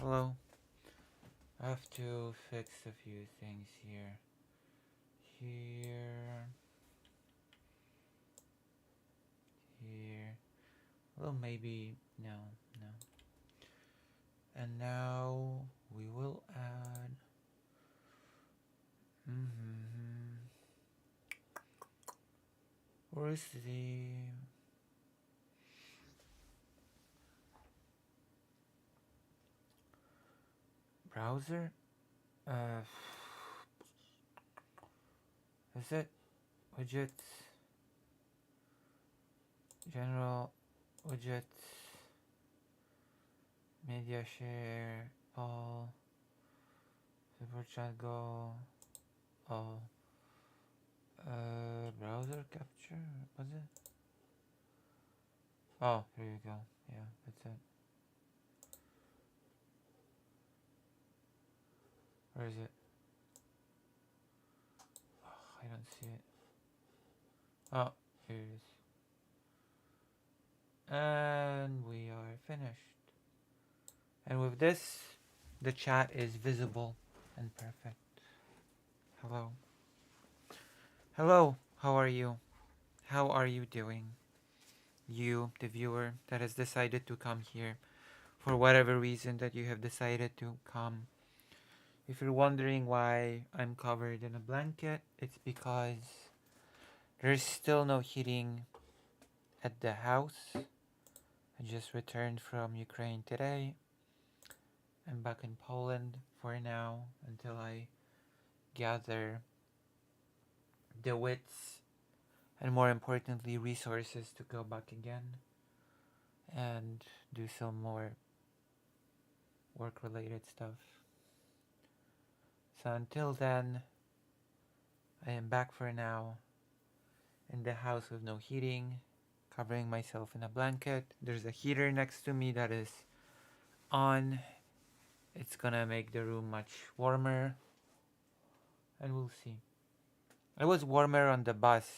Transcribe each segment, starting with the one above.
Hello. I have to fix a few things here. Here. Here. Well, maybe. No, no. And now we will add. Where is the browser? Uh, is it widgets? General widgets. Media share. All. Super chat go. All. Browser capture. Was it? Oh, here you go. Yeah, that's it. Where is it? Oh, I don't see it. Oh, here it is. And we are finished. And with this, the chat is visible and perfect. Hello. Hello, how are you? How are you doing? You, the viewer that has decided to come here for whatever reason that you have decided to come. If you're wondering why I'm covered in a blanket, it's because there's still no heating at the house. I just returned from Ukraine today. I'm back in Poland for now until I gather the wits and, more importantly, resources to go back again and do some more work related stuff. So until then, I am back for now in the house with no heating, covering myself in a blanket. There's a heater next to me that is on. It's gonna make the room much warmer, and we'll see. It was warmer on the bus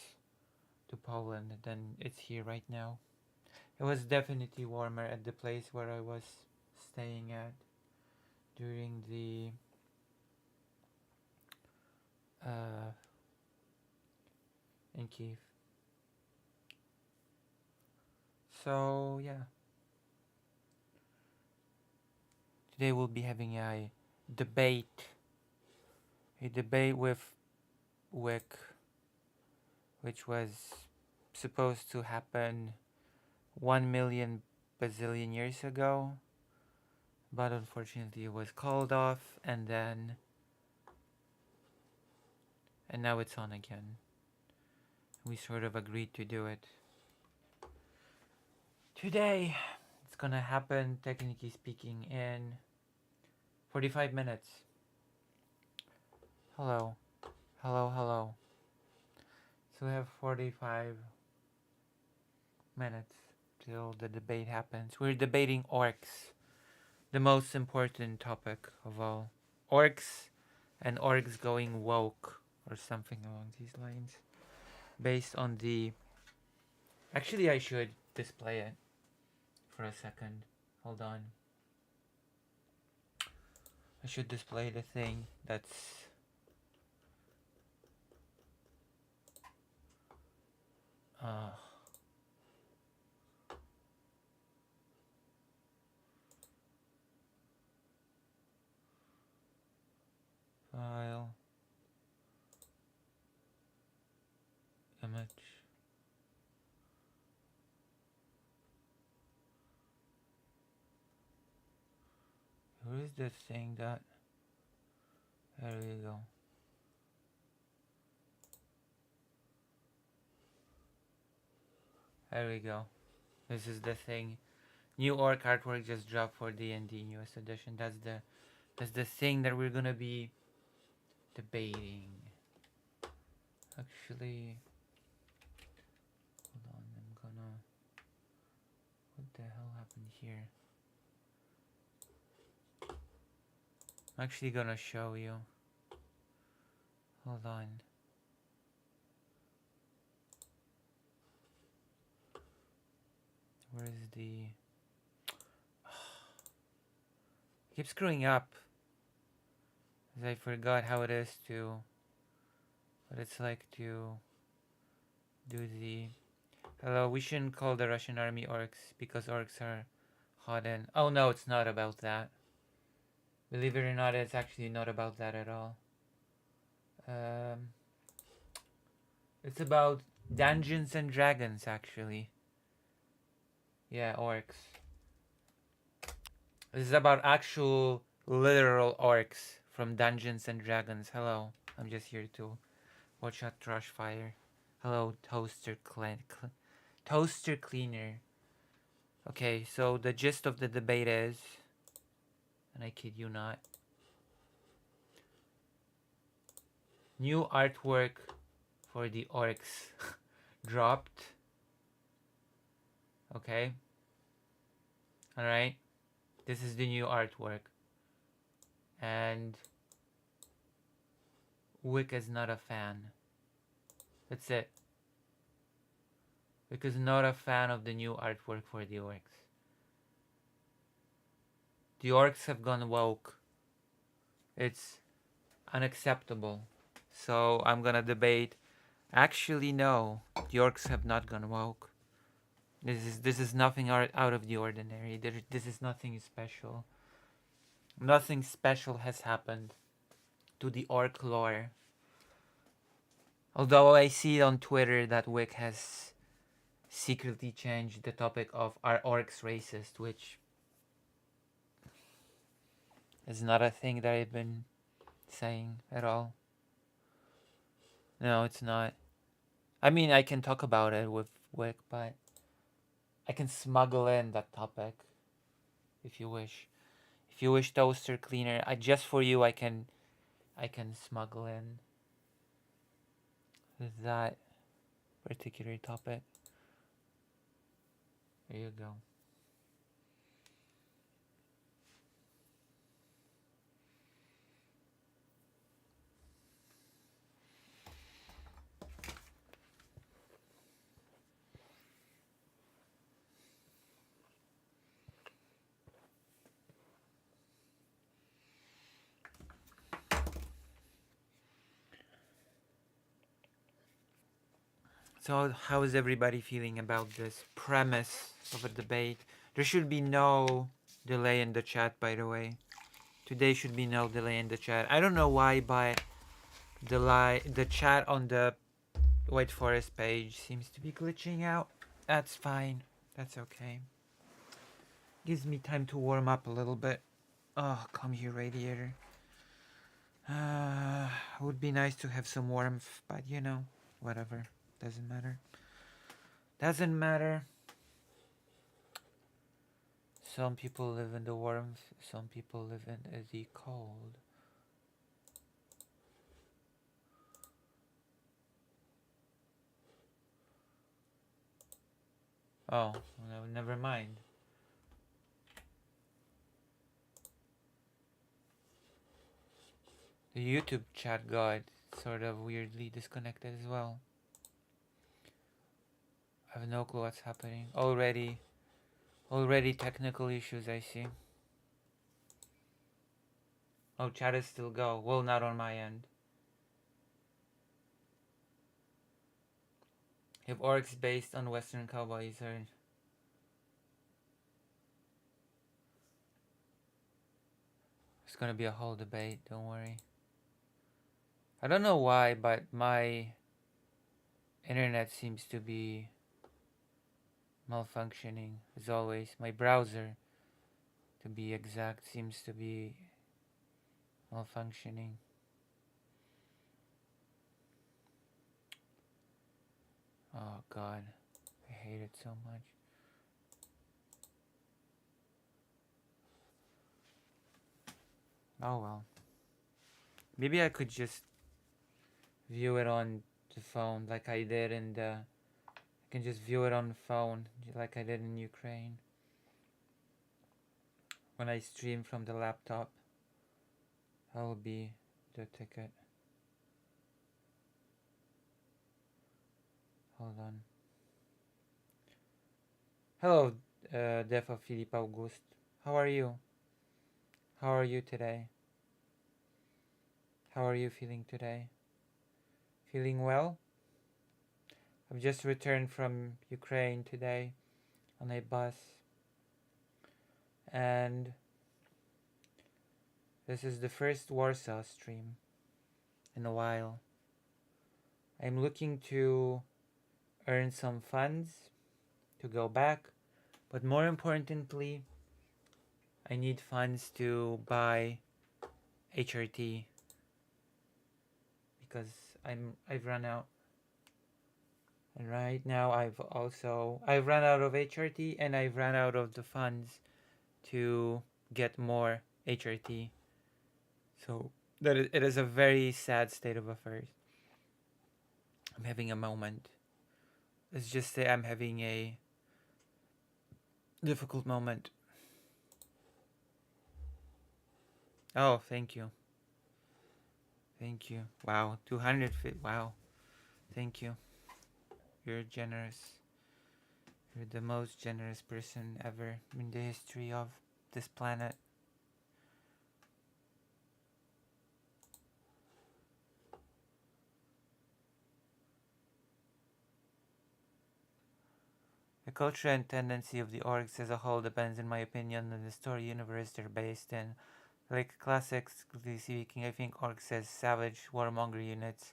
to Poland than it's here right now. It was definitely warmer at the place where I was staying at during the in Kiev. So yeah, today we'll be having debate, a debate with Whick, which was supposed to happen 1 million bazillion years ago, but unfortunately it was called off, and now it's on again. We sort of agreed to do it today. It's gonna happen, technically speaking, in 45 minutes. Hello. Hello, hello. So we have 45 minutes till the debate happens. We're debating orcs, the most important topic of all. Orcs and orcs going woke, or something along these lines. Based on the. Actually, I should display it for a second. Hold on. I should display the thing that's. Uh, File. Image. Where is this thing that. There we go. There we go. This is the thing. New orc artwork just dropped for D&D newest edition. That's the thing that we're gonna be debating. Actually, hold on. I'm gonna. What the hell happened here? I'm actually gonna show you. Hold on. Where is the? Keep screwing up. As I forgot how it is to, what it's like to do the. Hello, we shouldn't call the Russian army orcs because orcs are hot and. Oh no, it's not about that. Believe it or not, it's actually not about that at all. Um, it's about Dungeons and Dragons, actually. Yeah, orcs. This is about actual, literal orcs from Dungeons and Dragons. Hello, I'm just here to watch a trash fire. Hello, toaster cleaner. Okay, so the gist of the debate is, and I kid you not, new artwork for the orcs dropped. Okay, all right. This is the new artwork, and Whick is not a fan. That's it. Wick is not a fan of the new artwork for the orcs. The orcs have gone woke. It's unacceptable. So I'm gonna debate. Actually, no. The orcs have not gone woke. This is nothing out of the ordinary. This is nothing special. Nothing special has happened to the orc lore. Although I see on Twitter that Wick has secretly changed the topic of are orcs racist, which is not a thing that I've been saying at all. No, it's not. I mean, I can talk about it with Wick, but I can smuggle in that topic if you wish. If you wish, toaster cleaner, just for you, I can smuggle in that particular topic. There you go. So, how is everybody feeling about this premise of a debate? There should be no delay in the chat, by the way. Today should be no delay in the chat. I don't know why, but the chat on the White Forest page seems to be glitching out. That's fine. That's okay. Gives me time to warm up a little bit. Oh, come here, radiator. Would be nice to have some warmth, but you know, whatever. Doesn't matter. Doesn't matter. Some people live in the warmth, some people live in the cold. Oh, no, never mind. The YouTube chat got sort of weirdly disconnected as well. I have no clue what's happening. Already technical issues, I see. Oh, chat is still go. Well, not on my end. If orcs based on Western cowboys are... It's gonna be a whole debate, don't worry. I don't know why, but my internet seems to be malfunctioning as always. My browser, to be exact, seems to be malfunctioning. Oh god, I hate it so much. Oh well. Maybe I could just view it on the phone like I did in the... I can just view it on the phone like I did in Ukraine. When I stream from the laptop, that will be the ticket. Hold on. Hello, Defa Philippe Auguste. How are you? How are you today? How are you feeling today? Feeling well? I've just returned from Ukraine today on a bus, and this is the first Warsaw stream in a while. I'm looking to earn some funds to go back, but more importantly, I need funds to buy HRT because I've run out. And right now I've run out of HRT and I've run out of the funds to get more HRT. So it is a very sad state of affairs. I'm having a moment. Let's just say I'm having a difficult moment. Oh, thank you. Thank you. Wow, 200 feet. Wow. Thank you. You're generous. You're the most generous person ever in the history of this planet. The culture and tendency of the orcs as a whole depends, in my opinion, on the story universe they're based in. Like classically speaking, I think orcs as savage warmonger units,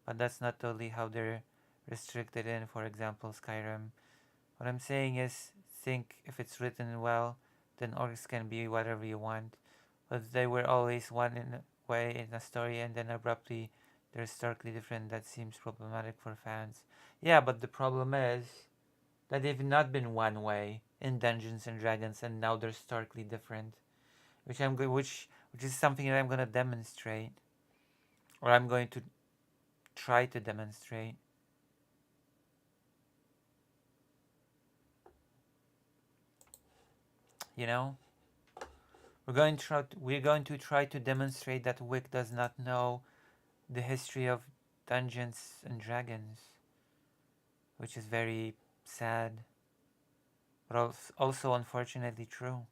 but that's not totally how they're restricted in, for example, Skyrim. What I'm saying is, think if it's written well, then orcs can be whatever you want. But they were always one in a way in a story, and then abruptly they're starkly different. That seems problematic for fans. Yeah, but the problem is that they've not been one way in Dungeons and Dragons, and now they're starkly different, which is something that I'm gonna demonstrate, or I'm going to try to demonstrate. You know, we're going to try to demonstrate that Whick does not know the history of Dungeons and Dragons, which is very sad, but also unfortunately true.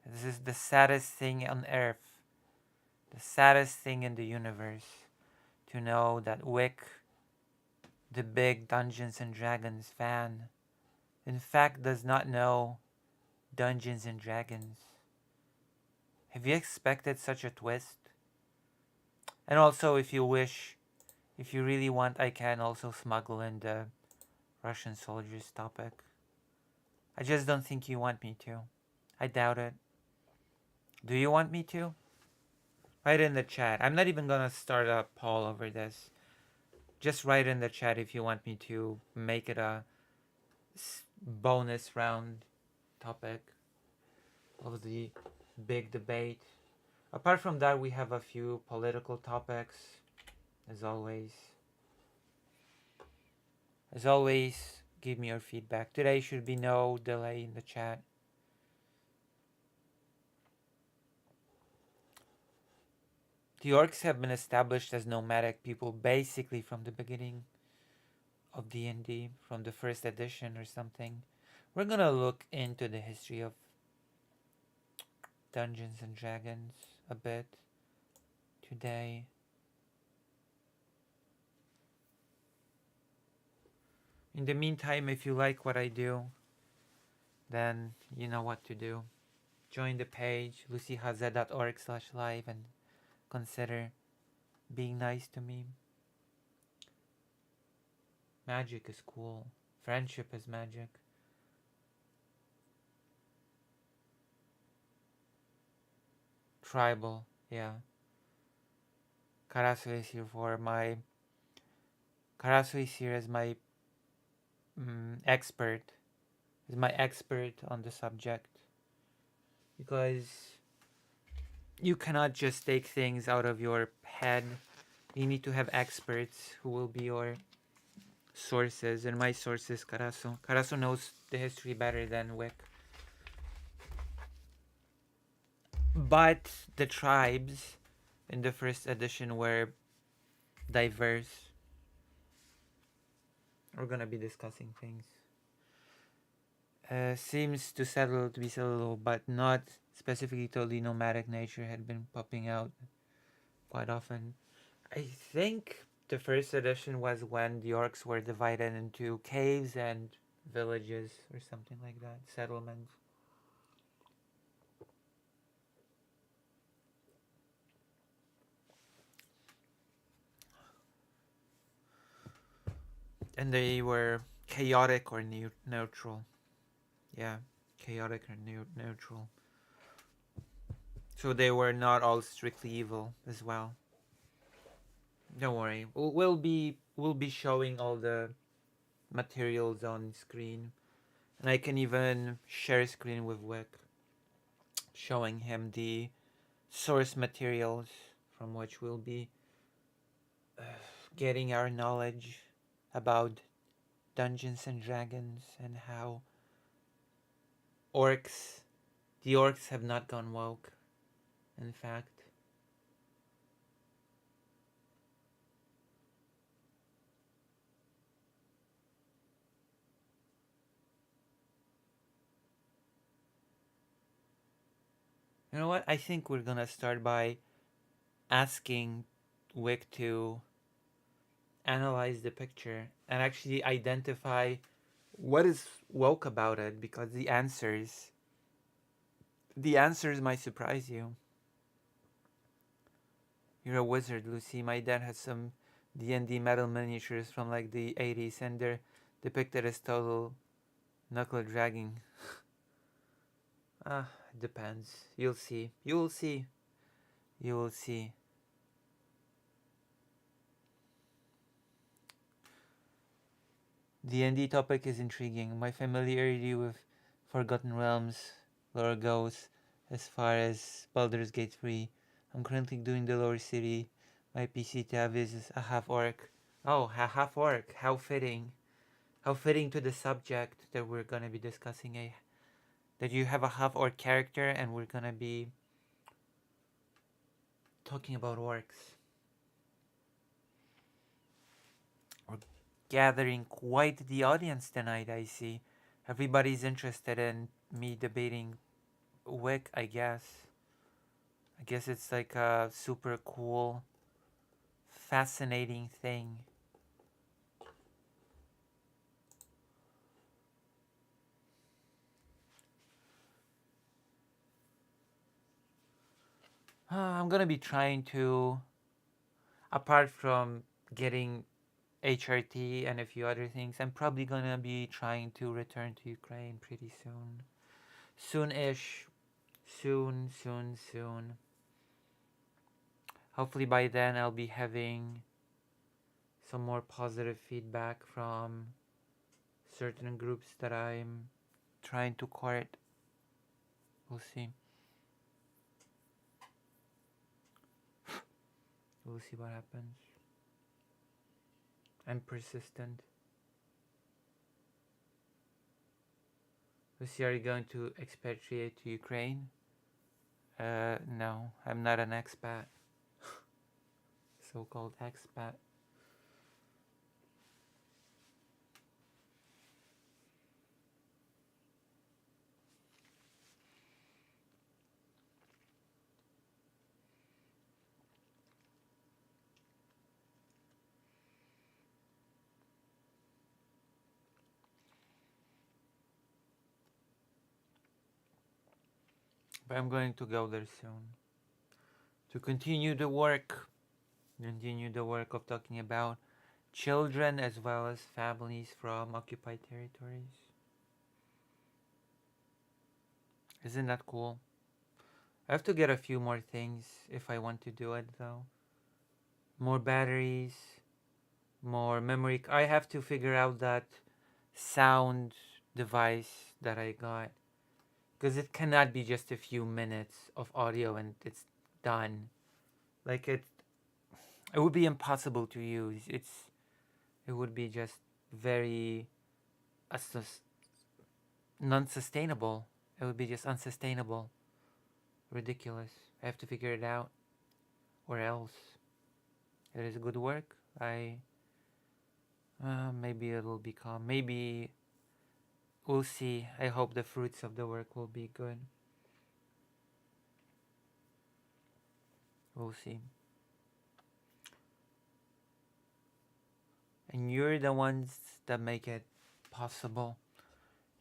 This is the saddest thing on earth, the saddest thing in the universe, to know that Wick, the big Dungeons and Dragons fan, in fact does not know Dungeons and Dragons. Have you expected such a twist? And also, if you wish, if you really want, I can also smuggle in the Russian soldiers topic. I just don't think you want me to. I doubt it. Do you want me to? Write in the chat. I'm not even gonna start a poll over this. Just write in the chat if you want me to make it a bonus round topic of the big debate. Apart from that, we have a few political topics, as always. As always, give me your feedback. Today should be no delay in the chat. The orcs have been established as nomadic people basically from the beginning of D&D, from the first edition or something. We're gonna look into the history of Dungeons and Dragons a bit today. In the meantime, if you like what I do, then you know what to do. Join the page, lucyhz.org/live, and consider being nice to me. Magic is cool. Friendship is magic. Tribal, yeah. Karasu is here for my... Karasu is here as my expert. Is my expert on the subject. Because you cannot just take things out of your head. You need to have experts who will be your sources, and my source is Karasu. Karasu knows the history better than Wick. But the tribes in the first edition were diverse. We're gonna be discussing things. Seems to be settled, but not specifically the nomadic nature had been popping out quite often. I think the first edition was when the orcs were divided into caves and villages or something like that, settlements. And they were chaotic or neutral. Yeah, chaotic or neutral. So they were not all strictly evil as well. Don't worry. We'll be showing all the materials on screen, and I can even share screen with Wick, showing him the source materials from which we'll be getting our knowledge about Dungeons and Dragons and how orcs, the orcs have not gone woke. In fact, you know what? I think we're gonna start by asking Wick to analyze the picture and actually identify what is woke about it, because the answers might surprise you. You're a wizard, Lucy. My dad has some D&D metal miniatures from like the 80s, and they're depicted as total knuckle dragging. Depends. You'll see. You will see. You will see. D&D topic is intriguing. My familiarity with Forgotten Realms lore goes as far as Baldur's Gate 3. I'm currently doing the lower city. My PC tab is a half orc. Oh, a half orc. How fitting. How fitting to the subject that we're gonna be discussing. That you have a half orc character, and we're gonna be talking about orcs. We're gathering quite the audience tonight, I see. Everybody's interested in me debating Wick, I guess. I guess it's like a super cool, fascinating thing. I'm gonna be trying to, apart from getting HRT and a few other things, I'm probably gonna be trying to return to Ukraine pretty soon. Soon-ish. Soon, soon, soon. Hopefully by then I'll be having some more positive feedback from certain groups that I'm trying to court. We'll see. We'll see what happens. I'm persistent. Lucy, are you going to expatriate to Ukraine? No, I'm not an expat. So-called expat. But I'm going to go there soon. To continue the work. Continue the work of talking about children as well as families from occupied territories. Isn't that cool? I have to get a few more things if I want to do it though. More batteries, more memory. I have to figure out that sound device that I got, because it cannot be just a few minutes of audio and it's done. Like it would be impossible to use. It would be just very non-sustainable. It would be just unsustainable, ridiculous. I have to figure it out, or else it is good work. Maybe it'll become. Maybe we'll see. I hope the fruits of the work will be good. We'll see. And you're the ones that make it possible.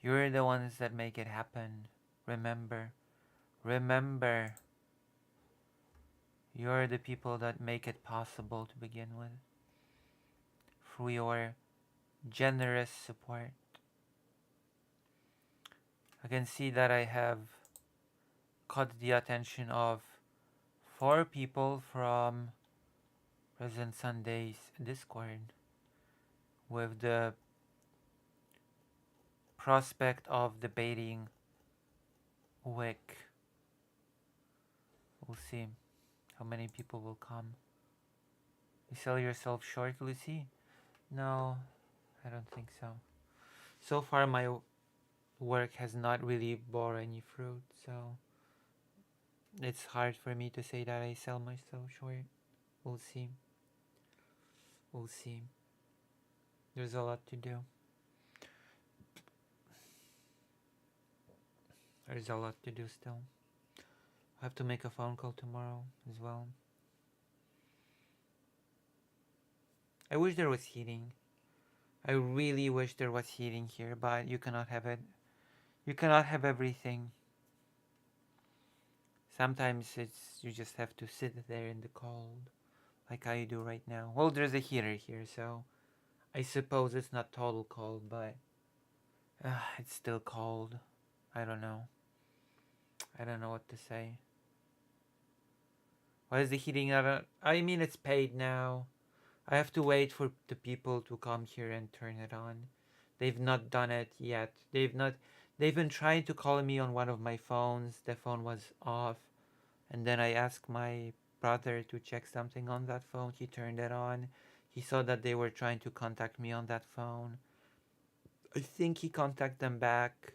You're the ones that make it happen. Remember. Remember. You're the people that make it possible to begin with. Through your generous support. I can see that I have caught the attention of 4 people from Present Sunday's Discord with the prospect of debating Whick. We'll see how many people will come. You sell yourself short, Lucy? No, I don't think so. So far, my work has not really bore any fruit, so it's hard for me to say that I sell myself short. We'll see. We'll see. There's a lot to do. There's a lot to do still. I have to make a phone call tomorrow as well. I wish there was heating. I really wish there was heating here, but you cannot have it. You cannot have everything. Sometimes it's you just have to sit there in the cold, like I do right now. Well, there's a heater here, so I suppose it's not total cold, but it's still cold. I don't know. I don't know what to say. Why is the heating not on? I mean, it's paid now. I have to wait for the people to come here and turn it on. They've not done it yet. They've been trying to call me on one of my phones. The phone was off. And then I asked my brother to check something on that phone. He turned it on. He saw that they were trying to contact me on that phone. I think he contacted them back.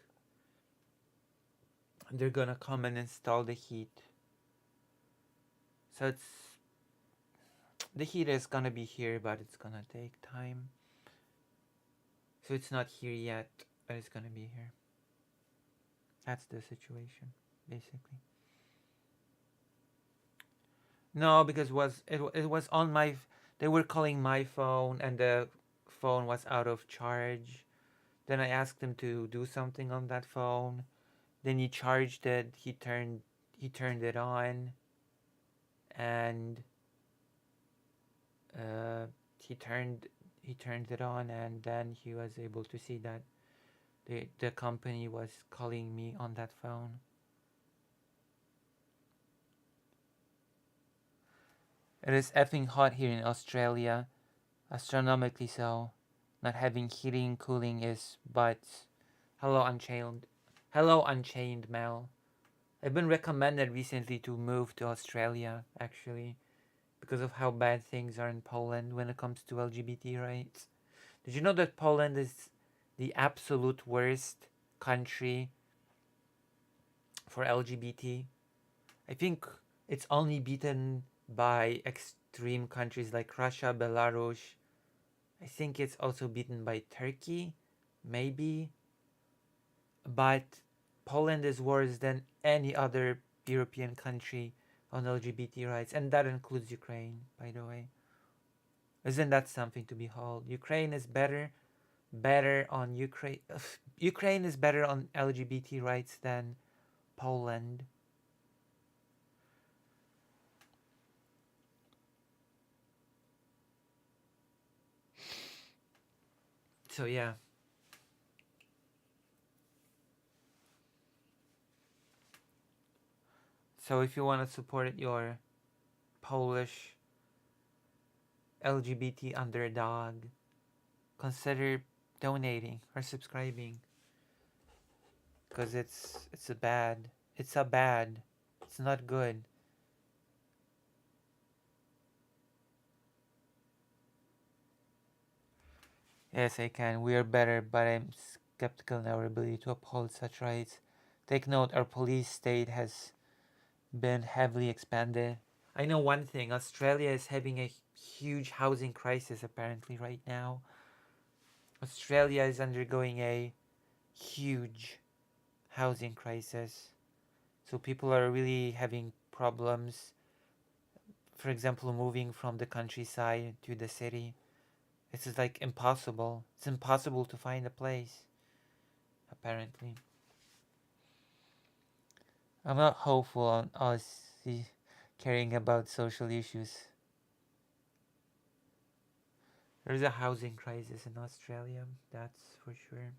They're gonna come and install the heat. So the heat is gonna be here, but it's gonna take time. So it's not here yet, but it's gonna be here. That's the situation, basically. No, because it was on my. They were calling my phone, and the phone was out of charge. Then I asked him to do something on that phone. Then he charged it. He turned it on, and uh, he turned it on, and then he was able to see that the company was calling me on that phone. It is effing hot here in Australia, astronomically so. Not having heating, cooling is but. Hello, Unchained. Hello, Unchained Mel. I've been recommended recently to move to Australia, actually, because of how bad things are in Poland when it comes to LGBT rights. Did you know that Poland is the absolute worst country for LGBT? I think it's only beaten by extreme countries like Russia, Belarus. I think it's also beaten by Turkey, maybe. But Poland is worse than any other European country on LGBT rights, and that includes Ukraine, by the way. Isn't that something to behold? Ukraine is better on Ukraine. Ukraine is better on LGBT rights than Poland. So yeah. So if you want to support your Polish LGBT underdog, consider donating or subscribing, because it's a bad. It's not good. Yes, I can. We are better, but I'm skeptical in our ability to uphold such rights. Take note, our police state has been heavily expanded. I know one thing, Australia is having a huge housing crisis apparently right now. Australia is undergoing a huge housing crisis. So people are really having problems for example, moving from the countryside to the city. It's just like impossible. It's impossible to find a place, apparently. I'm not hopeful on us caring about social issues. There's a housing crisis in Australia, that's for sure.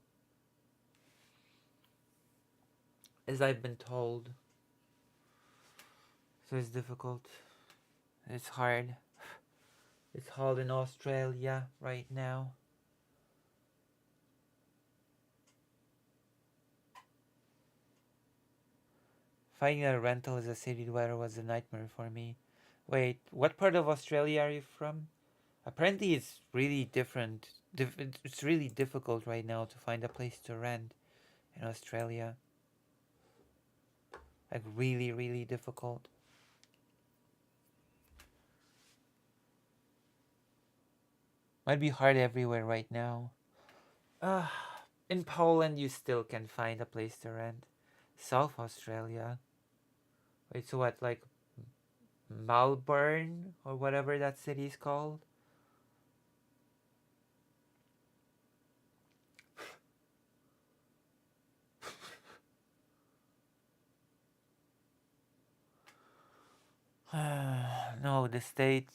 As I've been told. So it's difficult. It's hard. It's hard in Australia right now. Finding a rental as a city dweller was a nightmare for me. Wait, what part of Australia are you from? Apparently, it's really different. It's really difficult right now to find a place to rent in Australia. Like, really, really difficult. Might be hard everywhere right now. Uh, in Poland, you still can find a place to rent. South Australia. Wait, so what, like Melbourne or whatever that city is called? No, the state.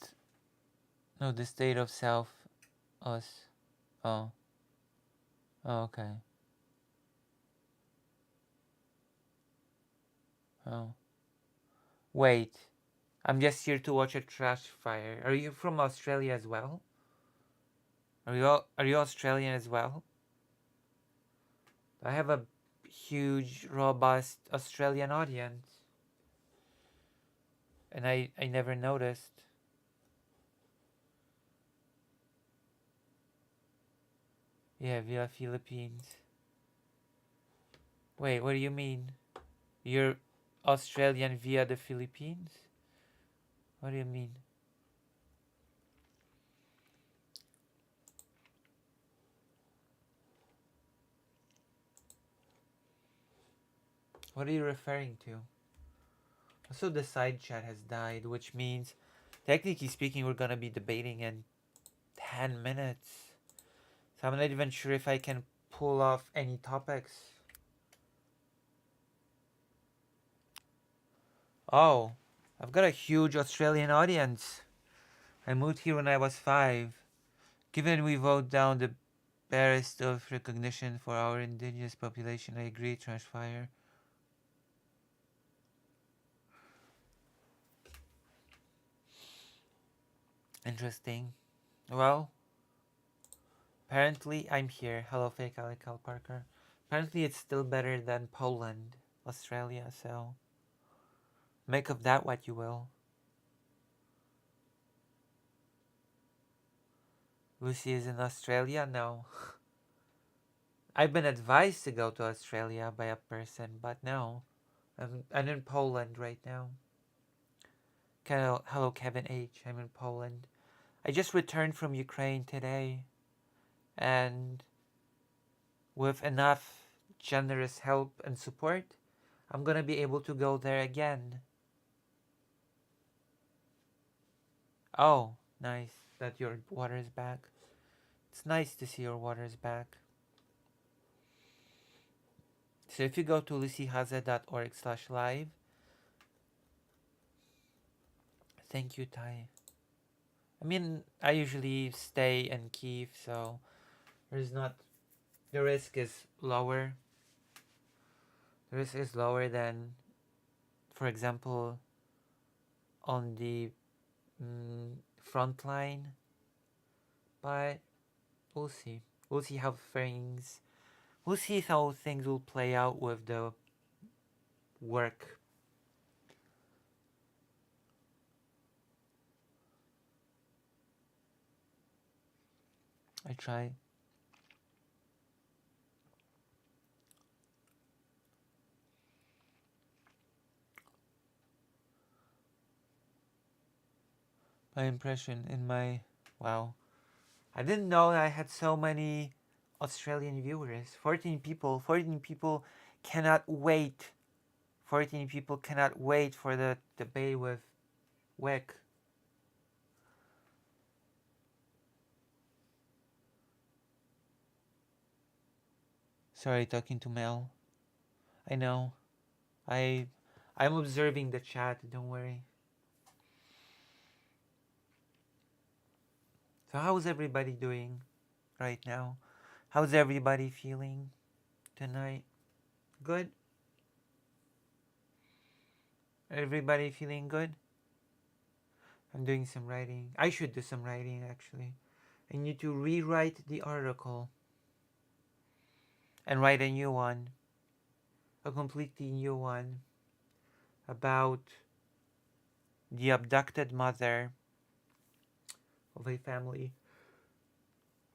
No, the state of South Us. Oh. Oh, okay. Oh. Wait. I'm just here to watch a trash fire. Are you from Australia as well? Are you Australian as well? I have a huge, robust Australian audience, and I never noticed. Yeah, via Philippines. Wait, what do you mean? You're Australian via the Philippines? What do you mean? What are you referring to? Also, the side chat has died, which means, technically speaking, we're gonna be debating in 10 minutes. So I'm not even sure if I can pull off any topics. Oh, I've got a huge Australian audience. I moved here when I was 5. Given we vote down the barest of recognition for our indigenous population, I agree, trash fire. Interesting. Well, apparently I'm here. Hello, fake Cal Parker. Apparently it's still better than Poland, Australia, so make of that what you will. Lucy is in Australia? No. I've been advised to go to Australia by a person, but no. I'm in Poland right now. Hello, Kevin H. I'm in Poland. I just returned from Ukraine today, and with enough generous help and support, I'm gonna be able to go there again. Oh, nice that your water is back. It's nice to see your water is back. So if you go to lucyhaza.org/live, thank you, Ty. I mean, I usually stay in Kiev, so there's not, the risk is lower. The risk is lower than, for example, on the front line. But we'll see. We'll see how things. We'll see how things will play out with the work. I try. My impression in my, wow, I didn't know I had so many Australian viewers. 14 people. 14 people cannot wait. 14 people cannot wait for the debate with Whick. Sorry, talking to Mel. I know. I I'm observing the chat, don't worry. So how's everybody doing right now? How's everybody feeling tonight? Good? Everybody feeling good? I'm doing some writing. I should do some writing actually. I need to rewrite the article and write a new one, a completely new one about the abducted mother of a family.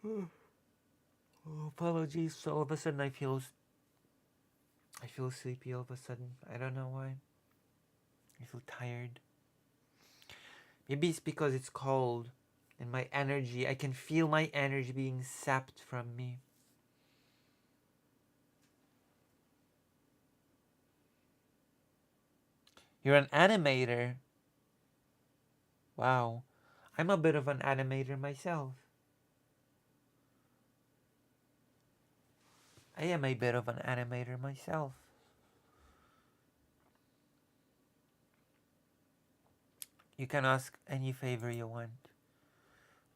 Oh, apologies. So all of a sudden I feel sleepy all of a sudden. I don't know why. I feel tired. Maybe it's because it's cold and my energy, I can feel my energy being sapped from me. You're an animator. Wow. I'm a bit of an animator myself. I am a bit of an animator myself. You can ask any favor you want.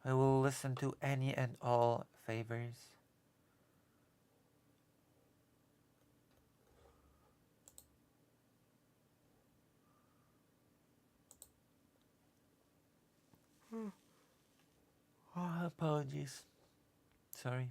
I will listen to any and all favors. Oh, apologies. Sorry.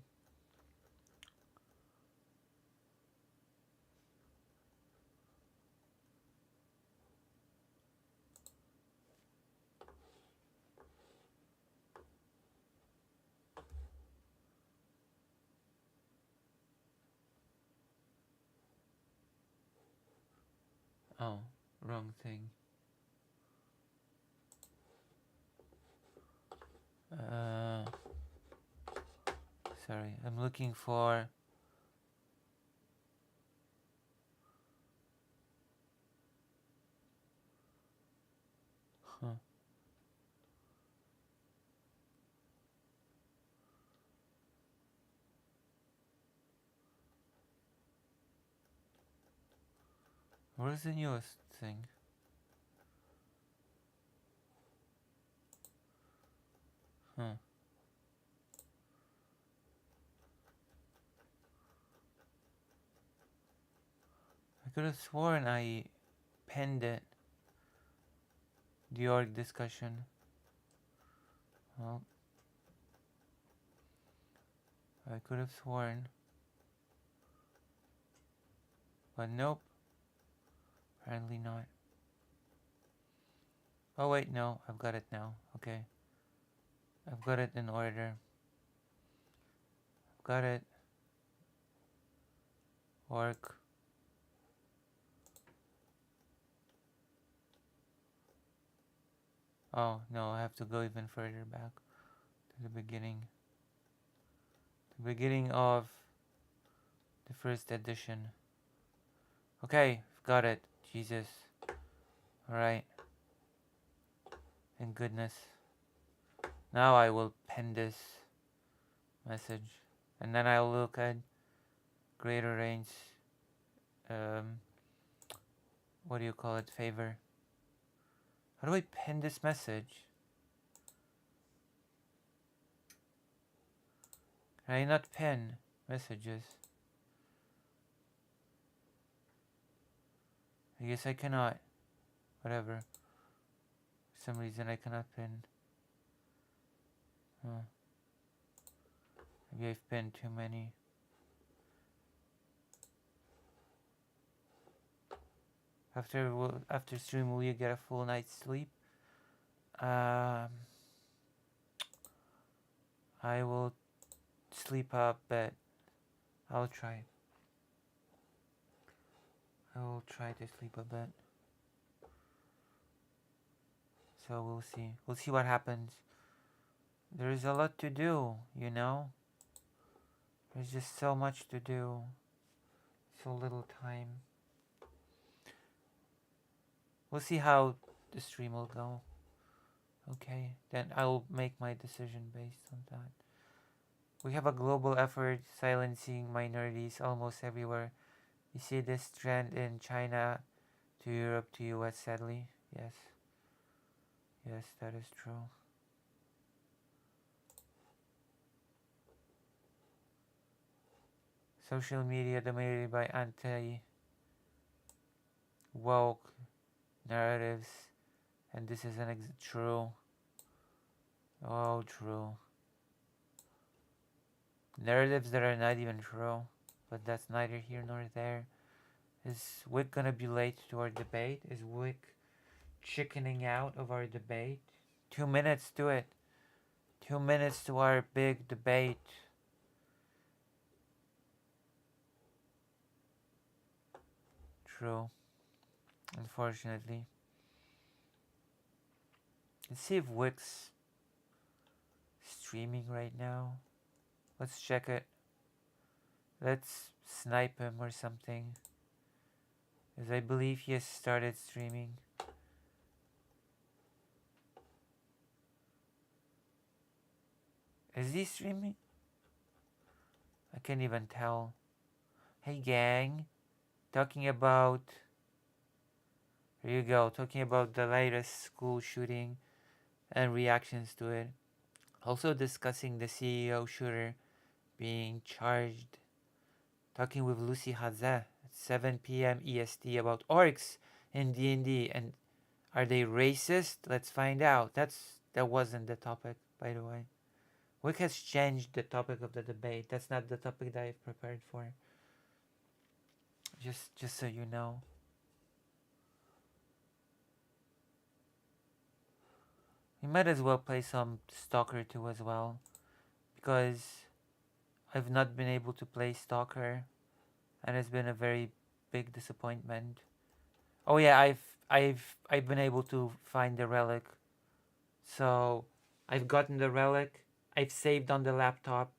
Oh, wrong thing. Uh, Sorry. I'm looking for... Huh. Where's the newest thing? Huh. I could have sworn I penned it. The org discussion. Well, I could have sworn. But nope. Apparently not. Oh wait, no. I've got it now. Okay. I've got it in order. I've got it. Orc. Oh, no. I have to go even further back. To the beginning. The beginning of the first edition. Okay. I've got it. Jesus. Alright. Thank goodness. Now I will pen this message. And then I'll look at greater range. What do you call it? Favor. How do I pen this message? Can I not pen messages? I guess I cannot. Whatever. For some reason I cannot pin. Huh. Maybe I've pinned too many. After stream, will you get a full night's sleep? I will sleep a bit. I'll try. I will try to sleep a bit. So we'll see. We'll see what happens. There's a lot to do, you know? There's just so much to do. So little time. We'll see how the stream will go. Okay, then I'll make my decision based on that. We have a global effort silencing minorities almost everywhere. You see this trend in China to Europe to US, sadly. Yes, yes, that is true. Social media dominated by anti woke narratives, and this is true. Oh, true. Narratives that are not even true, but that's neither here nor there. Is Wick gonna be late to our debate? Is Wick chickening out of our debate? 2 minutes to it. 2 minutes to our big debate. True. Unfortunately. Let's see if Wick's streaming right now. Let's check it. Let's snipe him or something. Because I believe he has started streaming. Is he streaming? I can't even tell. Hey gang. Talking about... Here you go. Talking about the latest school shooting and reactions to it. Also discussing the CEO shooter being charged. Talking with Lucy Haze at 7 p.m. EST about orcs in D&D. And are they racist? Let's find out. That wasn't the topic, by the way. Wick has changed the topic of the debate. That's not the topic that I've prepared for. Just so you know. We might as well play some Stalker 2 as well. Because I've not been able to play Stalker. And it's been a very big disappointment. Oh yeah, I've been able to find the relic. So I've gotten the relic. I've saved on the laptop.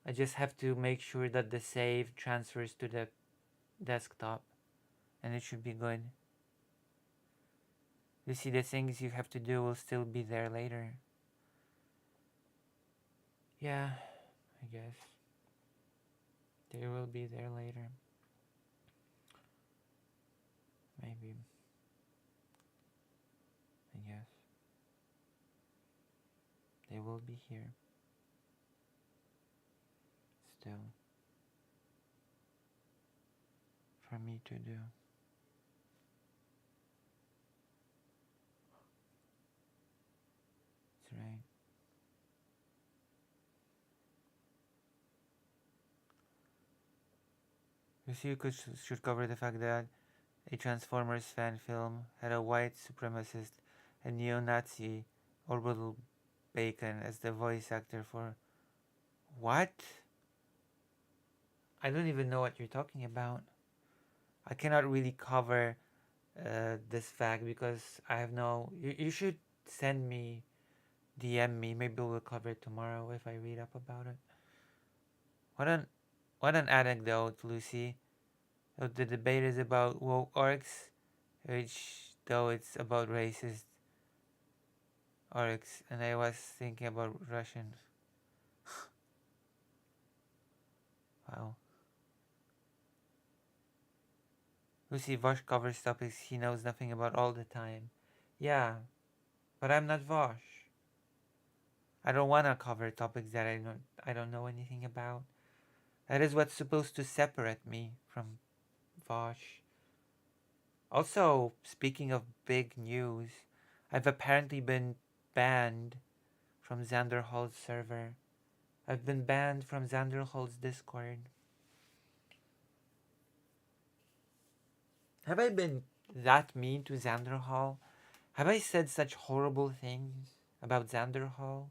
I just have to make sure that the save transfers to the desktop. And it should be good. You see, the things you have to do will still be there later. Yeah, I guess. They will be there later. Maybe. I guess. They will be here. Still. For me to do. That's right. You see, you should cover the fact that a Transformers fan film had a white supremacist and neo-Nazi Orbital Bacon as the voice actor for... What? I don't even know what you're talking about. I cannot really cover this fact because I have no... You should send me, DM me. Maybe we'll cover it tomorrow if I read up about it. What an anecdote, Lucy. The debate is about woke orcs, which though it's about racist orcs, and I was thinking about Russians. Wow. Lucy Vosh covers topics he knows nothing about all the time. Yeah, but I'm not Vosh. I don't want to cover topics that I don't know anything about. That is what's supposed to separate me from Vosh. Also, speaking of big news, I've apparently been banned from Xander Hall's server. I've been banned from Xander Hall's Discord. Have I been that mean to Xander Hall? Have I said such horrible things about Xander Hall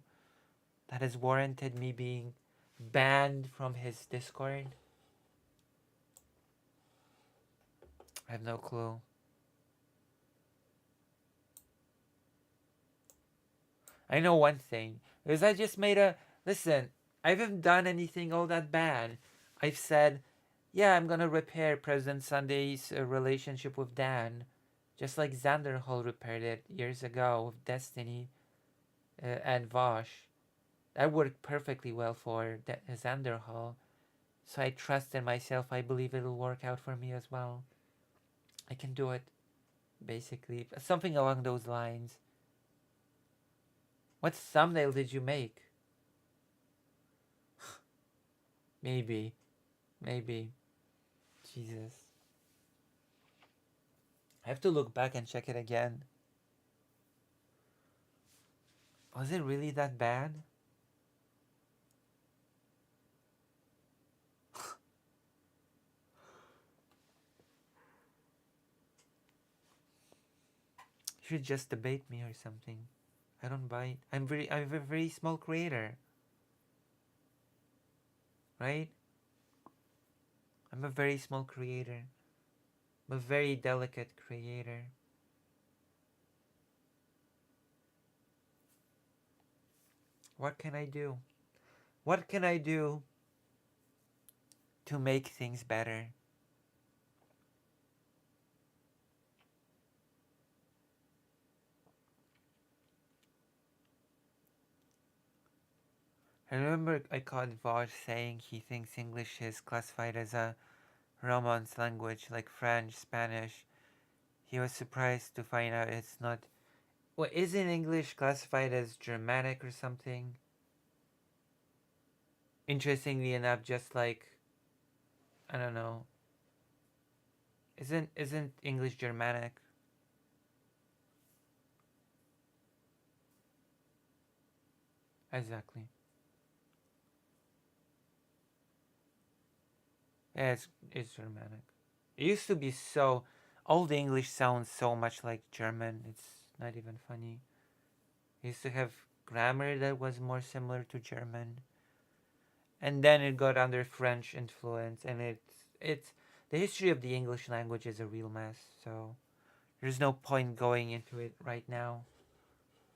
that has warranted me being banned from his Discord? I have no clue. I know one thing, is I just made a... Listen, I haven't done anything all that bad. I've said, yeah, I'm gonna repair President Sunday's relationship with Dan. Just like Xander Hall repaired it years ago with Destiny and Vosh. That worked perfectly well for the Xander Hall. So I trust in myself. I believe it'll work out for me as well. I can do it, basically. Something along those lines. What thumbnail did you make? Maybe. Maybe. Jesus. I have to look back and check it again. Was it really that bad? You should just debate me or something. I don't buy it. I'm a very small creator. Right? I'm a very small creator. I'm a very delicate creator. What can I do? What can I do to make things better? I remember I caught Vosh saying he thinks English is classified as a Romance language like French, Spanish. He was surprised to find out it's not. What isn't English classified as Germanic or something? Interestingly enough, just like I don't know. Isn't English Germanic? Exactly. Yeah, it's Germanic. It used to be so. All the English sounds so much like German. It's not even funny. It used to have grammar that was more similar to German, and then it got under French influence, and it's the history of the English language is a real mess. So there's no point going into it right now,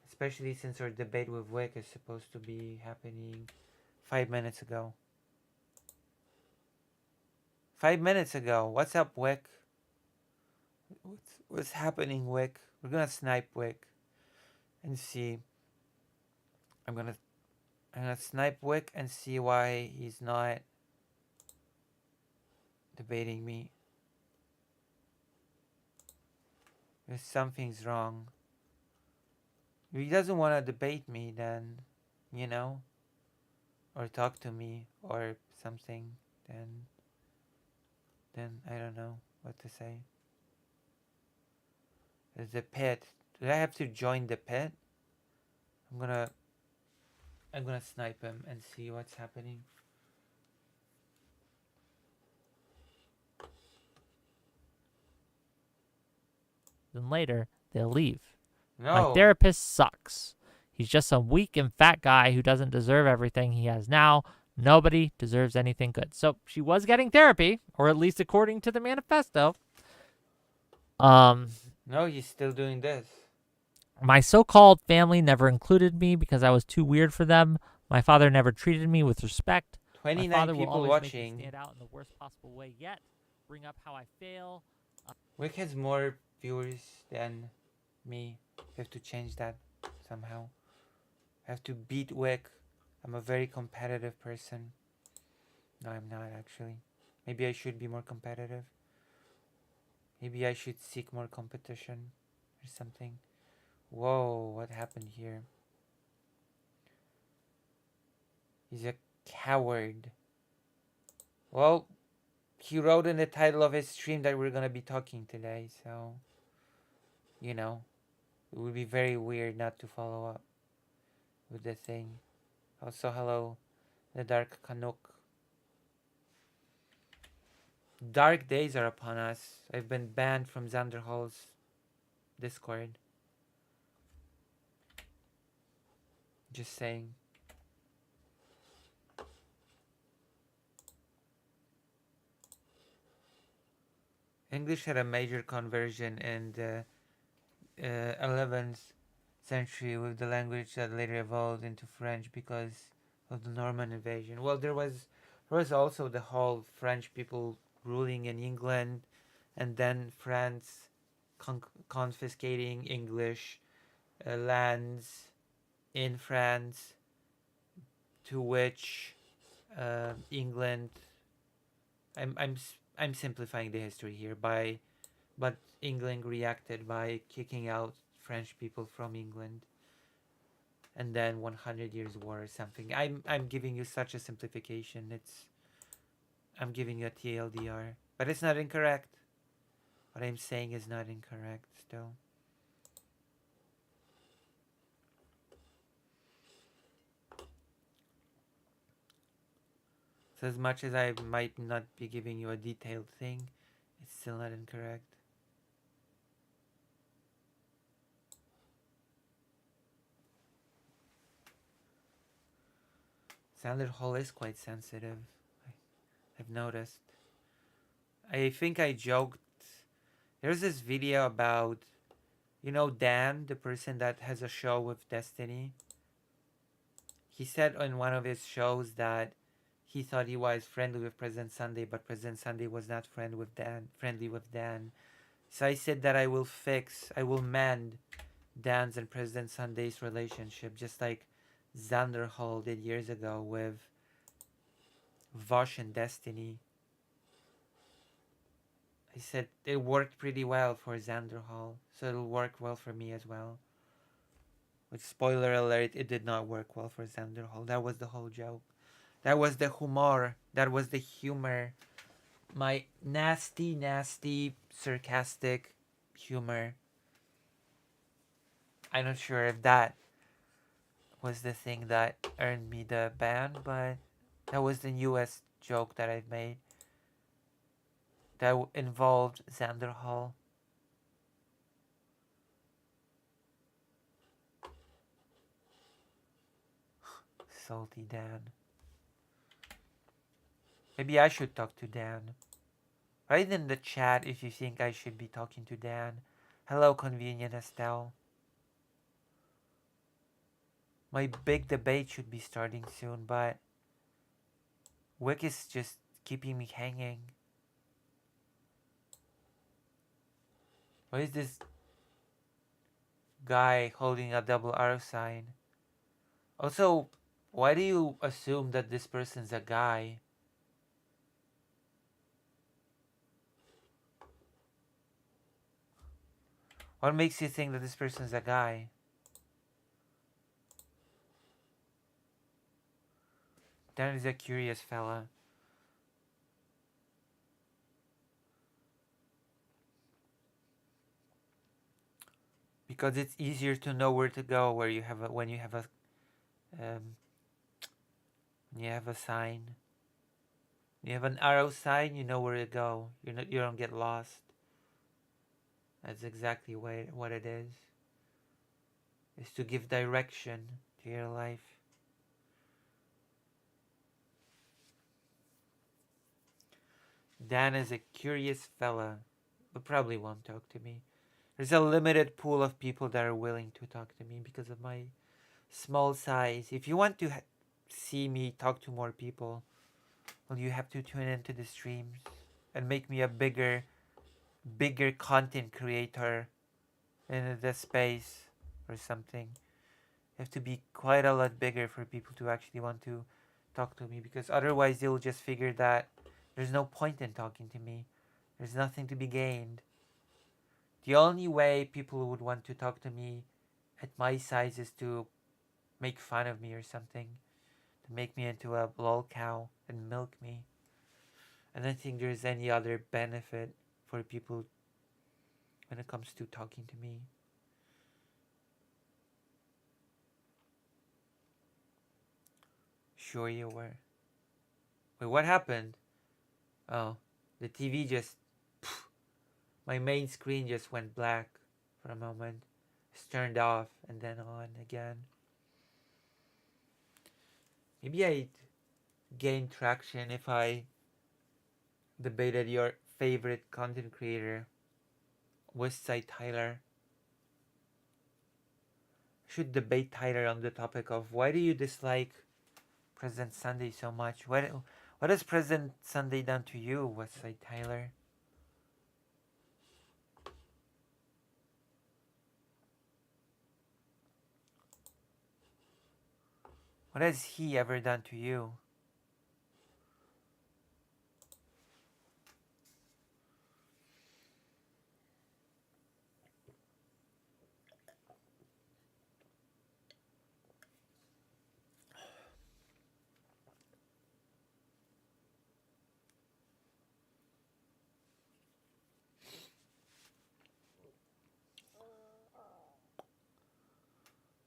especially since our debate with Wick is supposed to be happening 5 minutes ago. 5 minutes ago. What's up, Wick? What's happening, Wick? We're gonna snipe Wick and see. I'm gonna I'm gonna snipe Wick and see why he's not debating me. If something's wrong. If he doesn't want to debate me, then, you know, or talk to me or something, then I don't know what to say. There's the pit. Do I have to join the pit? I'm gonna I'm gonna snipe him and see what's happening. Then later, they'll leave. My No. therapist sucks. He's just some weak and fat guy who doesn't deserve everything he has now. Nobody deserves anything good. So she was getting therapy, or at least according to the manifesto. Um, No, he's still doing this. my so-called family never included me because I was too weird for them. My father never treated me with respect. My 29 father will people always make me watching. stand out in the worst possible way yet, bring up how I fail. Wick has more viewers than me. I have to change that somehow. I have to beat Wick. I'm a very competitive person. No, I'm not actually. Maybe I should be more competitive. Maybe I should seek more competition or something. Whoa, what happened here? He's a coward. Well, he wrote in the title of his stream that we're gonna be talking today, so you know, it would be very weird not to follow up with the thing. Also, hello, the Dark Canuck. Dark days are upon us. I've been banned from Xanderhall's Discord. Just saying. English had a major conversion in the 11th century with the language that later evolved into French because of the Norman invasion. Well, there was also the whole French people ruling in England, and then France confiscating English lands in France, to which England. I'm simplifying the history here but England reacted by kicking out French people from England, and then 100 years war or something. I'm giving you such a simplification. I'm giving you a TLDR, but it's not incorrect. What I'm saying is not incorrect still. So as much as I might not be giving you a detailed thing, it's still not incorrect. Sandler Hall is quite sensitive. I've noticed. I think I joked. There's this video about, Dan, the person that has a show with Destiny. He said on one of his shows that he thought he was friendly with President Sunday, but President Sunday was not friendly with Dan. So I said that I will mend Dan's and President Sunday's relationship, just like Xander Hall did years ago with Vosh and Destiny. I said it worked pretty well for Xander Hall, so it'll work well for me as well. Which, spoiler alert, it did not work well for Xander Hall. That was the whole joke. That was the humor. That was the humor. My nasty, nasty, sarcastic humor. I'm not sure if that was the thing that earned me the ban, but that was the newest joke that I've made that involved Xander Hall. Salty Dan. Maybe I should talk to Dan. Write in the chat if you think I should be talking to Dan. Hello, Convenient Estelle. My big debate should be starting soon, but Whick is just keeping me hanging. Why is this guy holding a double arrow sign? Also, why do you assume that this person's a guy? What makes you think that this person's a guy? Dan is a curious fella. Because it's easier to know where to go when you have a um, when you have a sign. When you have an arrow sign, you know where to go. You don't get lost. That's exactly what it is. Is to give direction to your life. Dan is a curious fella, but probably won't talk to me. There's a limited pool of people that are willing to talk to me because of my small size. If you want to see me talk to more people, well, you have to tune into the streams and make me a bigger content creator in the space or something. You have to be quite a lot bigger for people to actually want to talk to me, because otherwise they'll just figure that there's no point in talking to me. There's nothing to be gained. The only way people would want to talk to me at my size is to make fun of me or something, to make me into a lol cow and milk me. I don't think there's any other benefit for people when it comes to talking to me. Sure you were. Wait, what happened? Oh, the TV just... my main screen just went black for a moment. It's turned off and then on again. Maybe I'd gain traction if I debated your favorite content creator, Westside Tyler. I should debate Tyler on the topic of why do you dislike President Sunday so much? What has President Sunday done to you, Westside Tyler? What has he ever done to you?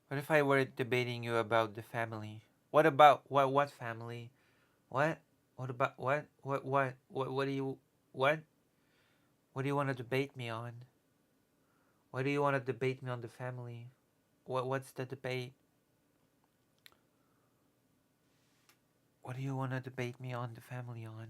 What if I were debating you about the family? What about what family? What? What about what do you what? What do you want to debate me on? Why do you want to debate me on the family? What's the debate? What do you want to debate me on the family on?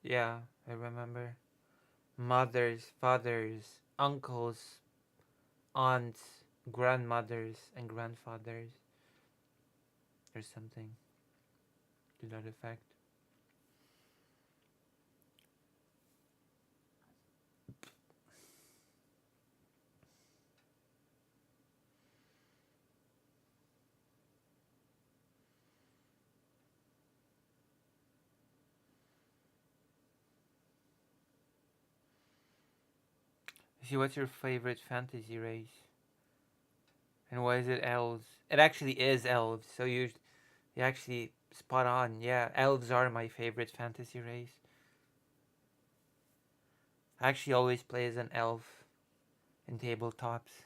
Yeah, I remember. Mothers, fathers, uncles, aunts, grandmothers, and grandfathers, or something to that effect. See, what's your favorite fantasy race? And why is it elves? It actually is elves, so you actually spot on. Yeah, elves are my favorite fantasy race. I actually always play as an elf in tabletops.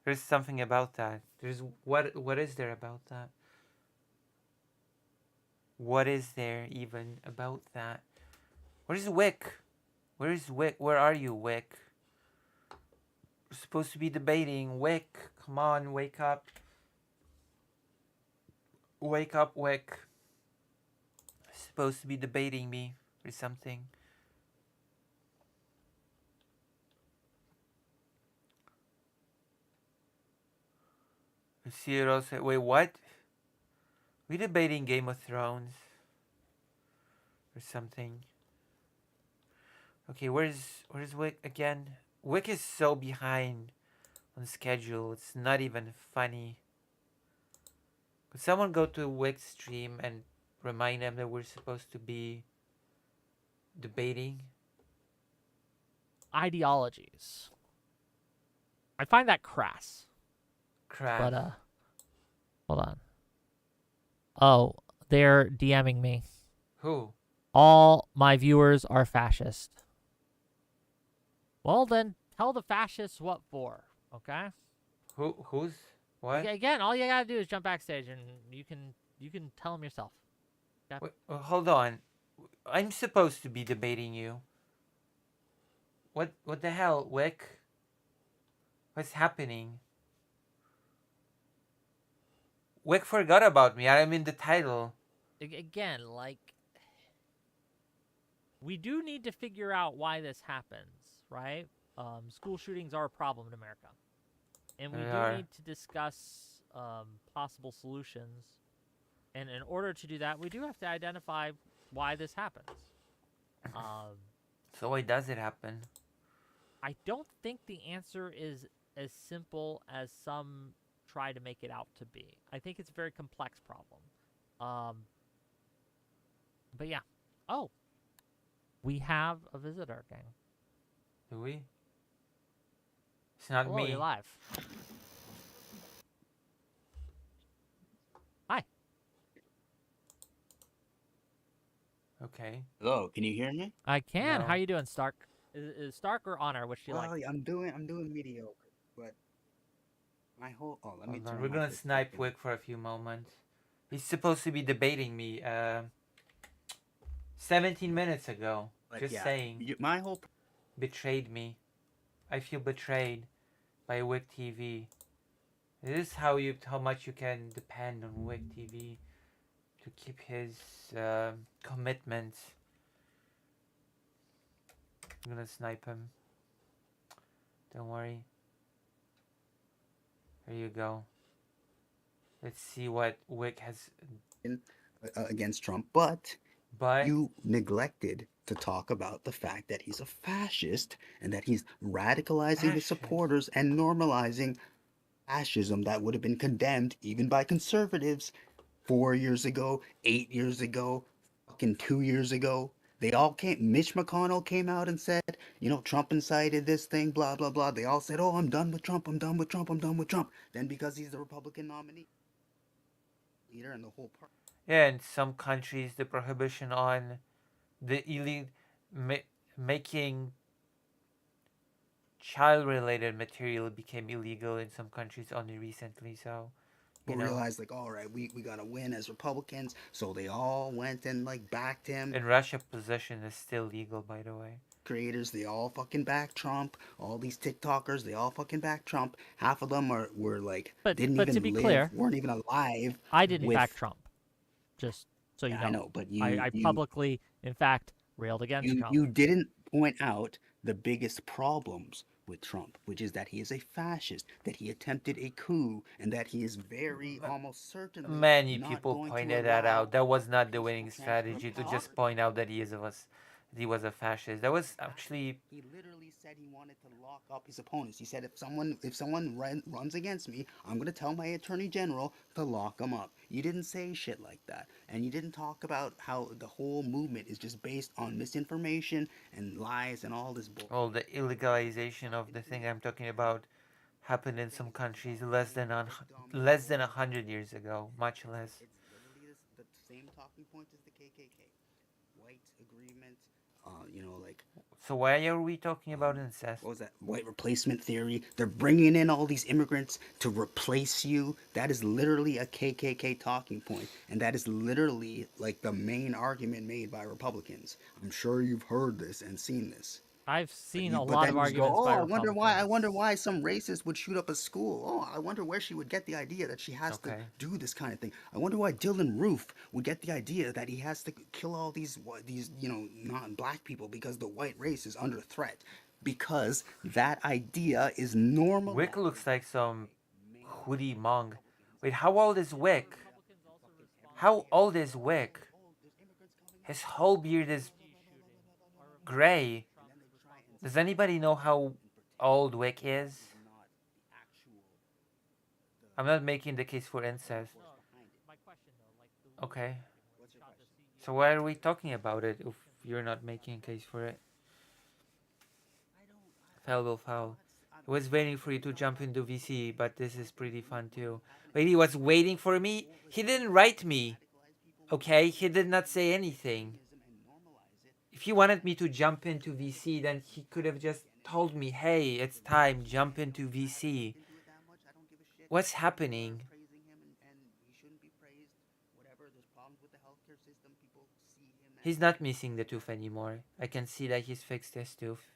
There's something about that. There's what is there about that? What is there even about that? Where's Wick? Where's Wick? Where are you, Wick? We're supposed to be debating. Wick, come on, wake up. Wake up, Wick. Supposed to be debating me or something. Ciro said, wait, what? We debating Game of Thrones or something. Okay, where's Wick again? Wick is so behind on schedule. It's not even funny. Could someone go to Wick's stream and remind them that we're supposed to be debating? Ideologies. I find that crass. Crass. But hold on. Oh, they're DMing me. Who? All my viewers are fascist. Well, then tell the fascists what for, okay? Who's? What? Again, all you gotta do is jump backstage, and you can tell them yourself. Okay? Wait, hold on. I'm supposed to be debating you. What the hell, Wick? What's happening? Wick forgot about me. I'm in the title. Again, like, we do need to figure out why this happens, right? School shootings are a problem in America, and we They do are. need to discuss possible solutions. And in order to do that, we do have to identify why this happens. Um, So why does it happen? I don't think the answer is as simple as some try to make it out to be. I think it's a very complex problem. But yeah. Oh, we have a visitor, gang. Do we? It's not Hello, you're me. live. Hi. Okay. Hello, can you hear me? I can. No. How you doing, Stark? Is Stark or Honor? Which do you Well, like? I'm doing mediocre, but my whole let me Hold on. turn We're off gonna this snipe fucking. Wick for a few moments. He's supposed to be debating me 17 minutes ago. But Just yeah, saying. my whole Betrayed me. I feel betrayed by Wick TV. This is how much you can depend on Wick TV to keep his commitments. I'm gonna snipe him. Don't worry. There you go. Let's see what Wick has. against Trump, but But You neglected to talk about the fact that he's a fascist and that he's radicalizing his fascist. supporters and normalizing fascism that would have been condemned even by conservatives 4 years ago, 8 years ago, fucking 2 years ago. They all came. Mitch McConnell came out and said, Trump incited this thing, blah blah blah. They all said, "Oh, I'm done with Trump. I'm done with Trump. I'm done with Trump." Then because he's the Republican nominee leader and the whole party. Yeah, in some countries, the prohibition on the ma- making child-related material became illegal in some countries only recently. So, you People know, realized like, all right, we gotta win as Republicans, so they all went and like backed him. in Russia, possession is still legal, by the way. Creators, they all fucking back Trump. All these TikTokers, they all fucking back Trump. Half of them were like didn't But to be even live, clear, weren't even alive I didn't back with. Trump. Just so you Yeah, I know, know, but I publicly, in fact, railed against Trump. you didn't point out the biggest problems with Trump, which is that he is a fascist, that he attempted a coup, and that he is very almost certainly Many not people going to pointed that allow out. That was a not the peaceful winning strategy to transformation. just point out that he was a fascist. That was Exactly. actually He literally said he wanted to lock up his opponents. He said if someone runs against me, I'm gonna tell my attorney general to lock them up. You didn't say shit like that, and you didn't talk about how the whole movement is just based on misinformation and lies and all this bull. all the illegalization of the thing I'm talking about happened in some countries less than 100 years ago, much less. It's literally the same talking point as the KKK. White agreement. Like So why are we talking about um, incest? what was that? White replacement theory. They're bringing in all these immigrants to replace you. That is literally a KKK talking point, and that is literally like the main argument made by Republicans. I'm sure you've heard this and seen this. I've But seen a lot then of you just go, arguments oh, by I wonder Republicans. why some racist would shoot up a school. Oh, I wonder where she would get the idea that she has to Okay. do this kind of thing. I wonder why Dylan Roof would get the idea that he has to kill all these non-black people because the white race is under threat. Because that idea is Wick normalized looks like some by hoodie mainstream monk. Republicans. Wait, how old is And then Wick? Republicans also respond How here old and is they're all Wick? like, oh, there's immigrants coming in, His blah whole blah blah beard blah is blah blah blah blah blah blah blah blah. gray. And then they try and Does say anybody know how and pretend old that Wick Trump is? is not the actual the I'm not making the case for incest. force behind it. My question though, like the Okay. argument where What's he your shot the question? So CEO why and are the we talking about it if you're not making a case for it? I don't. Foul will I'm foul. not. I was I'm waiting for you putting to out jump into facts. VC, but this is If pretty you fun want to too. have an Wait, he was waiting extremist for me? He didn't oversaturation write and me. radicalize people with Okay, he did not extremism say anything. and normalize it, If he wanted me to jump into VC, then he could have just again, it's told me, normalized. hey, it's The right time, wing, jump into he VC. didn't do it that much. I don't give a shit. What's People are happening? praising him and he shouldn't be praised. Whatever. There's problems with the healthcare system. People see him as He's not missing the tooth anymore. I can see that he's fixed his tooth.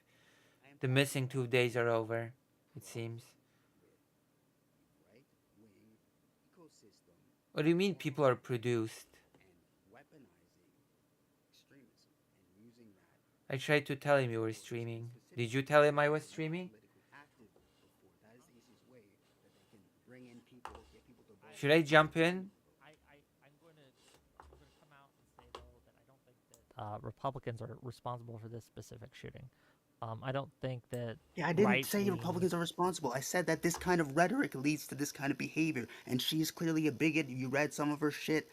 I am The talking missing about 2 days are over, it problems seems. with the right wing ecosystem What do you mean people are normalizing produced? and weaponizing extremism and using that I tried to tell him you were for some streaming. specific Did you tell him purposes. I They was are not streaming? politically active before. That is the easiest way that they can bring in people, get people to vote Should for I them and jump get them in? to vote. I'm going to come out and say though that I don't think that Republicans are responsible for this specific shooting. I don't think that Yeah, I didn't right say wing. Republicans are responsible. I said that this kind of rhetoric leads to this kind of behavior, and she's clearly a bigot. You read some of her shit.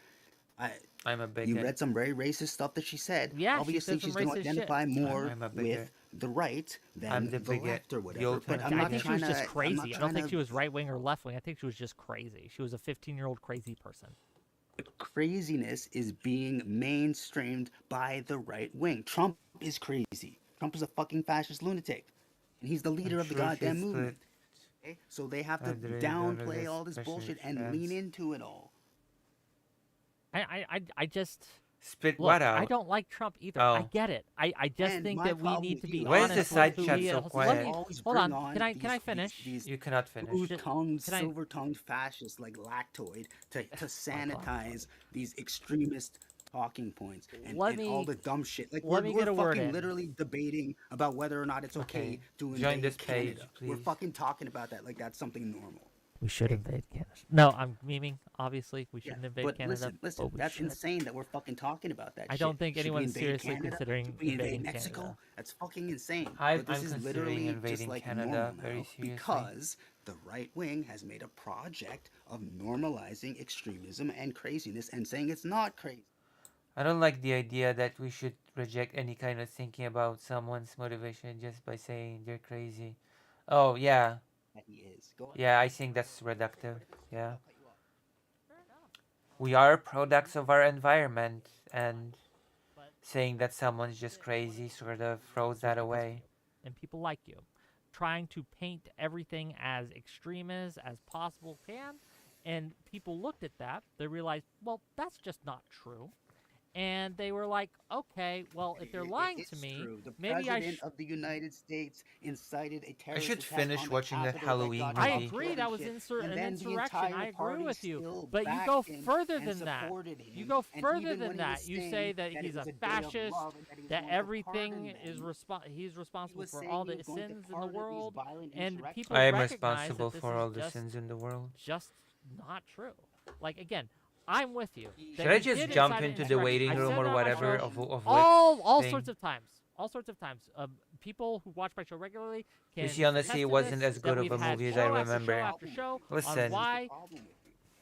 I, I'm a you bigot. read some very racist stuff that she said. Yeah, she Obviously, said some she's going to racist shit. identify more I'm a bigot. with the right I'm than the the bigot. left or The whatever. But ultimate I'm I not think she bigot. was trying just to. I'm not crazy. I don't trying think to. she was right wing or left wing. I think she was just crazy. She was a 15-year-old crazy person. Craziness is being mainstreamed by the right wing. Trump is crazy. Trump is a fucking fascist lunatic, and he's the I'm leader of the sure goddamn she's split. movement. Okay? So they have to Out of downplay this all this special bullshit and lean chance. into it all. I just Split look. what I out? don't like Trump either. I Oh. get it. I just And think my that we problem need with to you be is Why is that the honest what with you side who chat we. do so So let is quiet? me always hold bring on. on Can I finish? You cannot finish. blue tongued, Can I? silver tongued fascists like Lactoid to My God. sanitize these extremist talking points Let and all me the dumb shit. Like let me we're get a word fucking in. literally debating about whether or not it's okay Okay. to Join invade this page, Canada. We're please. fucking talking about that like that's something normal. We should Hey, invade Canada. No, I'm memeing. Obviously, we yeah, shouldn't invade but Canada, listen, but we that's should. insane that we're fucking talking about that I shit. don't think Should we anyone's invade seriously Canada? considering Should we invade invading Mexico? Canada. That's fucking insane. I'm But this is considering literally just invading like Canada normal very now seriously. because the right wing has made a project of normalizing extremism and craziness and saying it's not crazy. I don't like the idea that we should reject any kind of thinking about someone's motivation just by saying they're crazy. Oh, yeah. That he is. Go ahead. Yeah, I think that's reductive. Yeah. I'll cut you off. Fair enough. We are products of our environment, Fine. and But saying that someone's that's just it. One of crazy the sort things of is you throws exist that because of away. you, and people like you. Trying to paint everything as extreme as possible can, and people looked at that. They realized, well, that's just not true. And they were like, okay, well, if they're lying to It's me, true. The maybe I president of the United States incited a I terrorist should attack on finish the watching that Capitol that Halloween got I Trump movie. agree killed that and was shit. an And then the insurrection. I entire agree party with you. still But you backed go him further and than that. supported You him. go And further even than when he was that. You saying say that that it he's was a a day of fascist, love and that he was that going to everything pardon is them, he's he responsible was for saying all he the was going to sins in the pardon these world, violent and insurrectionists. people I am recognize that responsible this for is all the sins in the world. just not true. Like again, I'm with you. Should That I he just did jump incite an into the insurrection. waiting I room said or that on my whatever show of Wick's all thing? sorts of times. All sorts of times. People who watch my show regularly can To see, honestly, attest it to wasn't this. as That good of we've a had movie as I show after show remember. after show on Listen, why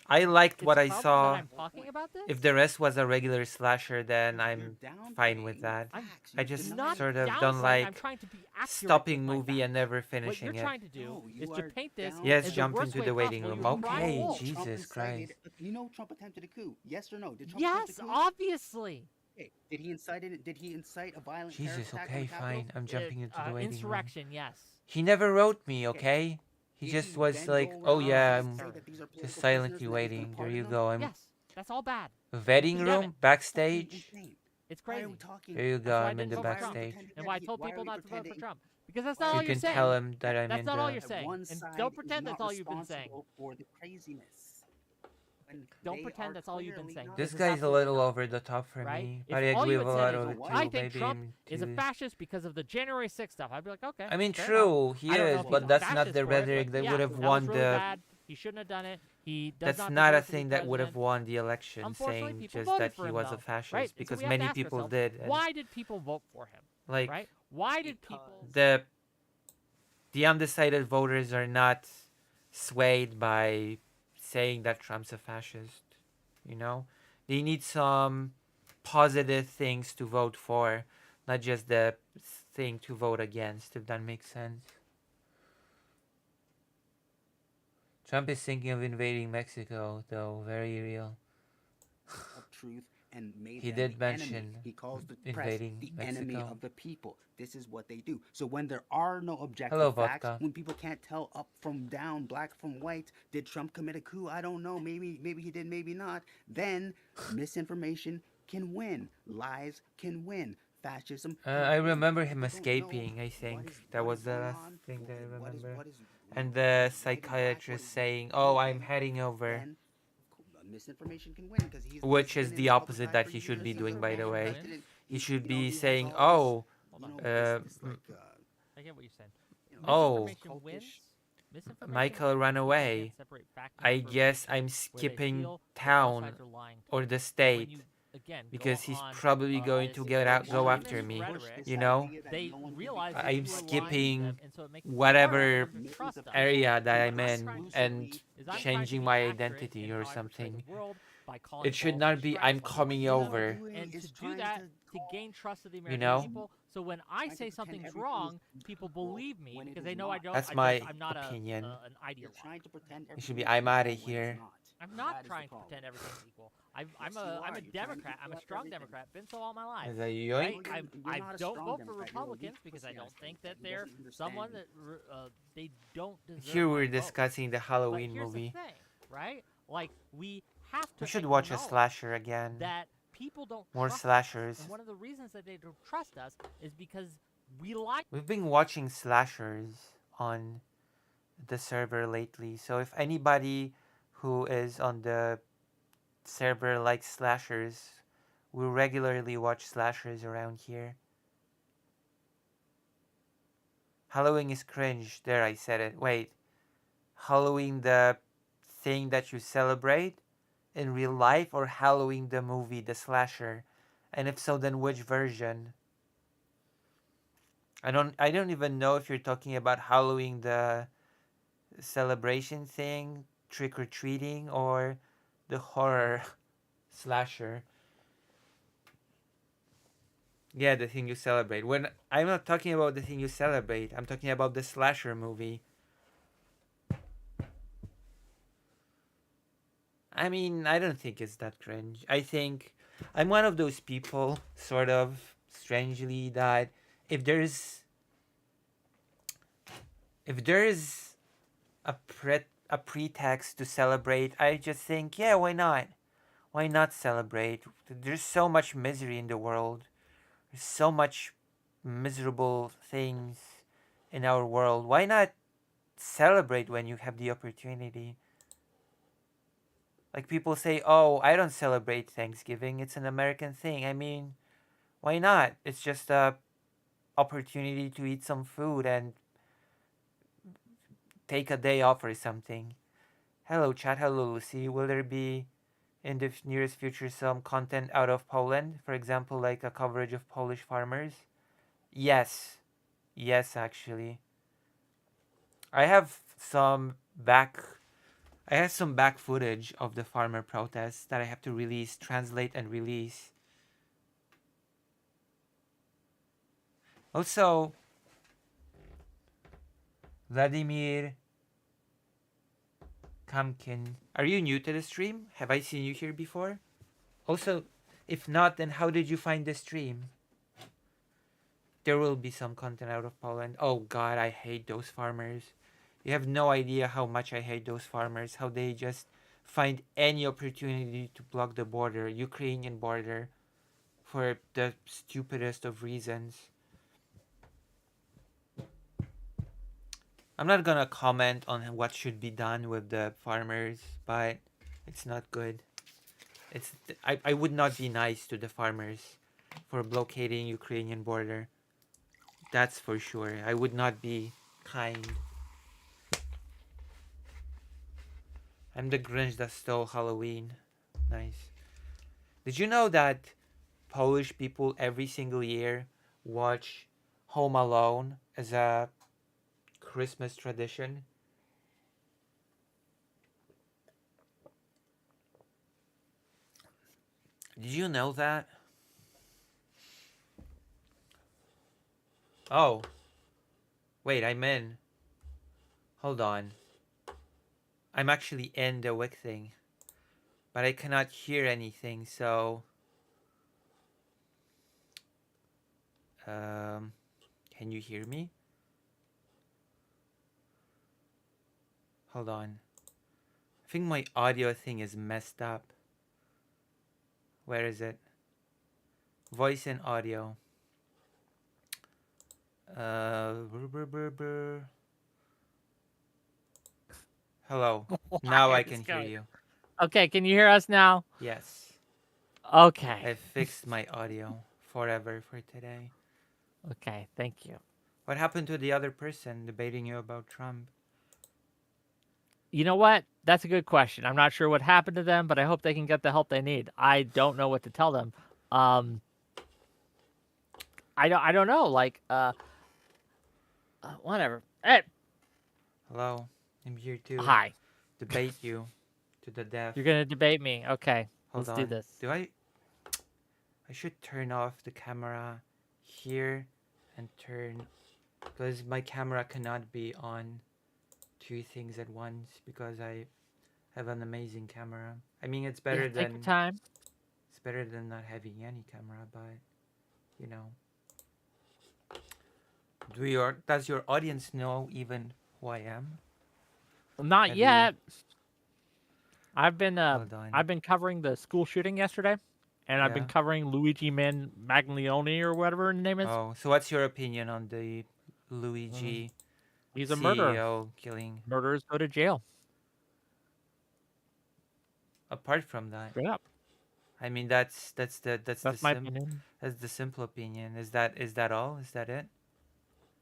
I liked it's what I problems that saw. I'm talking about this. If the rest was a regular slasher, then You're I'm fine with downplaying that. I'm facts. I You're just not sort of denying don't downplaying. facts. I'm like trying to be accurate stopping with my movie and facts. never What you're finishing it. trying to do No, is you to are paint this Yes, in the jump worst into way the waiting possible. room. You're crying Okay, wolf. Jesus Trump Christ. incited. You know Trump attempted a coup. Yes or no? Did Trump Yes, attempt a coup? obviously. Okay. Did he incite it? Did he incite a violent terrorist Jesus, attack on okay, the Capitol? fine. I'm jumping into the waiting room. Insurrection, yes. He never wrote me, Okay. okay? He Did just he was then like, go oh around yeah, and I'm say that these are just political prisoners silently and that he's gonna waiting. There pardon you them? go. I'm Yes, that's all bad. vetting Condemn room, it. Fucking backstage. insane. It's Why crazy. are we talking? There you That's go. why I I'm in didn't the vote for Trump. backstage. And why I told Why are people we not to vote for pretending? Trump. Because that's Why not are all You you're can saying. tell him that I'm That's in not all the. you're saying. One And side don't is pretend that's not all you've been saying. responsible for the craziness. When Don't they pretend are that's all you've been clearly saying. not This It's guy's a absolutely little not. over the top for Right? me, If but I all agree you with had a said lot is, of it What? I too. think Maybe Trump I'm is a too. fascist because of the January 6th stuff, I'd be like, okay. I mean, fair true, enough. he I don't know is, if he's but a that's not fascist the for it, rhetoric but that yeah, would have that won was really the. bad. He shouldn't have done it. He does That's not not a deserve to be thing that would have president. won the election, Unfortunately, saying people just voted that for he him, was a though, fascist, right? And so because we have to many ask people ourselves, did. And why did people vote for him, like right? Why did Because people? the undecided voters are not swayed by saying that Trump's a fascist. You know, they need some positive things to vote for, not just the thing to vote against. If that makes sense. Trump is thinking of invading Mexico, though. Very real. of truth and made He them did the enemy. mention He calls the press invading the enemy Mexico. of the people. This is what they do. So when there are no objective Hello, facts, vodka. when people can't tell up from down, black from white, did Trump commit a coup? I don't know. Maybe he did, maybe not. Then misinformation can win. Lies can win. Fascism. I can win. remember him People don't know escaping. I think that what was is the going last on, thing that I what is remember. what is And right the and psychiatrist what is saying, wrong. "Oh, I'm heading over," Then misinformation can win because which been is in the the public opposite eye that for he should years. be He's doing, a by the ran way. president. He should you know, be he has saying, all "Oh, Hold on. this like I get what you're saying. Oh. Misinformation wins. Misinformation Michael wins ran because you away. can't separate fact and I information, guess I'm where they skipping feel that both town sides are lying to or you. the When state you, again, go because he's on, probably going this to go after extremist me. rhetoric, You know, they realize that I'm you are lying to skipping them, and so it makes it harder whatever for them to trust us. area that I'm What I'm in trying to and do is I'm trying to changing be my accurate identity in or how I portray something. the world by calling It should balls not and be strikes I'm like what coming you know, over. and to do that to gain trust of the You American know? people. So when I Trying to say pretend something's everything wrong, is people equal believe me when it because is they know not. I don't. That's I my don't I'm not opinion. an You're ideologue. trying to pretend It should everything be is I'm outta equal when here. it's not. I'm not That is the trying to problem. pretend everything's equal. I'm Yes, a you are. You're trying to Democrat. I'm a collect strong everything. Democrat. Been so all my life. Is that Right? yoink? You're I not a don't strong vote for Democrat, you're a Republicans weak because I don't pussy-ass think that Democrat who they're doesn't understand someone you. that they don't deserve. Here my we're vote. discussing the But Halloween here's movie. the thing, right? Like we have to. We should watch a acknowledge slasher again. that people don't More trust us. slashers. And one of the reasons that they don't trust us is because we like. We've been watching slashers on the server lately, so if anybody who is on the server likes slashers, we regularly watch slashers around here. Halloween is cringe. There, I said it. Wait. Halloween the thing that you celebrate in real life, or Halloween the movie, the slasher? And if so, then which version? I don't even know if you're talking about Halloween the celebration thing, trick or treating, or the horror slasher. Yeah, the thing you celebrate. When I'm not talking about the thing you celebrate, I'm talking about the slasher movie. I mean, I don't think it's that cringe. I think I'm one of those people, sort of strangely, that if there's if there is a pretext to celebrate, I just think, yeah, why not? Why not celebrate? There's so much misery in the world. There's so much miserable things in our world. Why not celebrate when you have the opportunity? Like people say, "Oh, I don't celebrate Thanksgiving. It's an American thing." I mean, why not? It's just a opportunity to eat some food and take a day off or something. Hello, chat. Hello, Lucy. Will there be in the nearest future some content out of Poland? For example, like a coverage of Polish farmers? Yes. Yes, actually. I have some back I have some back footage of the farmer protests that I have to release, translate and release. Also, Vladimir Kamkin, are you new to the stream? Have I seen you here before? Also, if not, then how did you find the stream? There will be some content out of Poland. Oh god, I hate those farmers. You have no idea how much I hate those farmers, how they just find any opportunity to block the border, Ukrainian border, for the stupidest of reasons. I'm not gonna comment on what should be done with the farmers, but it's not good. I would not be nice to the farmers for blockading Ukrainian border. That's for sure. I would not be kind. I'm the Grinch that stole Halloween. Nice. Did you know that Polish people every single year watch Home Alone as a Christmas tradition? Did you know that? Oh, wait, I'm in. Hold on. I'm actually in the Wick thing, but I cannot hear anything, so um can you hear me? Hold on. I think my audio thing is messed up. Where is it? Voice and audio. Brr, brr, brr. Hello. Now Why I is this can hear going? you. Okay, can you hear us now? Yes. Okay. I fixed my audio forever for today. Okay, thank you. What happened to the other person debating you about Trump? You know what? That's a good question. I'm not sure what happened to them, but I hope they can get the help they need. I don't know what to tell them. Um, I don't know. Like, whatever. Hey, Hello. I'm here to hi. debate you to the death. You're gonna debate me. Okay, Hold let's do on. this. Do I should turn off the camera here and turn, because my camera cannot be on two things at once because I have an amazing camera. I mean, Yeah, take your time. it's better than not having any camera, but you know, does your audience know even who I am? Not Have you yet. hold on? I've been covering the school shooting yesterday, and I've been Yeah. covering Luigi Maglione or whatever his name is. Oh, so what's your opinion on the Mm, Luigi he's a murderer. CEO killing? Murderers go to jail. Apart from that, Straight up. I mean That's my opinion. that's the simple opinion. Is that all? Is that it?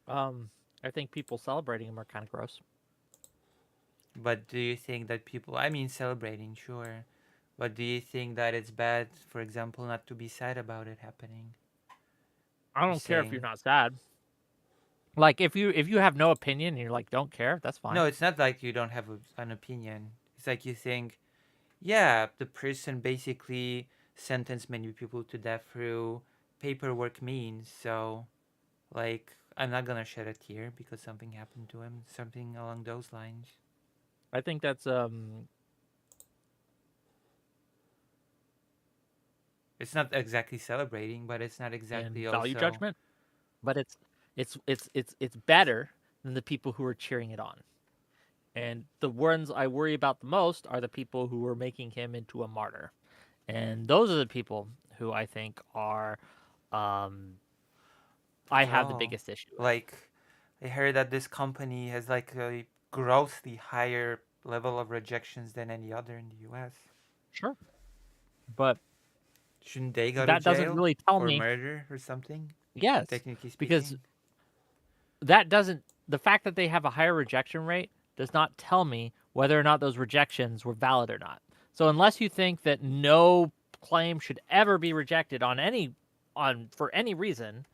Um, I think people celebrating him are kind of gross. But do you think that people, I mean, celebrating, sure. But do you think that it's bad, for example, not to be sad about it happening? I You're don't care if you're saying, not sad. Like if you have no opinion and you're like don't care, that's fine. no, it's not like you don't have an opinion. It's like you think, yeah, the person basically sentenced many people to death through paperwork means. So, like, I'm not gonna shed a tear because something happened to him. Something along those lines. I think that's It's not exactly celebrating, but it's not and exactly value also. judgment, but it's better than the people who are cheering it on. And the ones I worry about the most are the people who are making him into a martyr. And those are the people who I think are um I After have the all, biggest issue with. like, I heard that this company has like a grossly higher level of rejections than any other in the U.S. Sure. But Shouldn't they go to that doesn't jail really tell for me murder or something? yes, Technically because speaking. that doesn't the fact that they have a higher rejection rate does not tell me whether or not those rejections were valid or not. So unless you think that no claim should ever be rejected on for any reason,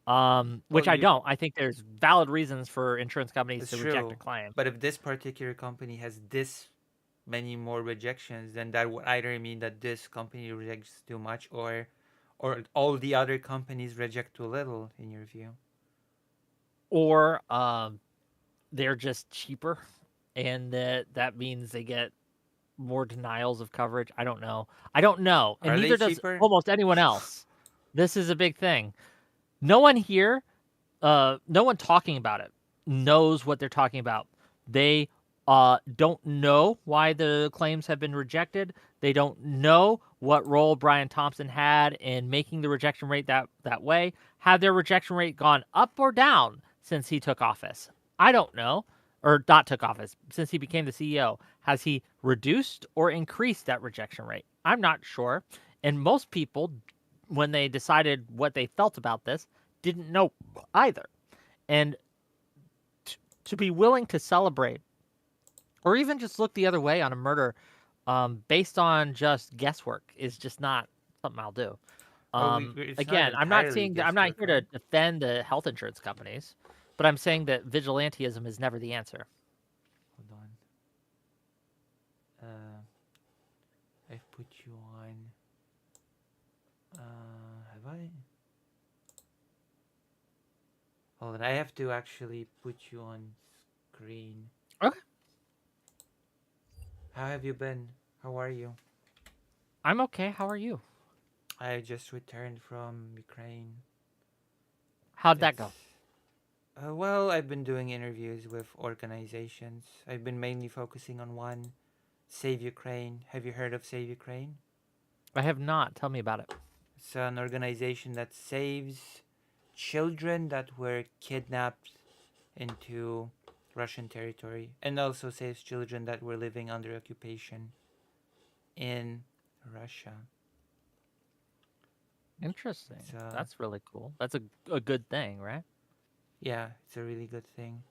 Well, which I you don't, I think there's valid reasons for insurance companies That's to reject a true. claim. But if this particular company has this many more rejections, then that would either mean that this company rejects too much, or all the other companies reject too little, in your view. Or they're just cheaper, and that means they get more denials of coverage. I don't know. I don't know, and Are they neither does cheaper? almost anyone else. This is a big thing. No one here, no one talking about it knows what they're talking about. They don't know why the claims have been rejected. They don't know what role Brian Thompson had in making the rejection rate that way. Have their rejection rate gone up or down since he took office? I don't know. Or not took office, since he became the CEO. Has he reduced or increased that rejection rate? I'm not sure. And most people, when they decided what they felt about this, didn't know either. And to be willing to celebrate or even just look the other way on a murder based on just guesswork is just not something I'll do. Well, it's not Again, I'm not entirely saying that I'm not guesswork, here to right? defend the health insurance companies, but I'm saying that vigilantism is never the answer. Hold on. I've put you on. Have I? Hold on. I have to actually put you on screen. Okay. How have you been? How are you? I'm okay. How are you? I just returned from Ukraine. How'd that It's go? well, I've been doing interviews with organizations. I've been mainly focusing on one, Save Ukraine. Have you heard of Save Ukraine? I have not. Tell me about it. It's an organization that saves children that were kidnapped into Russian territory and also saves children that were living under occupation in Russia. Interesting. It's That's really cool. That's a good thing, right? yeah, it's a really good thing.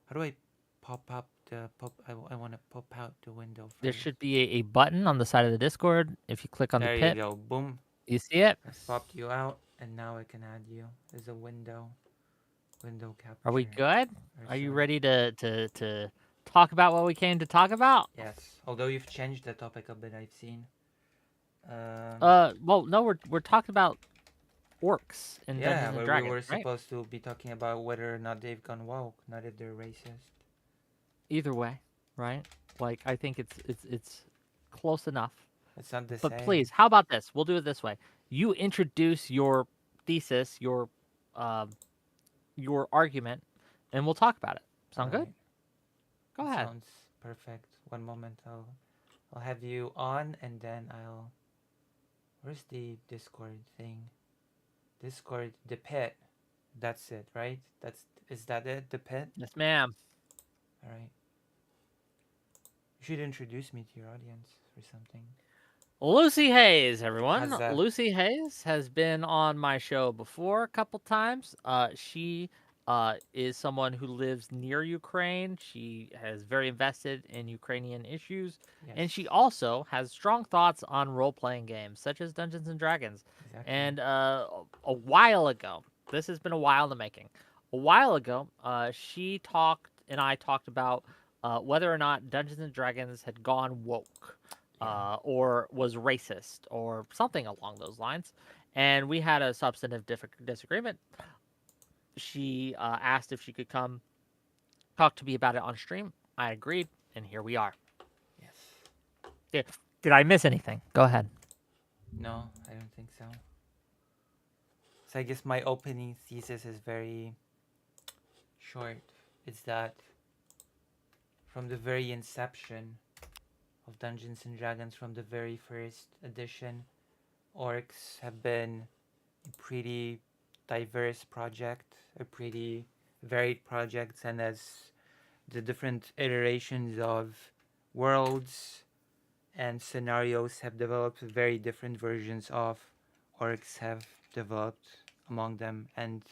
How do I pop up the pop? I want to pop out the window There first. should be a button on the side of the Discord. If you click on the There you pit, go. Boom. you see it? I've popped you out, and now I can add you. There's a window Are we capture. good? Or Are you sorry. ready to talk about what we came to talk about? Yes. Although you've changed the topic a bit, I've seen. Well, no, we're talking about orcs in Yeah, Dungeons and where we Dragons, were right? supposed to be talking about whether or not they've gone woke, not if they're racist. Either way, right? Like I think it's close enough. It's not the But same. please, how about this? We'll do it this way. You introduce your thesis, uh, your argument, and we'll talk about it. All Sound good? right. Go That ahead. sounds perfect. One moment, I'll have you on, and then I'll. Where's the Discord thing? Discord, the pit. That's it, right? Is that it? The pit. Yes, ma'am. All right. You should introduce me to your audience or something. Lucy Hayes, everyone. How's that? Lucy Hayes has been on my show before a couple times. She is someone who lives near Ukraine. She is very invested in Ukrainian issues, and Yes. she also has strong thoughts on role-playing games such as Dungeons and Dragons. Exactly. And a while ago, this has been a while in the making. A while ago, she talked and I talked about whether or not Dungeons and Dragons had gone woke, Yeah. or was racist, or something along those lines. And we had a substantive disagreement. She asked if she could come talk to me about it on stream. I agreed, and here we are. Yes. Did I miss anything? Go ahead. No, I don't think so. So I guess my opening thesis is very short. It's that from the very inception of Dungeons and Dragons, from the very first edition, Orcs have been a pretty diverse project, a pretty varied project, and as the different iterations of worlds and scenarios have developed, very different versions of Orcs have developed among them, and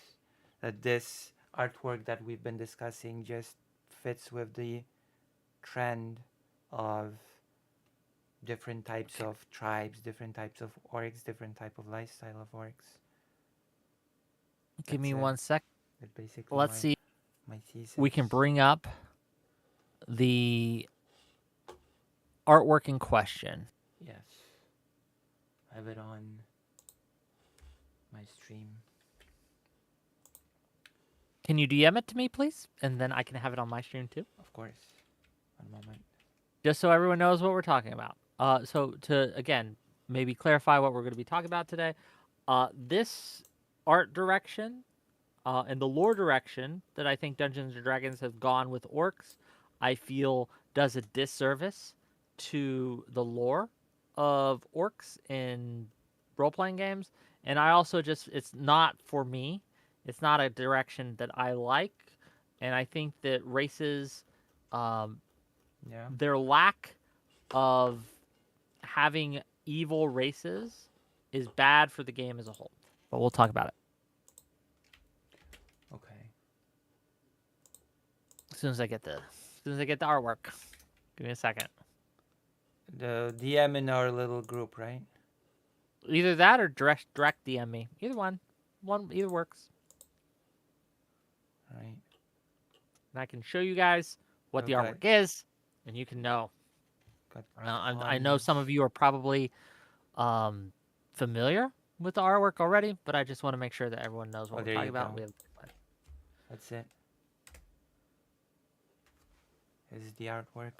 that this artwork that we've been discussing just fits with the trend of different types of tribes, different types of orcs, different type of lifestyle of orcs. Give That's me it. 1 sec. That's basically Let's see. my thesis. We can bring up the artwork in question. Yes. I have it on my stream. Can you DM it to me, please? And then I can have it on my stream too. Of course. One moment. Just so everyone knows what we're talking about. So to again maybe clarify what we're going to be talking about today, this art direction and the lore direction that I think Dungeons and Dragons has gone with orcs, I feel does a disservice to the lore of orcs in role playing games, and I also just it's not for me. It's not a direction that I like, and I think that races, um, Yeah. their lack of having evil races is bad for the game as a whole. But we'll talk about it Okay. as soon as I get the artwork. Give me a second. The DM in our little group, right? Either that or direct DM me. Either one. Either works. Right. And I can show you guys what the Okay. artwork is, and you can know. Got I know some of you are probably familiar with the artwork already, but I just want to make sure that everyone knows what we're there talking you about. go. We have That's it. This is the artwork.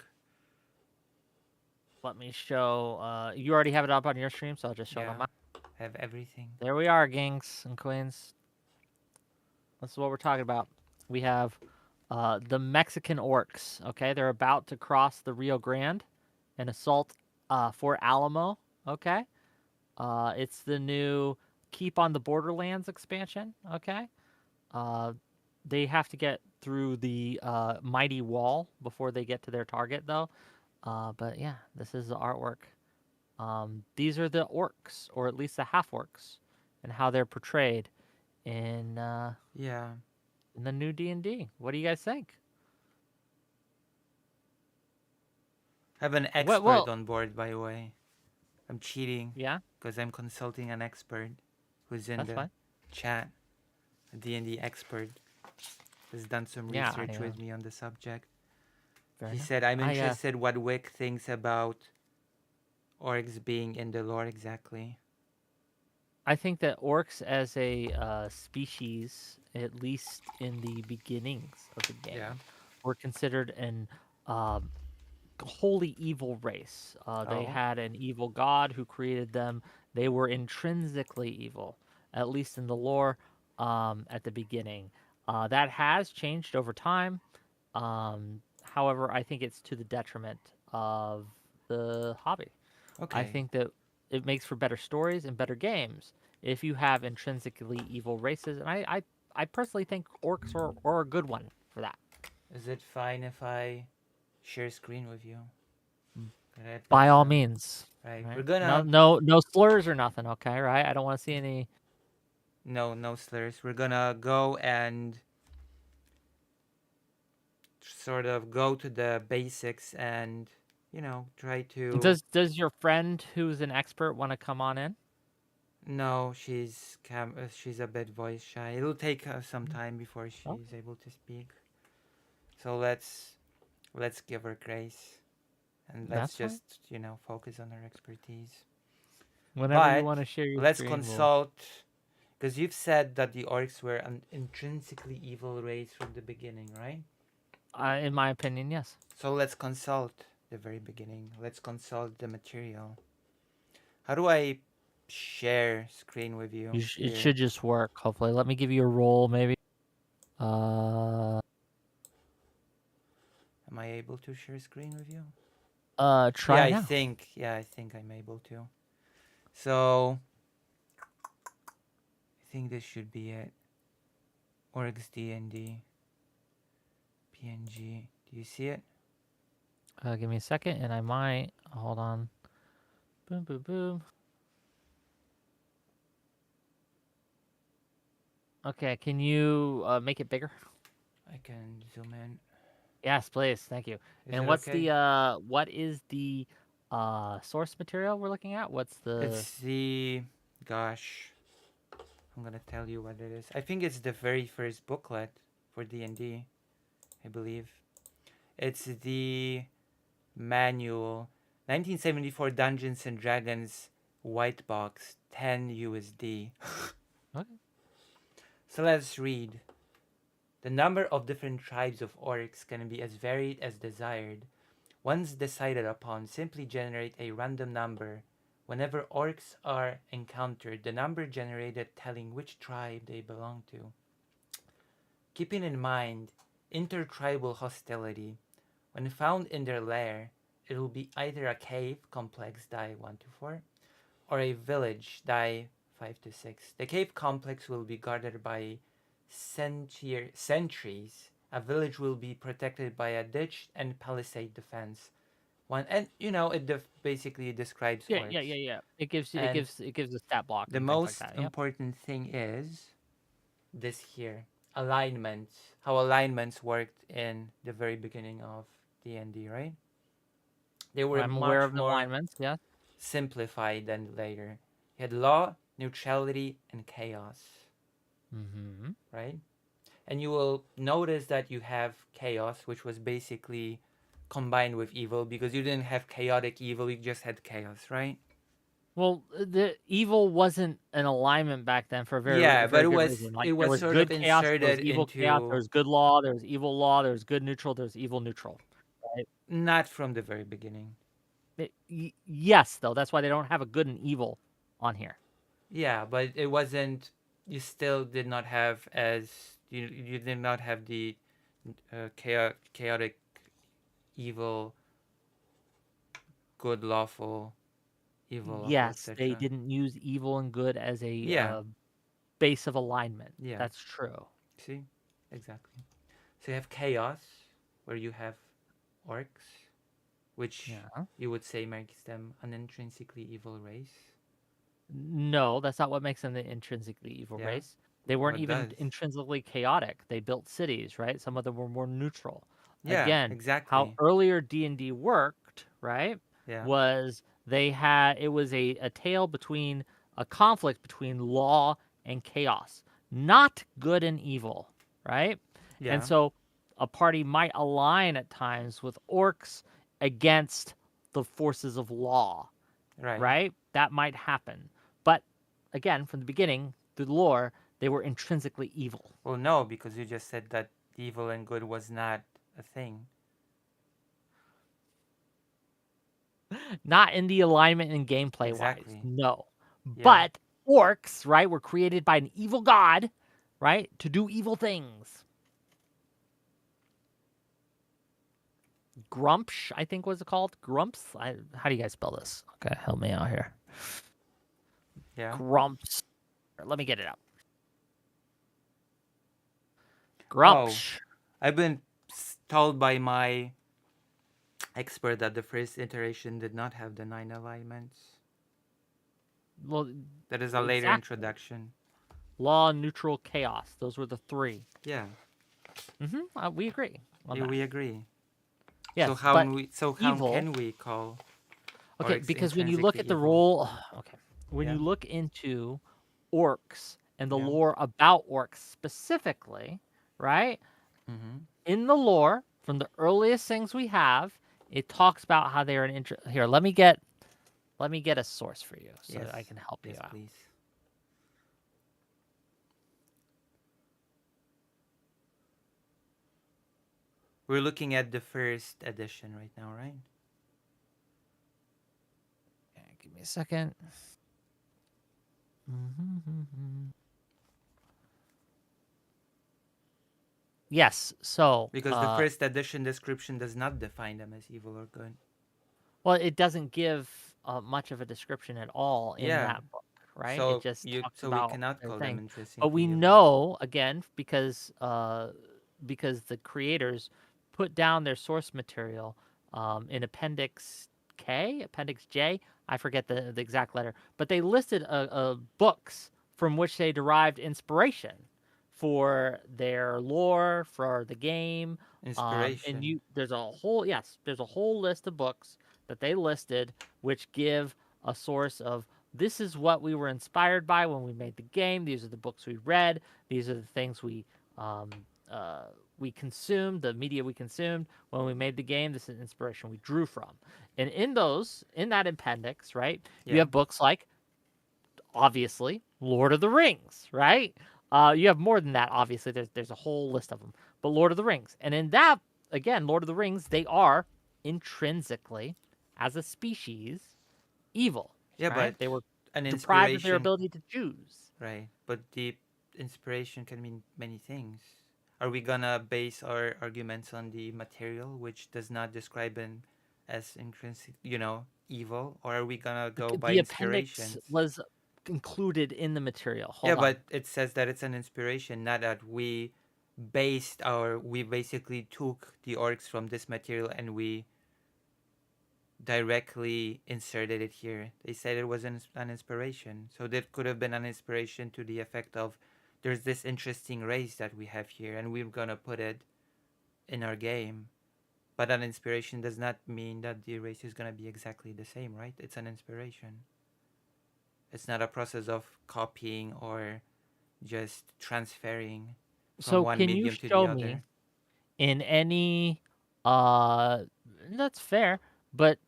let me show. You already have it up on your stream, so I'll just show it on Yeah. mine. I have everything. There we are, kings and queens. This is what we're talking about. We have the Mexican orcs. Okay, they're about to cross the Rio Grande and assault Fort Alamo. Okay, it's the new Keep on the Borderlands expansion. Okay, they have to get through the mighty wall before they get to their target, though. But yeah, this is the artwork. These are the orcs, or at least the half orcs, and how they're portrayed in Yeah. the new D&D. What do you guys think? I have an expert well- on board, by the way. I'm cheating Yeah, because I'm consulting an expert who's in that's the fine. chat. A D&D expert has done some Yeah, research with me on the subject. Fair He enough. said, I'm I, interested what Whick thinks about orcs being in the lore exactly. I think that orcs as a species, at least in the beginnings of the game, Yeah. were considered an wholly evil race. They Oh. had an evil god who created them. They were intrinsically evil, at least in the lore at the beginning. That has changed over time. However, I think it's to the detriment of the hobby. Okay. I think that it makes for better stories and better games if you have intrinsically evil races. And I personally think orcs are a good one for that. Is it fine if I share screen with you? Can I By put all some- means. Right. Right? We're gonna No slurs or nothing, okay, right? I don't want to see any. no slurs. We're gonna go and sort of go to the basics and try to. Does your friend who's an expert want to come on in? No, she's a bit voice shy. It'll take her some time before Oh, she's able to speak. So let's give her grace and let's that's fine. just focus on her expertise. Whenever you But want to share your let's screen, we'll. consult because you've said that the orcs were an intrinsically evil race from the beginning, right? In my opinion, yes. So let's consult the very beginning. Let's consult the material. How do I share screen with you It here? should just work. Hopefully, let me give you a roll, maybe. Uh, Am I able to share screen with you? try now. I think I'm able to. So I think this should be it. Orgs D&D PNG. Do you see it? Give me a second, and I might hold on. Boom, boom, boom. Okay, can you make it bigger? I can zoom in. Yes, please. Thank you. Is And it what's okay? the what is the source material we're looking at? What's the It's the gosh. I'm gonna tell you what it is. I think it's the very first booklet for D&D. I believe it's the manual, 1974 Dungeons and Dragons white box, 10 USD. Okay. So let's read. The number of different tribes of orcs can be as varied as desired. Once decided upon, simply generate a random number. Whenever orcs are encountered, the number generated telling which tribe they belong to. Keeping in mind intertribal hostility, when found in their lair, it will be either a cave, complex die 1 to 4, or a village, die 5 to 6. The cave complex will be guarded by sentries. A village will be protected by a ditch and palisade defense. One and it basically describes orcs. Yeah. It And gives a stat block the and things like most that. Yep. important thing is this here, alignments. How alignments worked in the very beginning of D&D, right? They were I'm aware much of the more alignments. Yeah. simplified than later. You had law, neutrality, and chaos, Mm-hmm. right? And you will notice that you have chaos, which was basically combined with evil because you didn't have chaotic evil, you just had chaos, right? Well, the evil wasn't an alignment back then for a Yeah, but very it good was reason. it Like there was was sort of good chaos, there was inserted evil chaos, there into was good law, there was evil law, there was good neutral, there was evil neutral. Right? not from the very beginning. Yes, though that's why they don't have a good and evil on here. Yeah, but it wasn't. You still did not have you did not have the chaotic, evil, good, lawful, evil, lawful, Yes, they etc. didn't use evil and good as a Yeah, base of alignment. yeah. That's true. See, exactly. So you have chaos, where you have orcs, which Yeah. you would say makes them an intrinsically evil race. No, that's not what makes them the intrinsically evil Yeah, race. They weren't what even does? intrinsically chaotic. They built cities, right? Some of them were more neutral. Yeah, Again, how exactly. earlier D&D worked, right? Yeah, Was it was a tale between a conflict between law and chaos, not good and evil, right? And yeah, so a party might align at times with orcs against the forces of law, right. right? That might happen. But again, from the beginning, through the lore, they were intrinsically evil. Well, no, because you just said that evil and good was not a thing. Not in the alignment and gameplay wise, Exactly. no. Yeah. But orcs, right, were created by an evil god, right, to do evil things. Grumpsh, I think was it called? Grumps? How do you guys spell this? Okay, help me out here. Yeah. Grumps. Let me get it up. Oh, Grumpsh. I've been told by my expert that the first iteration did not have the 9 alignments. Well, That is a later exactly. introduction. Law, neutral, chaos. Those were the three. Yeah. We agree. on Yeah, that. we agree. Yes, So how but how evil. can we call Okay, orcs because when you look intrinsically at the evil? role, okay, when Yeah. you look into orcs and the Yeah. lore about orcs specifically, right? Mm-hmm. In the lore, from the earliest things we have, it talks about how they are an here. Let me get a source for you so Yes. that I can help you Yes, out. please. We're looking at the first edition right now, right? Okay, give me a second. Yes. So, Because the first edition description does not define them as evil or good. well, it doesn't give much of a description at all in Yeah. that book, right? It just talks So we about cannot their call them thing. But intrinsically we evil. know again because the creators put down their source material in Appendix K, Appendix J. I forget the exact letter, but they listed books from which they derived inspiration for their lore, for the game. And Inspiration. there's a whole list of books that they listed which give a source of this is what we were inspired by when we made the game. These are the books we read. These are the things um, we consumed, the media we consumed when we made the game. This is inspiration we drew from. And in that appendix, right, you Yeah. have books like obviously Lord of the Rings, right? You have more than that, obviously. There's a whole list of them, but Lord of the Rings, and in that again, Lord of the Rings, they are intrinsically, as a species, evil, Yeah, but right? They were an deprived of their inspiration, ability to choose. right? But the inspiration can mean many things. Are we gonna base our arguments on the material, which does not describe an as intrinsic, evil, or are we gonna go by The appendix inspirations? was included in the material. Yeah, Hold on. but it says that it's an inspiration, not that we basically took the orcs from this material and we directly inserted it here. They said it was an inspiration. So that could have been an inspiration to the effect of there's this interesting race that we have here and we're gonna put it in our game. But an inspiration does not mean that the race is gonna be exactly the same, right? It's an inspiration. It's not a process of copying or just transferring from So one can you medium to the show me other. in any uh that's fair, but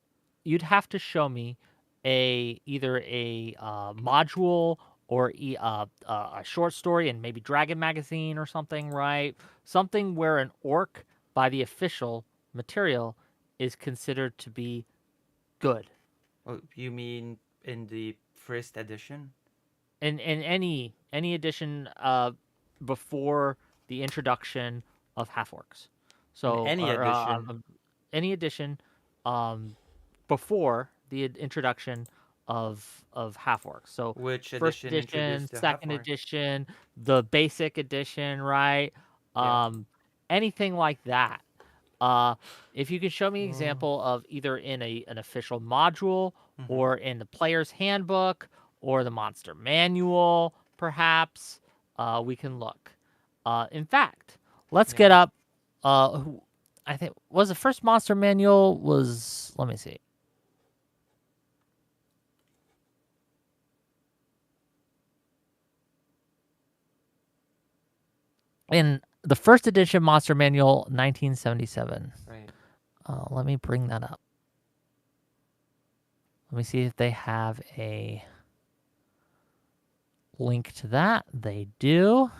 you'd have to show me either a module or a short story in maybe Dragon magazine or something, right? Something where an orc by the official material is considered to be good. Oh, you mean in the first edition? In any edition before the introduction of half orcs. In So any or edition? any edition um, before the introduction of half orcs. So Which first edition edition, introduced the half second orc? edition, the basic edition, right? Yeah. Um, anything like that. Uh, if you can show me an Oh. example of either in an official module Mm-hmm. or in the player's handbook or the monster manual, perhaps, we can look. In fact, let's Yeah. get up. I think was the first monster manual was. Let me see. In the first edition monster manual, 1977. Right. Let me bring that up. Let me see if they have a link to that. They do.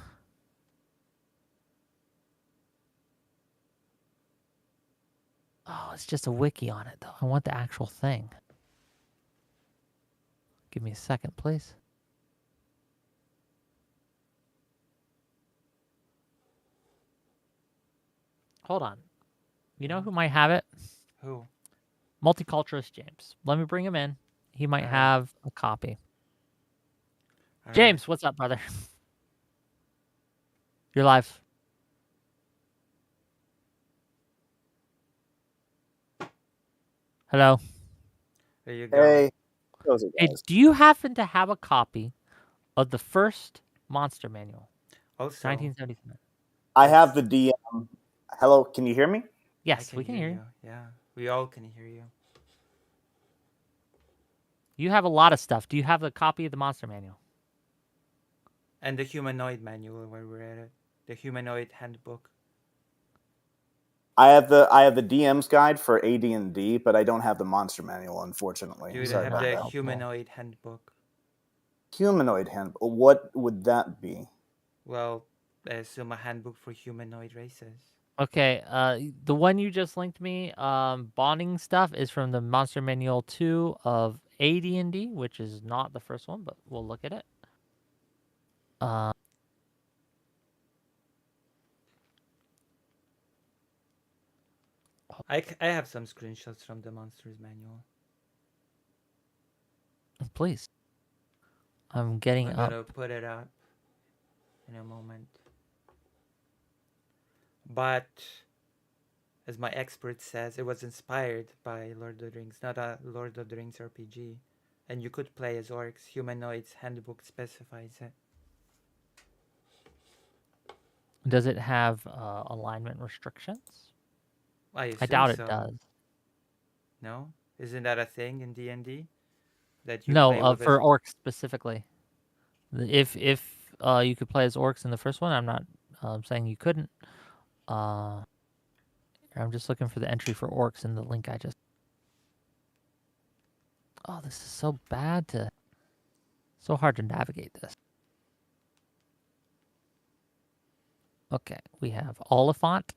Oh, it's just a wiki on it, though. I want the actual thing. Give me a second, please. Hold on. You know Yeah. who might have it? Who? Multiculturalist James. Let me bring him in. He might All right. have a copy. All right. James, what's up, brother? You're live. Hello. There you go. Hey, how's it, Hey, guys? do you happen to have a copy of the first monster manual, Also, 1977? I have the DM. Hello, can you hear me? I Yes, can we can hear hear you. you. Yeah, we all can hear you. You have a lot of stuff. Do you have a copy of the monster manual? And the humanoid manual where we're at it. The humanoid handbook. I have the DM's guide for AD&D, but I don't have the monster manual, unfortunately. You would Sorry have about Not the that. helpful. humanoid handbook. Humanoid hand. What would that be? Well, I assume a handbook for humanoid races. Okay, the one you just linked me, bonding stuff is from the Monster Manual 2 of AD&D, which is not the first one, but we'll look at it. Uh, I have some screenshots from the monsters manual. please. I'm getting I'm up. gonna put it up in a moment. But as my expert says, it was inspired by Lord of the Rings, not a Lord of the Rings RPG. And you could play as orcs. Humanoids handbook specifies it. Does it have alignment restrictions? I I assume doubt it so. does. No? Isn't that a thing in D&D? That you No, play with for as... orcs specifically. If you could play as orcs in the first one, I'm not saying you couldn't. I'm just looking for the entry for orcs in the link I just. Oh, this is so bad to. So hard to navigate this. Okay, we have Oliphant.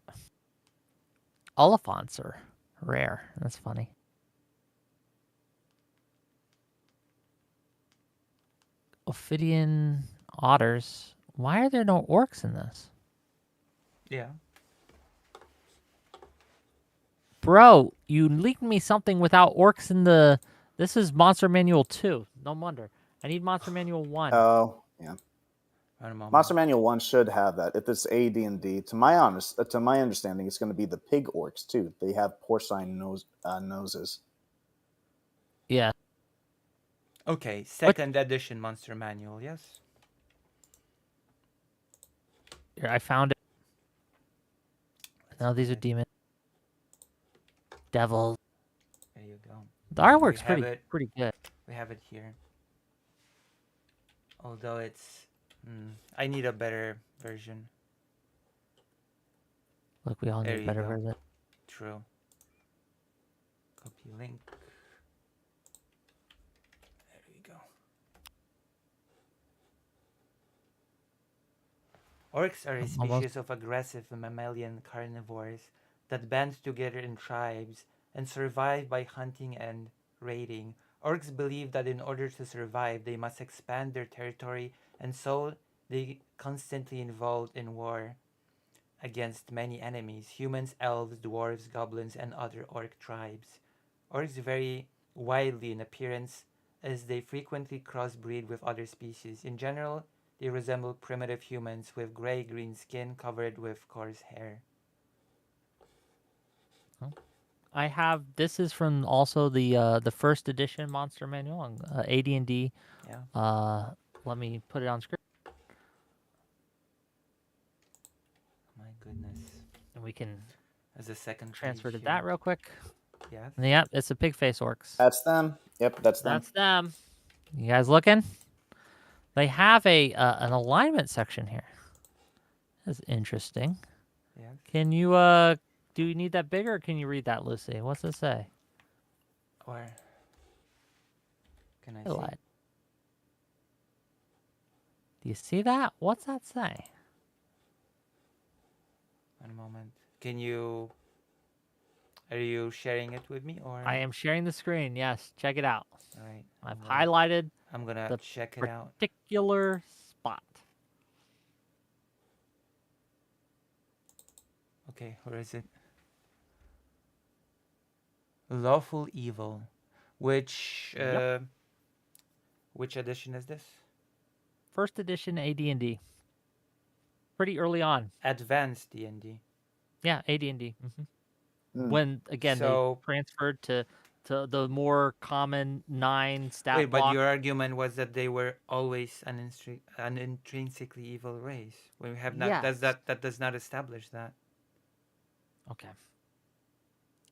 Oliphants are rare. That's funny. Ophidian otters. Why are there no orcs in this? Yeah. Bro, you leaked me something without orcs in the... This is Monster Manual 2. No wonder. I need Monster Manual 1. Oh, yeah. One moment. Monster Manual 1 should have that. If it's AD&D, to my understanding, it's going to be the pig orcs too. They have porcine noses. Yeah. Okay, second edition monster manual, yes? Here, I found it. Let's No, these are find it. demons. Devils. There you go. The artwork's have pretty good. We have it here. Although it's... I need a better version. Look, we all There need a you better go. version. True. Copy link. There we go. Orcs are a species of aggressive mammalian carnivores that band together in tribes and survive by hunting and raiding. Orcs believe that in order to survive, they must expand their territory, and so they constantly involved in war against many enemies: humans, elves, dwarves, goblins, and other orc tribes. Orcs vary widely in appearance as they frequently crossbreed with other species. In general, they resemble primitive humans with gray-green skin covered with coarse hair. I have... This is from also the first edition Monster Manual on AD&D. Yeah. Let me put it on screen. My goodness. And we can As a second transfer to page that here. real quick. Yes. Yeah, it's the pig face orcs. That's them. Yep, that's them. That's them. You guys looking? They have a an alignment section here. That's interesting. Yes. Can you do you need that bigger, or can you read that, Lucy? What's it say? Or can I Highlight. see? Do you see that? What's that say? One moment. Can you... Are you sharing it with me, or... I am sharing the screen. Yes, check it out. All right. I've highlighted I'm gonna the check it out. particular spot. Okay, where is it? Lawful Evil. Which Yep. which edition is this? First edition AD&D. Pretty early on. Advanced D&D. Yeah, AD&D. Mm. When again So- they transferred to the more common 9 stat Wait, but block. your argument was that they were always an intrinsically evil race. We have not. Yes. That does not establish that. Okay.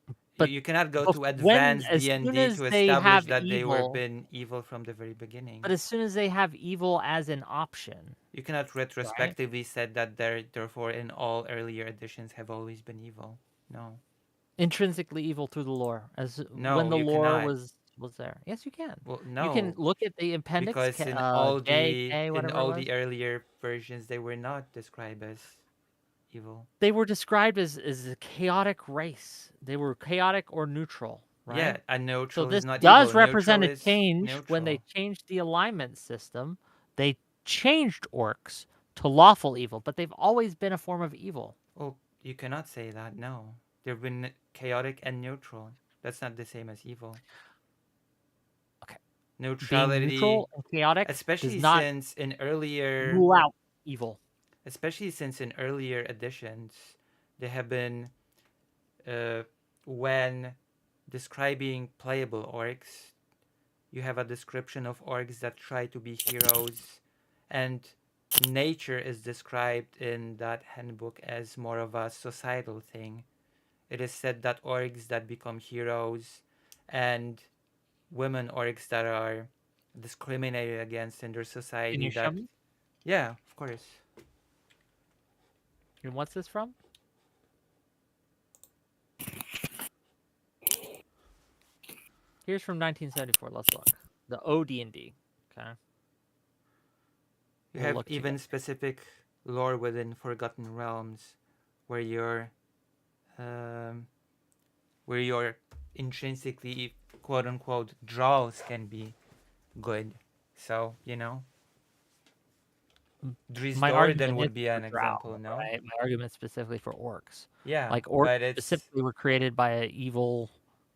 You, But you cannot go to when, advanced as soon D&D as to they establish have that they were evil, been evil from the very beginning. but as soon as they have evil as an option, You cannot right? retrospectively said that therefore in all earlier editions have always been evil. No. Intrinsically evil through the lore, as when No, the you lore cannot. was there. Yes, you can. Well, You can no, look at the appendix, because J, K, in whatever it all was. the earlier versions they were not described as evil. They were described as a chaotic race. They were chaotic or neutral, Yeah, right? a So neutral is this not does evil. Neutral represent a is change when they neutral. changed the alignment system. They changed orcs to lawful evil, but they've always been a form of evil. Well, you cannot say that. No, they've been chaotic and neutral. That's not the same as evil. Okay. Being Neutrality, neutral and chaotic does especially not since in earlier, rule out evil. especially since in earlier editions, they have been uh, when describing playable orcs, you have a description of orcs that try to be heroes, and nature is described in that handbook as more of a societal thing. It is said that orcs that become heroes and women orcs that are discriminated against in their Can society you show that, me? yeah, of course. And what's this from? Here's from 1974. Let's look. The OD&D. Okay. You We'll have look even together. specific lore within Forgotten Realms where your um, where your intrinsically quote unquote draws can be good. So, Dries My Dordan argument is would be for an drow, example, no? right? My argument specifically for orcs. Yeah, Like orcs but specifically were created by an evil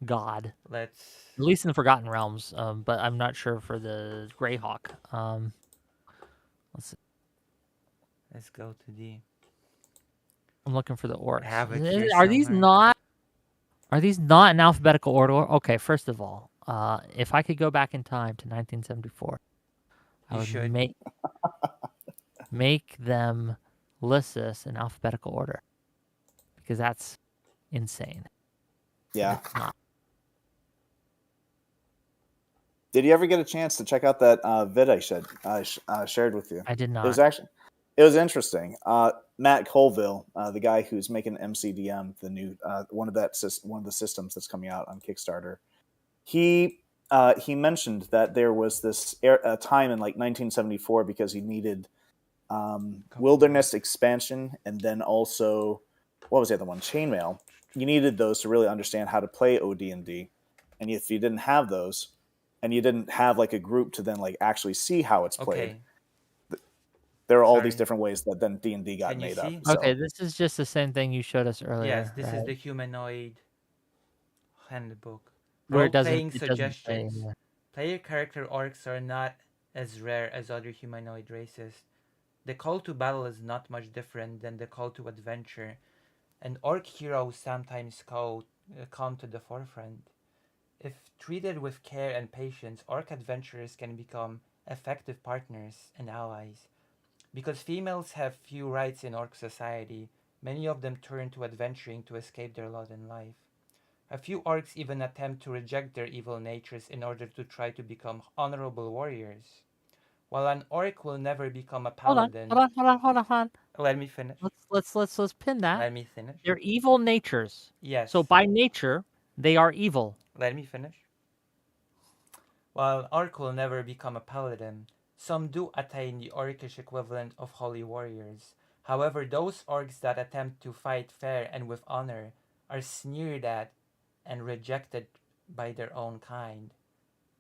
god, let's at least in the Forgotten Realms. But I'm not sure for the Greyhawk. Let's see. let's go to the I'm looking for the I orcs. have it here Are these somewhere. not? Are these not in alphabetical order? Okay, first of all, if I could go back in time to 1974, I You would should. make them list this in alphabetical order because that's insane. Yeah. It's not. Did you ever get a chance to check out that vid I shared with you? I did It was not. it was interesting. Matt Colville, the guy who's making MCDM, the new one of the systems that's coming out on Kickstarter, he mentioned that there was this time in like 1974 because he needed wilderness expansion and then also what was the other one? Chainmail. You needed those to really understand how to play OD&D, and if you didn't have those, and you didn't have like a group to then like actually see how it's played, Okay. there are all these Sorry. different ways that then D&D got Can you made up. see? So Okay, this is just the same thing you showed us Yes, earlier, this is right? the humanoid handbook. Where Role it doesn't playing say. suggestions. Player character orcs are not as rare as other humanoid races. The call to battle is not much different than the call to adventure, and orc heroes sometimes come to the forefront. If treated with care and patience, orc adventurers can become effective partners and allies. Because females have few rights in orc society, many of them turn to adventuring to escape their lot in life. A few orcs even attempt to reject their evil natures in order to try to become honorable warriors. While an orc will never become a Hold on, paladin, hold on, hold on, hold on, hold on. let me finish. Let's pin that. Let me finish. They're evil natures. Yes, So by nature, they are evil. let me finish. While an orc will never become a paladin, some do attain the orcish equivalent of holy warriors. However, those orcs that attempt to fight fair and with honor are sneered at and rejected by their own kind.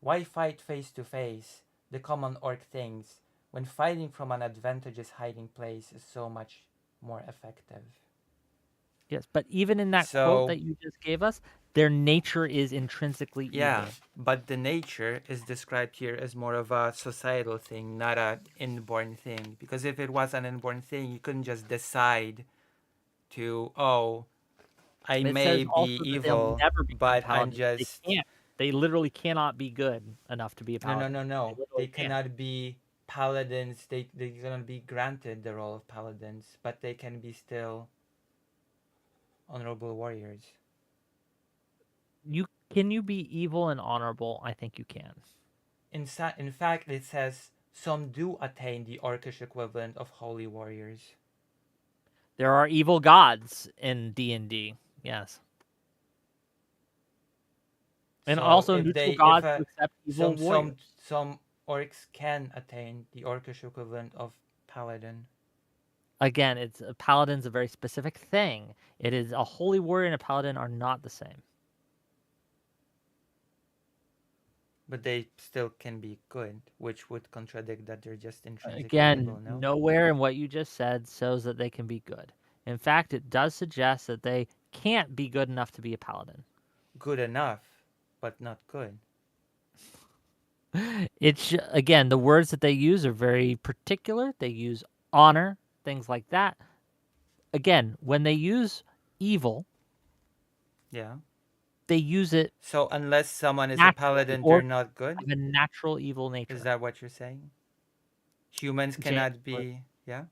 Why fight face to face, the common orc thinks, when fighting from an advantageous hiding place is so much more effective? Yes, but even in that quote So, that you just gave us, their nature is intrinsically yeah, evil. but the nature is described here as more of a societal thing, not an inborn thing. Because if it was an inborn thing, you couldn't just decide to, oh, I It may says be also that they'll evil, never become but I'm paladins. They just. can't. They literally cannot be good enough to be a No, no, paladin. no, They no. They literally can't. cannot be paladins. They're gonna be granted the role of paladins, but they can be still honorable warriors. Can you be evil and honorable? I think you can. In fact, it says some do attain the orcish equivalent of holy warriors. There are evil gods in D&D. Yes. And So also if neutral they if gods a who accept evil some warriors. some some orcs can attain the orcish equivalent of paladin. Again, it's a paladin's a very specific thing. It is a holy warrior and a paladin are not the same. But they still can be good, which would contradict that they're just intrinsically Again, evil, no? nowhere in what you just said shows that they can be good. In fact, it does suggest that they can't be good enough to be a paladin. Good enough, but not good. It's again, the words that they use are very particular. They use honor, things like that. Again, when they use evil, Yeah. they use it So unless someone is a naturally, paladin, they're or not good? have a natural evil nature. Is that what you're saying? Humans James, cannot be, yeah?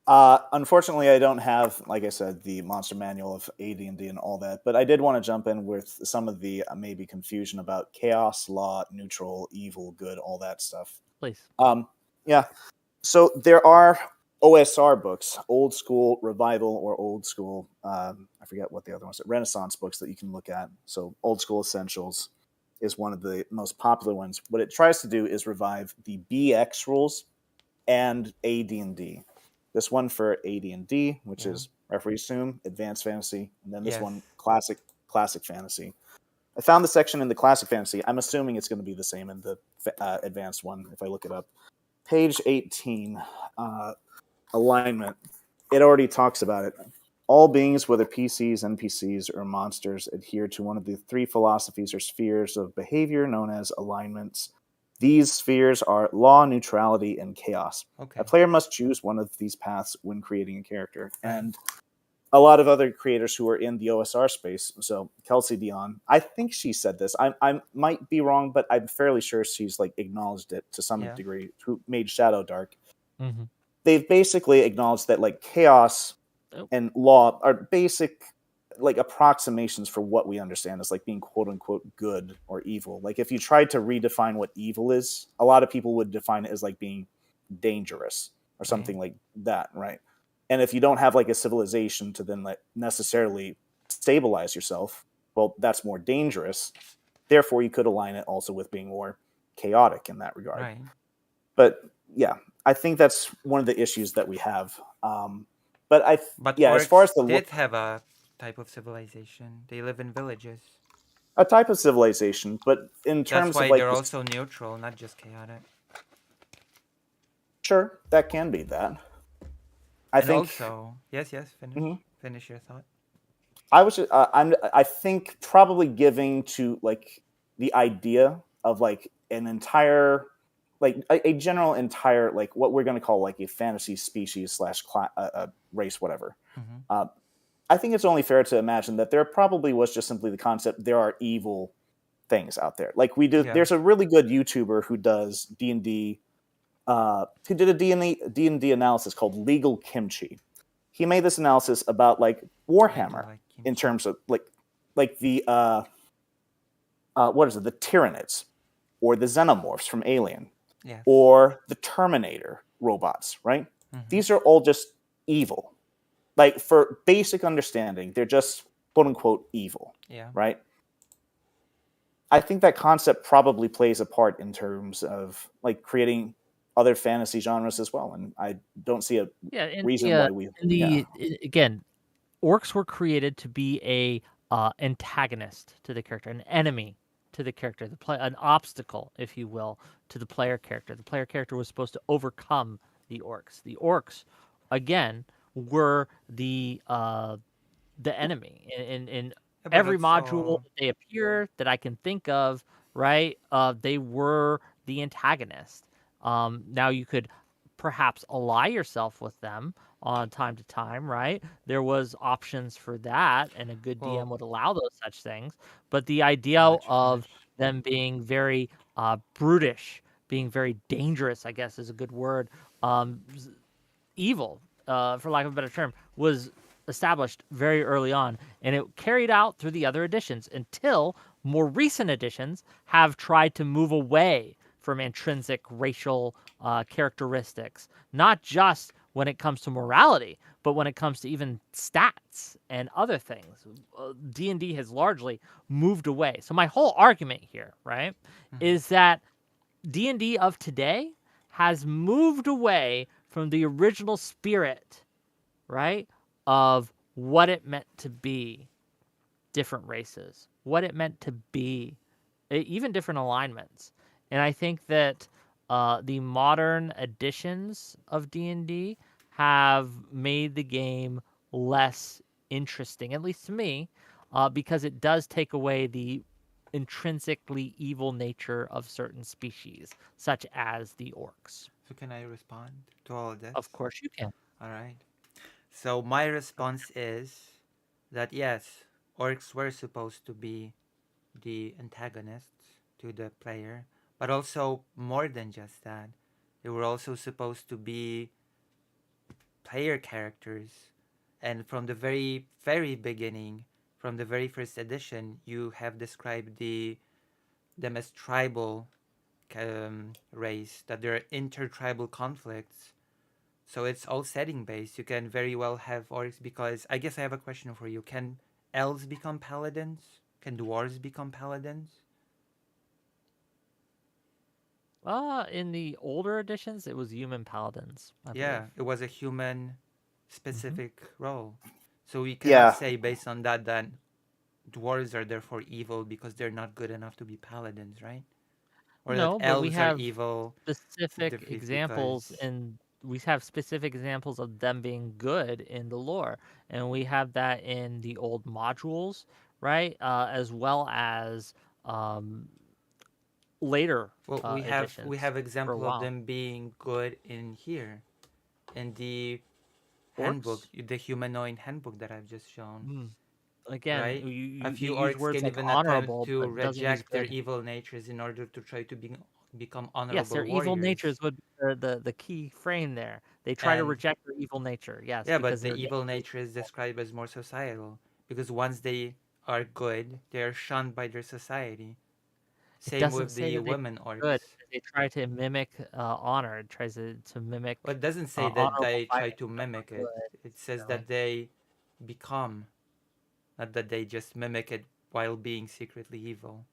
Unfortunately, I don't have, like I said, the monster manual of AD&D and all that. But I did want to jump in with some of the maybe confusion about chaos, law, neutral, evil, good, all that stuff. Please. Yeah. So there are OSR books, old school revival or old school. I forget what the other ones are. Renaissance books that you can look at. So old school essentials is one of the most popular ones. What it tries to do is revive the BX rules and AD&D. This one for AD&D, which Yeah. is Referee Assume, Advanced Fantasy, and then this Yes. one, Classic Fantasy. I found the section in the Classic Fantasy. I'm assuming it's going to be the same in the Advanced one if I look it up. Page 18, alignment. It already talks about it. All beings, whether PCs, NPCs, or monsters, adhere to one of the three philosophies or spheres of behavior known as alignments. These spheres are law, neutrality, and chaos. Okay. A player must choose one of these paths when creating a character. Right. And a lot of other creators who are in the OSR space, so Kelsey Dion, I think she said this. I might be wrong, but I'm fairly sure she's like acknowledged it to some Yeah. degree, who made Shadow Dark. Mm-hmm. They've basically acknowledged that like chaos and law are basic like approximations for what we understand as like being quote unquote good or evil. Like if you tried to redefine what evil is, a lot of people would define it as like being dangerous or something like that, right? And if you don't have like a civilization to then like necessarily stabilize yourself, well, that's more dangerous. Therefore, you could align it also with being more chaotic in that regard. Right. But yeah, I think that's one of the issues that we have. But Orcs as far as the did have a type of civilization. They live in villages. a type of civilization, but in terms That's why of like they're also neutral, not just chaotic. Sure, that can be that. I And think also, yes, finish. Mhm. Finish your thought. I think probably giving to like the idea of like an entire like a general entire like what we're going to call like a fantasy species / race, whatever. Mm-hmm. I think it's only fair to imagine that there probably was just simply the concept there are evil things out there. Like we do, Yeah. There's a really good YouTuber who does D&D, who did a D&D analysis called Legal Kimchi. He made this analysis about like Warhammer in terms of like the what is it, the Tyranids or the Xenomorphs from Alien, Yes. or the Terminator robots, right? Mm-hmm. These are all just evil. Like for basic understanding, they're just quote unquote evil. Yeah. Right? I think that concept probably plays a part in terms of like creating other fantasy genres as well. And I don't see a reason why we again, orcs were created to be a antagonist to the character, an enemy to the character, an obstacle, if you will, to the player character. The player character was supposed to overcome the orcs. The orcs, again, were the enemy in every module that they appear that I can think of. Right, they were the antagonist. Now you could perhaps ally yourself with them on time to time, right? There was options for that, and a good DM would allow those such things. But the idea of them being very brutish, being very dangerous, I guess is a good word, evil, for lack of a better term, was established very early on, and it carried out through the other editions until more recent editions have tried to move away from intrinsic racial characteristics, not just when it comes to morality, but when it comes to even stats and other things. D&D has largely moved away. So my whole argument here, right, is that D&D of today has moved away from the original spirit, right, of what it meant to be different races, what it meant to be even different alignments. And I think that the modern editions of D&D have made the game less interesting, at least to me, because it does take away the intrinsically evil nature of certain species, such as the orcs. So can I respond to all of this? Of course you can. All right. So my response is that yes, orcs were supposed to be the antagonists to the player, but also more than just that. They were also supposed to be player characters. And from the very, very beginning, from the very first edition, you have described them as tribal race, that there are intertribal conflicts. So it's all setting based. You can very well have orcs because I guess I have a question for you. Can elves become paladins? Can dwarves become paladins? In the older editions, it was human paladins, I Yeah, believe. it was a human specific role. So we cannot Yeah, say based on that that dwarves are therefore evil because they're not good enough to be paladins, right? Or that No, but we elves are have evil specific simply examples, because. and we have specific examples of them being good in the lore, and we have that in the old modules, right? As well as um, later Well, we editions have for a example of while. them being good in here, in the handbook, Orcs, the humanoid handbook that I've just shown, mm. Again, right? A you few use orcs words can like even attempt honorable, to but doesn't use reject their good. evil natures in order to try to become Yes, honorable their evil warriors. natures would be the key frame there. They try to And reject their evil nature, yes, yeah, but because the they're evil dangerous. nature is described as more societal because once they are good, they are shunned by their society. It Same doesn't with say the that they women good. orcs. They try to mimic honor. It tries to Well, mimic it doesn't say that honorable they try fighting, to but not mimic it. good. It says Really, that they become, not that they just mimic it while being secretly evil.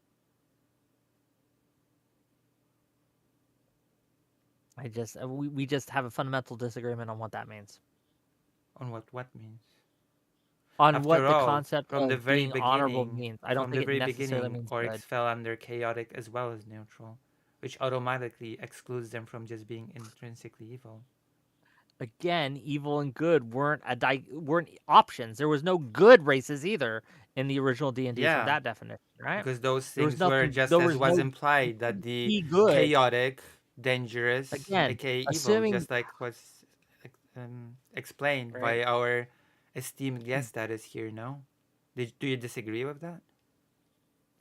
we just have a fundamental disagreement on what that means. On what means? On After what the all, concept of being honorable means. I don't from think the it very necessarily beginning, means orcs good. fell under chaotic as well as neutral, which automatically excludes them from just being intrinsically evil. Again, evil and good weren't options. There was no good races either in the original D&D from Yeah, that definition, right? because those There was things were nothing. just There as was was no implied that the be good. chaotic, dangerous, Again, aka evil, assuming just like was explained right, by our esteemed hmm, guest that is here. No, do you disagree with that?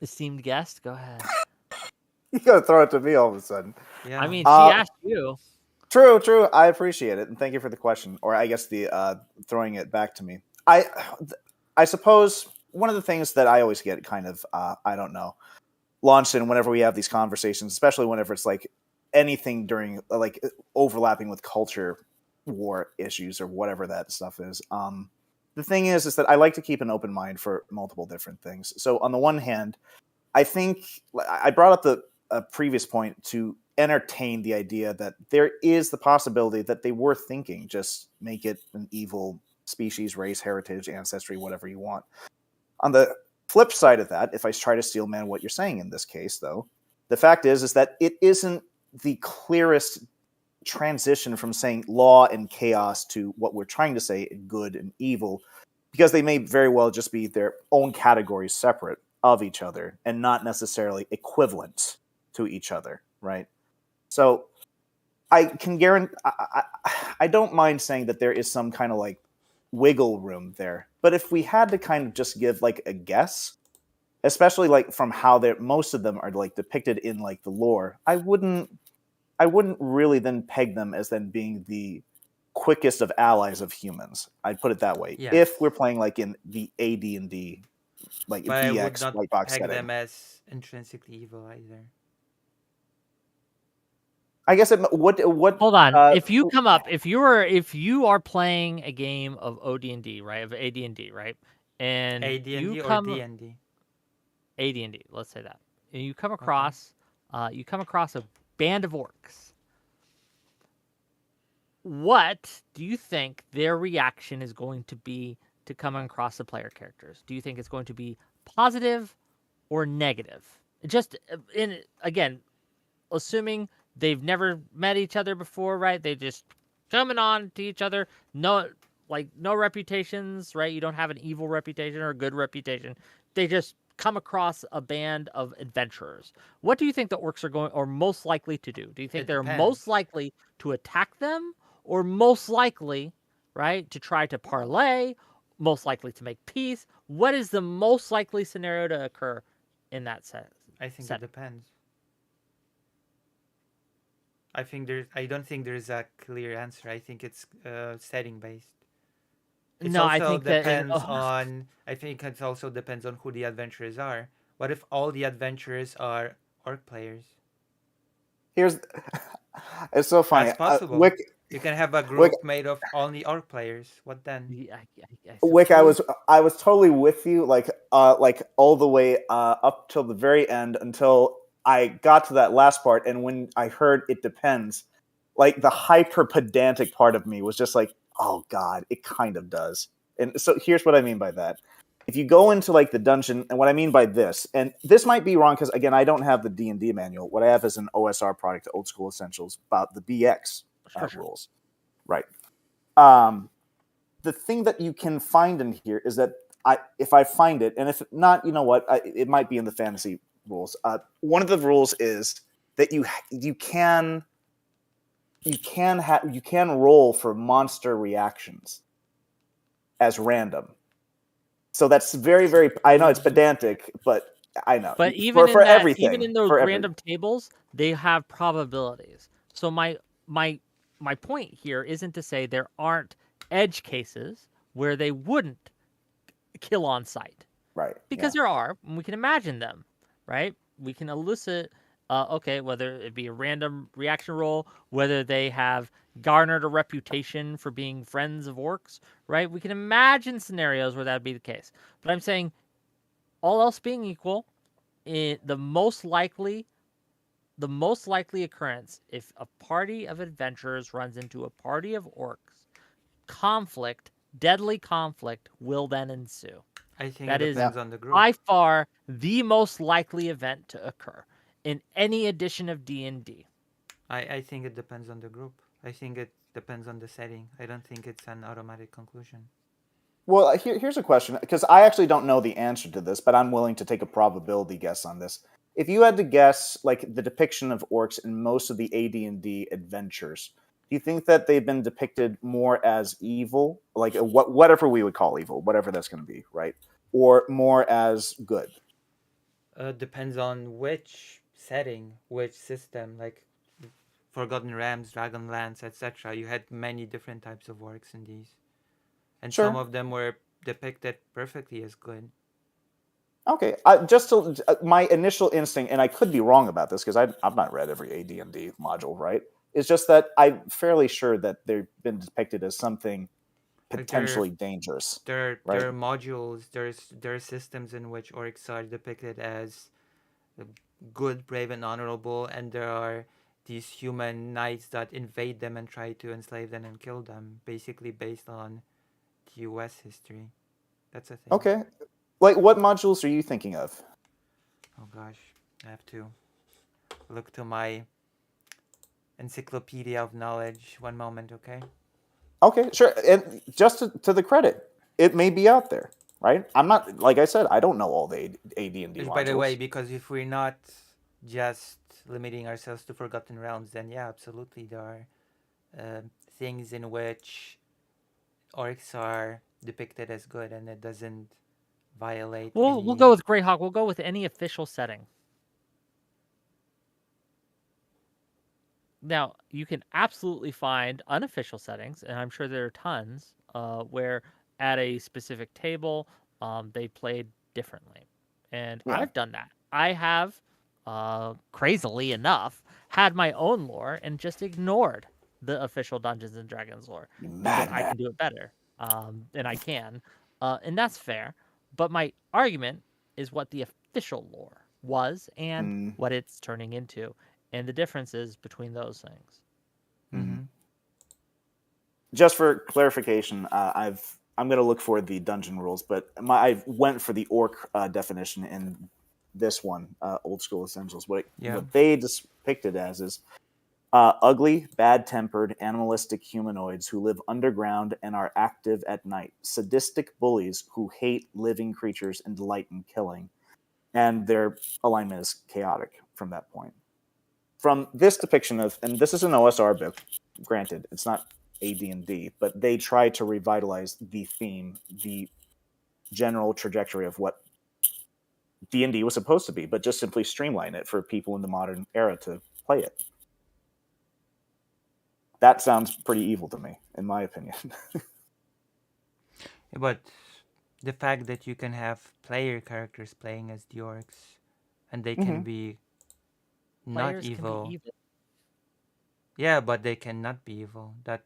esteemed guest, go ahead. you gotta throw it to me all of a sudden. I Yeah, mean, she Uh, asked you. True, true. I appreciate it, and thank you for the question, or I guess the throwing it back to me. I suppose one of the things that I always get kind of I don't know launched in whenever we have these conversations, especially whenever it's like anything during like overlapping with culture war issues or whatever that stuff is. The thing is that I like to keep an open mind for multiple different things. So on the one hand, I think I brought up the previous point to entertain the idea that there is the possibility that they were thinking just make it an evil species, race, heritage, ancestry, whatever you want. On the flip side of that, if I try to steel man what you're saying in this case, though, the fact is that it isn't the clearest transition from saying law and chaos to what we're trying to say good and evil, because they may very well just be their own categories separate of each other and not necessarily equivalent to each other, right? So I can guarantee I don't mind saying that there is some kind of like wiggle room there, but if we had to kind of just give like a guess, especially like from how they most of them are like depicted in like the lore, I wouldn't really then peg them as then being the quickest of allies of humans. I'd put it that way. Yes. If we're playing like in the AD&D, like But I would BX not white box peg setting. them as intrinsically evil either. I guess what Hold on. If you come up, if you are playing a game of OD&D, right, of AD&D, right, and AD&D you or come D&D? AD&D, let's say that, and you come across a band of orcs. What do you think their reaction is going to be to coming across the player characters? Do you think it's going to be positive or negative? Just again, assuming they've never met each other before, right? They just coming on to each other. No reputations, right? You don't have an evil reputation or a good reputation. They just come across a band of adventurers. What do you think the orcs are most likely to do? Do you think It they're depends. most likely to attack them, or most likely, right, to try to parlay, most likely to make peace? What is the most likely scenario to occur in that set? I think it depends. I don't think there's a clear answer. I think it's setting based. I think I think it also depends on who the adventurers are. What if all the adventurers are orc players? It's so funny. That's possible. Whick, you can have a group made of only orc players. What then? Whick, I was totally with you, like all the way up till the very end, until I got to that last part, and when I heard it depends, like the hyper pedantic part of me was just like, oh god, it kind of does. And so here's what I mean by that. If you go into like the dungeon, and what I mean by this, and this might be wrong because again, I don't have the D&D manual. What I have is an OSR product, Old School Essentials, about the BX rules, right? The thing that you can find in here is that if I find it, and if not, you know what, it might be in the fantasy rules. One of the rules is that you can roll for monster reactions as random. So that's very, very. I know it's pedantic, but I know. But even for everything, even in those random tables, they have probabilities. So my point here isn't to say there aren't edge cases where they wouldn't kill on sight, right? Because there are, and we can imagine them, right? We can elicit. Whether it be a random reaction roll, whether they have garnered a reputation for being friends of orcs, right? We can imagine scenarios where that would be the case. But I'm saying, all else being equal, the most likely occurrence, if a party of adventurers runs into a party of orcs, deadly conflict will then ensue. I think that depends on the group. By far the most likely event to occur in any edition of D&D. I think it depends on the group. I think it depends on the setting. I don't think it's an automatic conclusion. Well, here's a question, because I actually don't know the answer to this, but I'm willing to take a probability guess on this. If you had to guess, like, the depiction of orcs in most of the AD&D adventures, do you think that they've been depicted more as evil, like whatever we would call evil, whatever that's going to be, right? Or more as good? Depends on which setting, which system, like Forgotten Realms, Dragonlance, etc. You had many different types of orcs in these. And some of them were depicted perfectly as good. Okay, my initial instinct, and I could be wrong about this because I've not read every AD&D module, right? It's just that I'm fairly sure that they've been depicted as something potentially dangerous. There are modules, there are systems in which orcs are depicted as good, brave, and honorable, and there are these human knights that invade them and try to enslave them and kill them, basically based on the US history. That's a thing. Okay. Like, what modules are you thinking of? Oh gosh, I have to look to my encyclopedia of knowledge. One moment, okay? Okay, sure. And just to the credit, it may be out there, right? I'm not, like I said, I don't know all the AD&D modules. By the way, because if we're not just limiting ourselves to Forgotten Realms, then yeah, absolutely, there are things in which orcs are depicted as good, and it doesn't violate. We'll go with Greyhawk. We'll go with any official setting. Now, you can absolutely find unofficial settings, and I'm sure there are tons, where at a specific table, they played differently. And Yeah. I've done that. I have, crazily enough, had my own lore and just ignored the official Dungeons and Dragons lore You because I madman. can do it better, and I can, and that's fair. But my argument is what the official lore was and Mm, what it's turning into and the differences between those things. mhm. Mm-hmm. Just for clarification, I'm going to look for the dungeon rules, but I went for the orc definition in this one, Old School Essentials. Yeah. What they depicted as is ugly, bad-tempered, animalistic humanoids who live underground and are active at night. Sadistic bullies who hate living creatures and delight in killing. And their alignment is chaotic from that point. From this depiction of, and this is an OSR book, granted, it's not AD&D, but they try to revitalize the theme, the general trajectory of what D&D was supposed to be, but just simply streamline it for people in the modern era to play it. That sounds pretty evil to me, in my opinion. But the fact that you can have player characters playing as the orcs, and they can Mm-hmm. be not Players can be evil. evil. Yeah, but they cannot be evil. That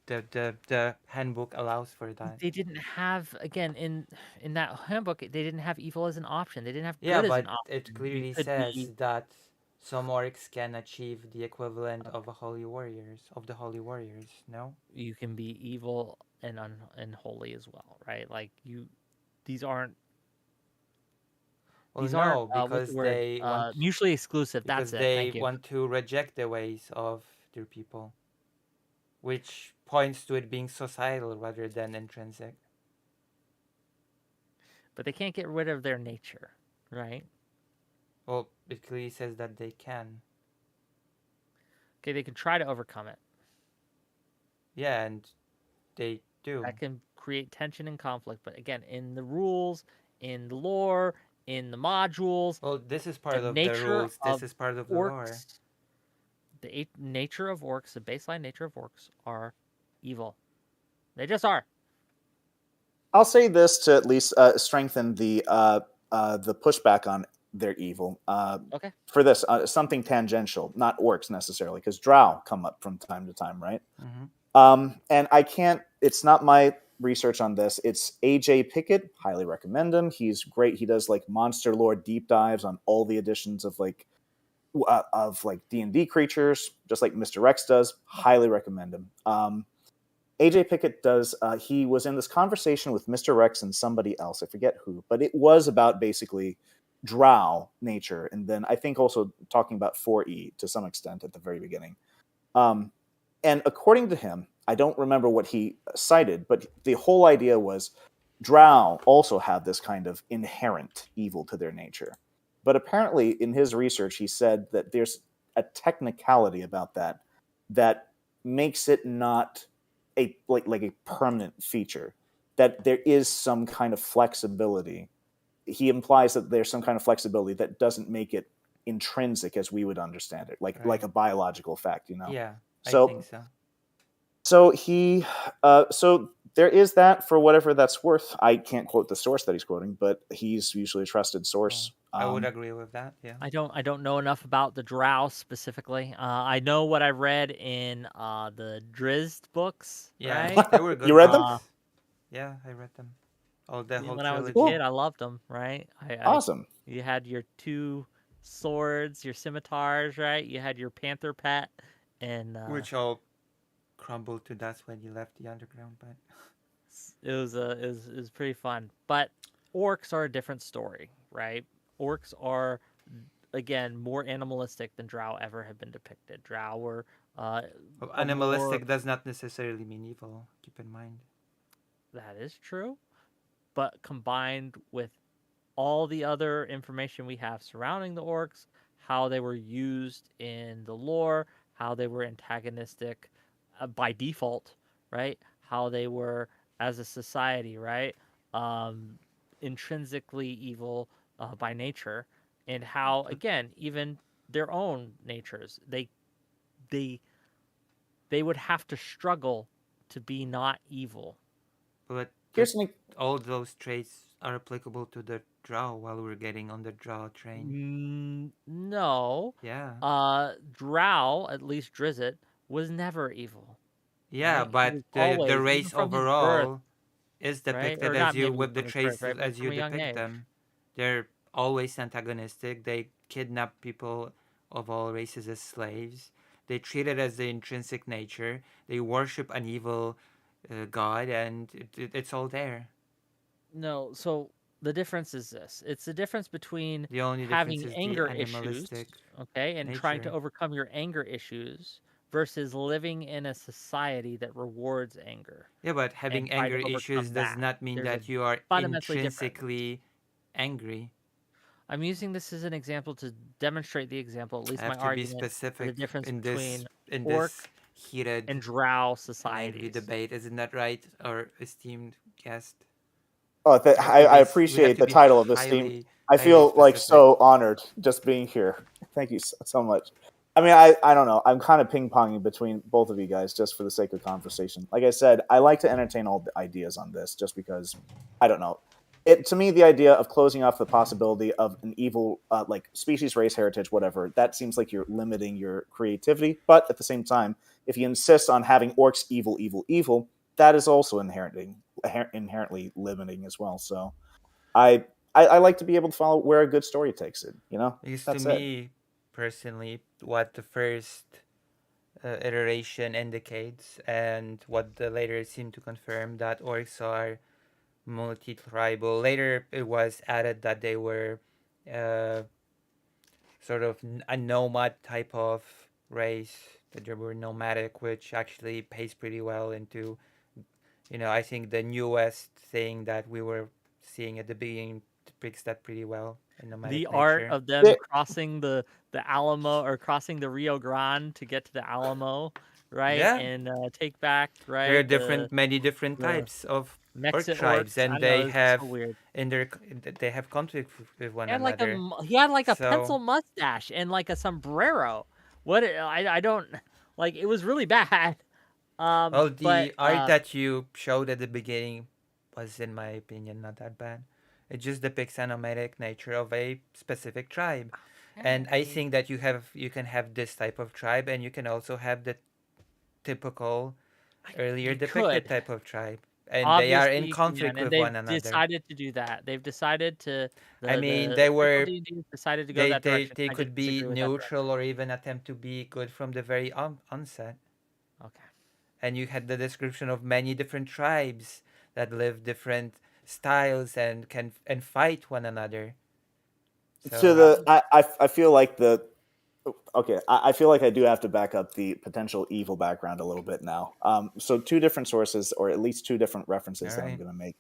the handbook allows for that. They didn't have again in that handbook. They didn't have evil as an option. They didn't have Yeah, good as an but it option. You clearly could says be that some orcs can achieve the equivalent of the holy warriors. No. you can be evil and and holy as well, right? Like you, these aren't Well, these aren't, no, what's the because word? Mutually exclusive. That's it. they Thank you. want to reject the ways of their people, which points to it being societal rather than intrinsic. But they can't get rid of their nature, right? Well, it clearly says that they can. Okay, they can try to overcome it. Yeah, and they do. That can create tension and conflict. But again, in the rules, in the lore, in the modules, Well, this is the part of the nature rules. This of is part of the lore. orcs, nature of orcs, the baseline nature of orcs are evil. They just are. I'll say this to at least strengthen the pushback on their evil. Okay. For this, something tangential, not orcs necessarily, because drow come up from time to time, right? Mm-hmm. And I can't. It's not my research on this. It's AJ Pickett. Highly recommend him. He's great. He does like monster lore deep dives on all the editions of like D&D creatures, just like Mr. Rex does. Highly recommend him. AJ Pickett does. He was in this conversation with Mr. Rex and somebody else. I forget who, but it was about basically drow nature, and then I think also talking about 4E to some extent at the very beginning. And according to him, I don't remember what he cited, but the whole idea was drow also have this kind of inherent evil to their nature. But apparently, in his research, he said that there's a technicality about that makes it not like a permanent feature. That there is some kind of flexibility. He implies that there's some kind of flexibility that doesn't make it intrinsic as we would understand it, like Right. a biological fact, you know. Yeah, I think So so. so there is that for whatever that's worth. I can't quote the source that he's quoting, but he's usually a trusted Oh, source. I would agree with that. Yeah. I don't know enough about the drow specifically. I know what I read in the Drizzt books, Yeah, right? they were You good read them? Uh, books. Yeah, I read them. Oh, the whole when I was a trilogy. kid, Cool. I loved them, right? Awesome. You had your two swords, your scimitars, right? You had your panther pet, and Which all crumbled to dust when you left the underground, but it was pretty fun. But orcs are a different story, right? Orcs are again more animalistic than drow ever have been depicted. Drow were well, a more animalistic does not necessarily mean evil. Keep in mind. that is true, but combined with all the other information we have surrounding the orcs, how they were used in the lore, how they were antagonistic by default, right? How they were as a society, right? Um, Intrinsically evil by nature, and how But again even their own natures they would have to struggle to be not evil. But Here's something. all those traits are applicable to the draw while we're getting on the draw train. No. Yeah. Drow, at least Drizzt, was never evil. Yeah, Right? He but was the always, even race from his birth, overall is right? depicted Or as not you maybe with the from his birth, traits right? But as you from a young depict age. them. They're always antagonistic. They kidnap people of all races as slaves. They treat it as the intrinsic nature. They worship an evil god, and it's all there. No, so the difference is this. It's the difference between The only difference having is the anger issues, animalistic okay, and trying to nature. overcome your anger issues versus living in a society that rewards anger Yeah, but and having try to anger issues overcome does that. not mean There's a that you are fundamentally difference. intrinsically angry. I'm using this as an example to demonstrate the example, at I least my have to be argument, for the specific difference between in orc this heated and drow and angry societies. debate. Isn't that right, our esteemed guest? Oh, I We have appreciate to the be title of this team. I highly feel like specific. so honored just being here. Thank you so much. I mean, I don't know. I'm kind of ping ponging between both of you guys just for the sake of conversation. Like I said, I like to entertain all the ideas on this just because I don't know. To me, the idea of closing off the possibility of an evil, like species, race, heritage, whatever, that seems like you're limiting your creativity. But at the same time, if you insist on having orcs evil, evil, evil, that is also inherently limiting as well. So I like to be able to follow where a good story takes it. You know, Because to that's it. me, personally, what the first iteration indicates and what the later seem to confirm that orcs are multi-tribal. Later, it was added that they were uh, sort of a nomad type of race, that they were nomadic, which actually pays pretty well into, I think the newest thing that we were seeing at the beginning depicts that pretty well in The nomadic art nature. of them There- crossing the Alamo or crossing the Rio Grande to get to the Alamo, right? Yeah, And take back, there are right? many different The types of orc Mexit tribes, orcs. I and know they it's so have weird. they have conflict with one He had like another. he had like a So, pencil mustache and like a sombrero. I don't like it was really bad. well, But the art that you showed at the beginning was, in my opinion, not that bad. It just depicts a nomadic nature of a specific tribe. And I think that you can have this type of tribe, and you can also have the typical earlier you depicted could. type of tribe, and they are Obviously in you can, conflict and with they've one another. decided to do that. They've decided to I mean, the official D&D decided to go that direction. they I just could be disagree with that neutral direction. or even attempt to be good from the very onset. Okay. And you had the description of many different tribes that live different styles and can and fight one another. to So the I feel like the okay. I feel like I do have to back up the potential evil background a little bit now. So two different sources, or at least two different all references that I'm right, going to make.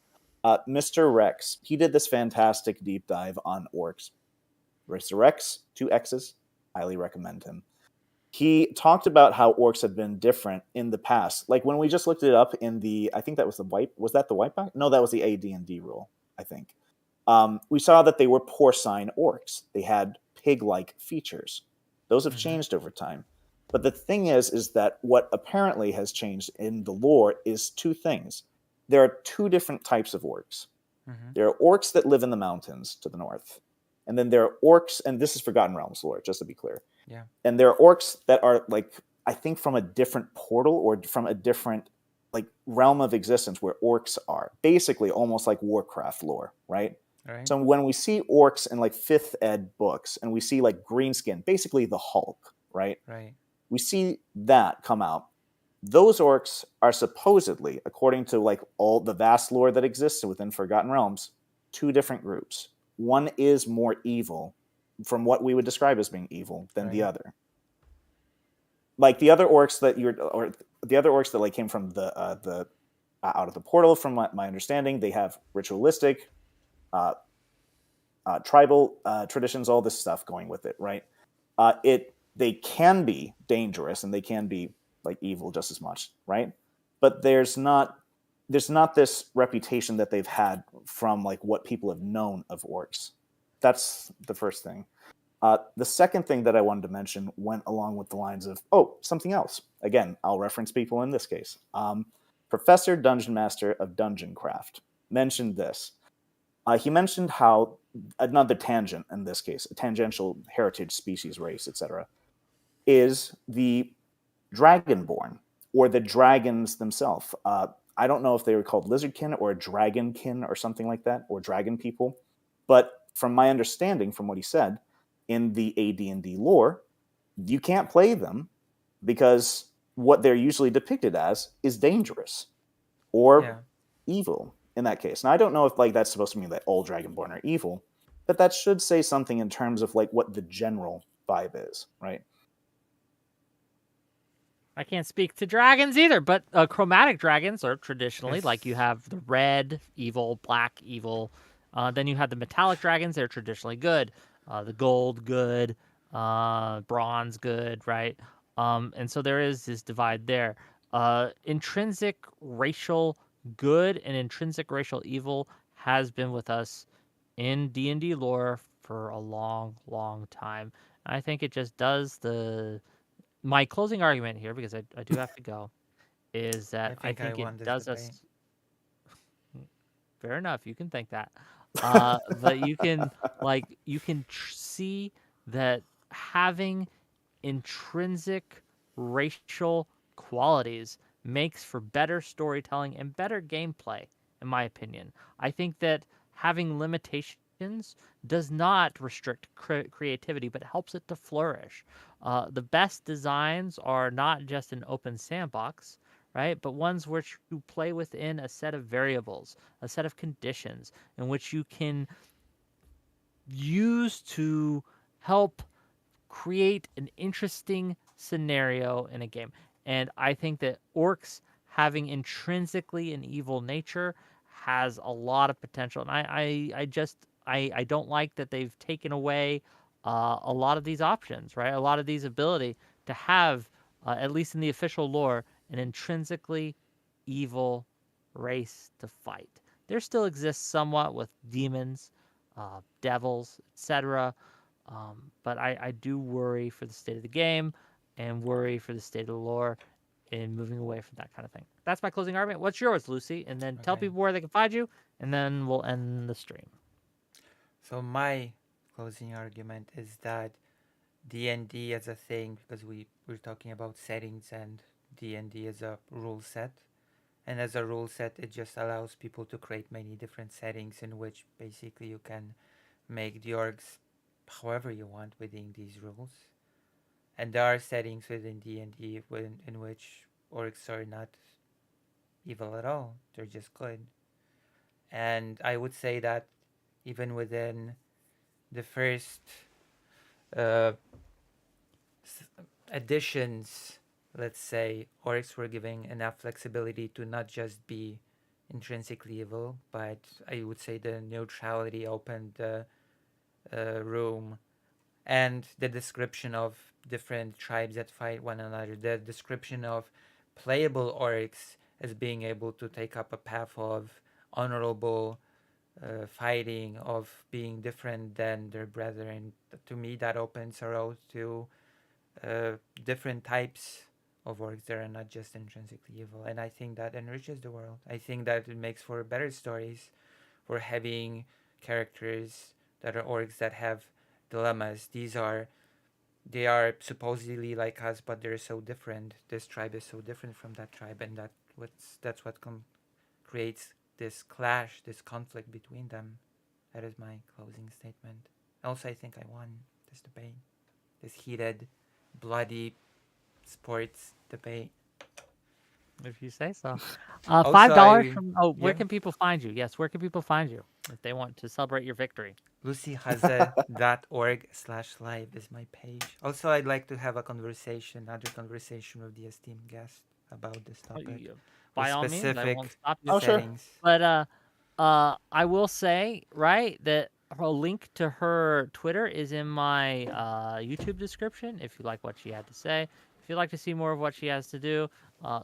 Mr. Rex, he did this fantastic deep dive on orcs. Mr. Rex, two X's, highly recommend him. He talked about how orcs had been different in the past. Like when we just looked it up in the, I think that was the white, was that the white back? No, that was the AD&D rule, I think. We saw that they were porcine orcs. They had pig-like features. Those have changed over time. But the thing is that what apparently has changed in the lore is two things. There are two different types of orcs. There are orcs that live in the mountains to the north. And then there are orcs, and this is Forgotten Realms lore, just to be clear. yeah, And there are orcs that are like, I think from a different portal or from a different like realm of existence where orcs are. Basically almost like Warcraft lore, right? all right, So when we see orcs in like 5th ed books and we see like Greenskin, basically the Hulk, right? right, We see that come out. Those orcs are supposedly, according to like all the vast lore that exists within Forgotten Realms, two different groups. One is more evil, from what we would describe as being evil, than the Right. other. Like the other orcs that the other orcs that like came from the out of the portal, from my understanding, they have ritualistic, tribal traditions, all this stuff going with it, right? They can be dangerous and they can be like evil just as much, right? But there's not this reputation that they've had from like what people have known of orcs. That's the first thing. The second thing that I wanted to mention went along with the lines of, something else. Again, I'll reference people in this case. Professor Dungeon Master of Dungeon Craft mentioned this. He mentioned how another tangent in this case, a tangential heritage species race, etc., is the Dragonborn or the dragons themselves. I don't know if they were called Lizardkin or Dragonkin or something like that, or Dragon people. But from my understanding, from what he said, in the AD&D lore, you can't play them because what they're usually depicted as is dangerous or Yeah, evil in that case. Now I don't know if like that's supposed to mean that all Dragonborn are evil, but that should say something in terms of like what the general vibe is, right? I can't speak to dragons either, but chromatic dragons are traditionally like you it's have the red evil, black evil. Then you have the metallic dragons. They're traditionally good. The gold good, bronze good, right? And so there is this divide there. Intrinsic racial good and intrinsic racial evil has been with us in D&D lore for a long, long time. I think it just does the my closing argument here, because I do have to go, is that I I think I think it won this does debate. us. Fair enough, you can think that, but you can see that having intrinsic racial qualities makes for better storytelling and better gameplay, in my opinion. I think that having limitations does not restrict creativity, but helps it to flourish. The best designs are not just an open sandbox, right? But ones which you play within a set of variables, a set of conditions in which you can use to help create an interesting scenario in a game. And I think that orcs having intrinsically an evil nature has a lot of potential. And I don't like that they've taken away a lot of these options, right? A lot of these ability to have, at least in the official lore, an intrinsically evil race to fight. There still exists somewhat with demons, devils, etc. But I do worry for the state of the game and worry for the state of the lore in moving away from that kind of thing. That's my closing argument. What's yours, Lucy? And then tell Okay. people where they can find you, and then we'll end the stream. So my closing argument is that D&D as a thing, because we're talking about settings, and D&D is a rule set, and as a rule set it just allows people to create many different settings in which basically you can make the orgs however you want within these rules. And there are settings within D&D in which orcs are not evil at all, they're just good. And I would say that even within the first uh, additions, let's say, orcs were giving enough flexibility to not just be intrinsically evil, but I would say the neutrality opened the room, and the description of different tribes that fight one another, the description of playable orcs as being able to take up a path of honorable fighting, of being different than their brethren. To me, that opens a road to different types of orcs that are not just intrinsically evil. And I think that enriches the world. I think that it makes for better stories, for having characters that are orcs that have dilemmas. They are supposedly like us, but they're so different. This tribe is so different from that tribe, and that's what creates this clash, this conflict between them. That is my closing statement. Also, I think I won this debate, this heated, bloody sports debate. If you say so. Also, $5 I from. Oh, where yeah, can people find you? Yes, where can people find you if they want to celebrate your victory? lucyhaze.org/live is my page. Also, I'd like to have another conversation with the esteemed guest about this Oh, topic with by all means, I won't specific stop you. Oh, sure. settings. But I will say, right, that a link to her Twitter is in my YouTube description. If you like what she had to say, if you'd like to see more of what she has to do,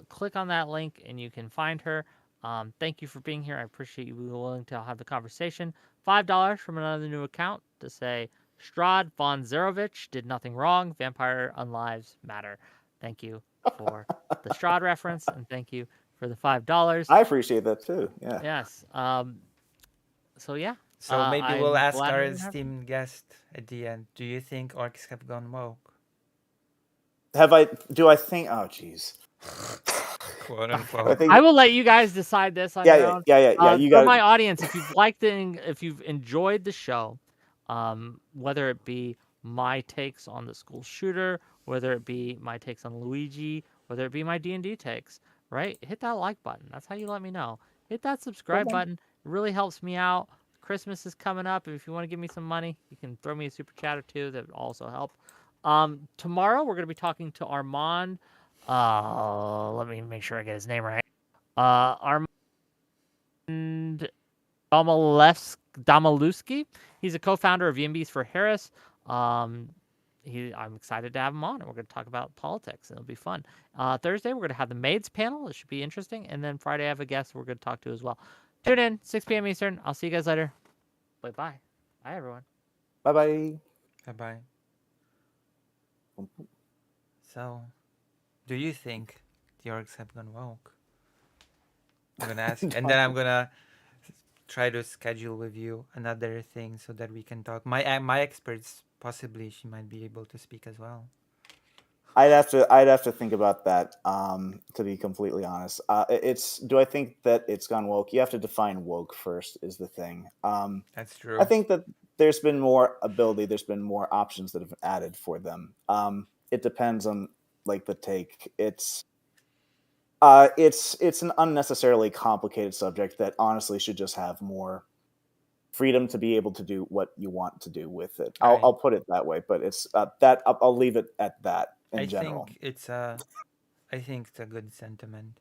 click on that link and you can find her. Thank you for being here. I appreciate you being willing to have the conversation. $5 from another new account to say Strad von Zerovich did nothing wrong. Vampire unlives matter. Thank you for the Strad reference, and thank you for the $5. I appreciate that too. Yeah. Yes. So yeah. So maybe we'll I'm ask glad I our didn't have to. esteemed guest at the end. Do you think orcs have gone woke? Do I think? Oh, jeez. Quote I unquote. think. I will let you guys decide this on Yeah, your yeah, own. yeah, yeah, yeah. You For got my it. audience, if you've liked it, if you've enjoyed the show, whether it be my takes on the school shooter, whether it be my takes on Luigi, whether it be my D&D takes, right? Hit that like button. That's how you let me know. Hit that subscribe button. It really helps me out. Christmas is coming up. If you want to give me some money, you can throw me a super chat or two. That would also help. Tomorrow we're going to be talking to Armand. Let me make sure I get his name right. Armand Domalewski. He's a co-founder of Yimbies for Harris. I'm excited to have him on, and we're going to talk about politics, and it'll be fun. Thursday, we're going to have the Maids panel. It should be interesting. And then Friday, I have a guest we're going to talk to as well. Tune in, 6 p.m. Eastern. I'll see you guys later. Bye-bye. Bye, everyone. Bye bye. Bye bye. So, do you think the orcs have gone woke? I'm gonna ask, and then I'm gonna try to schedule with you another thing so that we can talk. My experts, possibly she might be able to speak as well. I'd have to think about that. To be completely honest, do I think that it's gone woke? You have to define woke first. Is the thing. That's true. I think that there's been more ability. There's been more options that have been added for them. It depends on like the take. It's an unnecessarily complicated subject that honestly should just have more freedom to be able to do what you want to do with it. Right. I'll put it that way, but it's that I'll leave it at that in general. I think it's a good sentiment.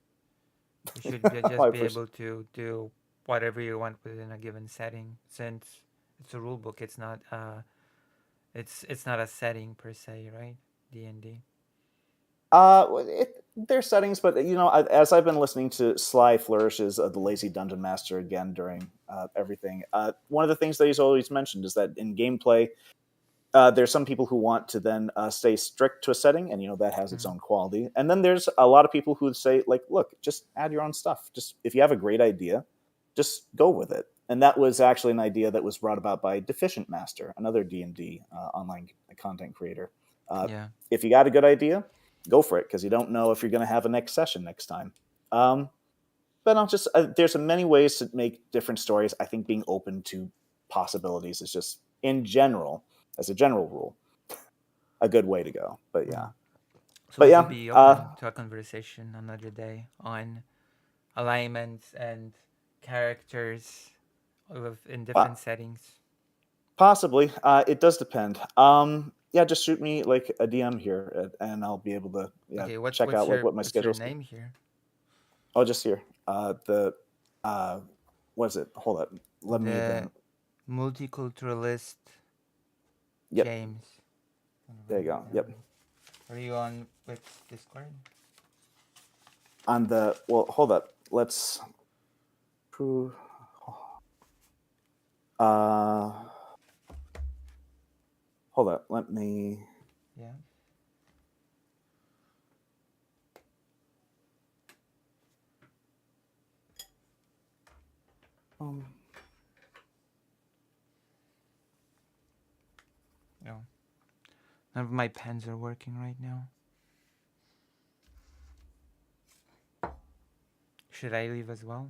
You should just be able to do whatever you want within a given setting, since it's a rule book. It's not it's not a setting per se, right? D&D. There's settings, but as I've been listening to Sly Flourishes of the Lazy Dungeon Master again during everything, one of the things that he's always mentioned is that in gameplay, there's some people who want to then stay strict to a setting, and that has its own quality. And then there's a lot of people who say, like, look, just add your own stuff. Just if you have a great idea, just go with it. And that was actually an idea that was brought about by Deficient Master, another D&D online content creator. If you got a good idea, go for it, because you don't know if you're going to have a next session next time. But there's many ways to make different stories. I think being open to possibilities is just, in general, as a general rule, a good way to go. But yeah. So we'll be open to a conversation another day on alignments and characters in different settings. Possibly. It does depend. Just shoot me like a DM here, and I'll be able to check out what my schedule is. What's your name here? Oh, just here. What is it? Hold up. Let me even... Multiculturalist. Yep. James. There you go. Yep. Are you on Whick's Discord? Hold up. Let's prove. Hold up. Let me. Yeah. No. None of my pens are working right now. Should I leave as well?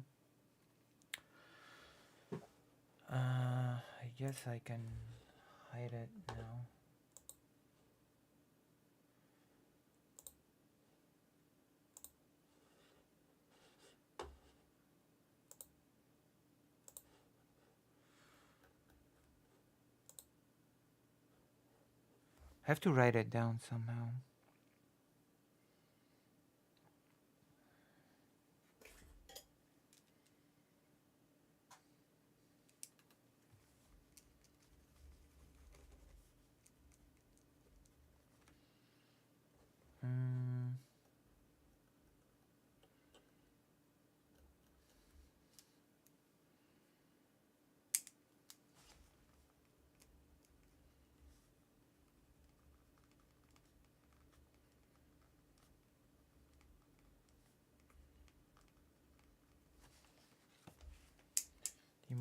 I guess I can hide it now. I have to write it down somehow.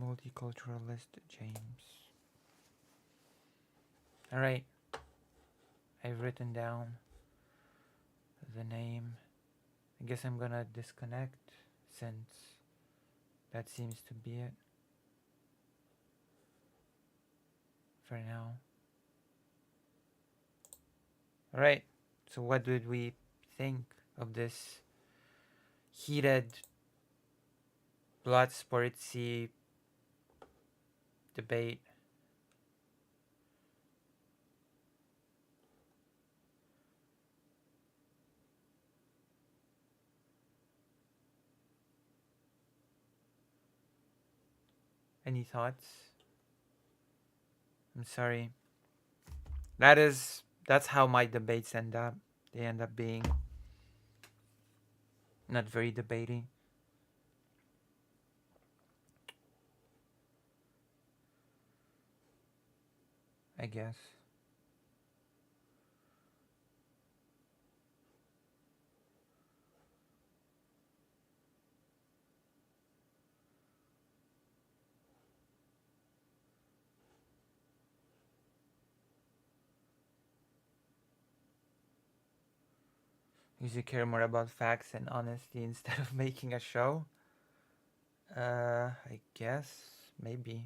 multiculturalist James. Alright, I've written down the name. I guess I'm gonna disconnect since that seems to be it for now. Alright, so what did we think of this heated, blood sportsy debate? Any thoughts? I'm sorry. That's how my debates end up. They end up being not very debating. I guess. You should care more about facts and honesty instead of making a show. I guess maybe.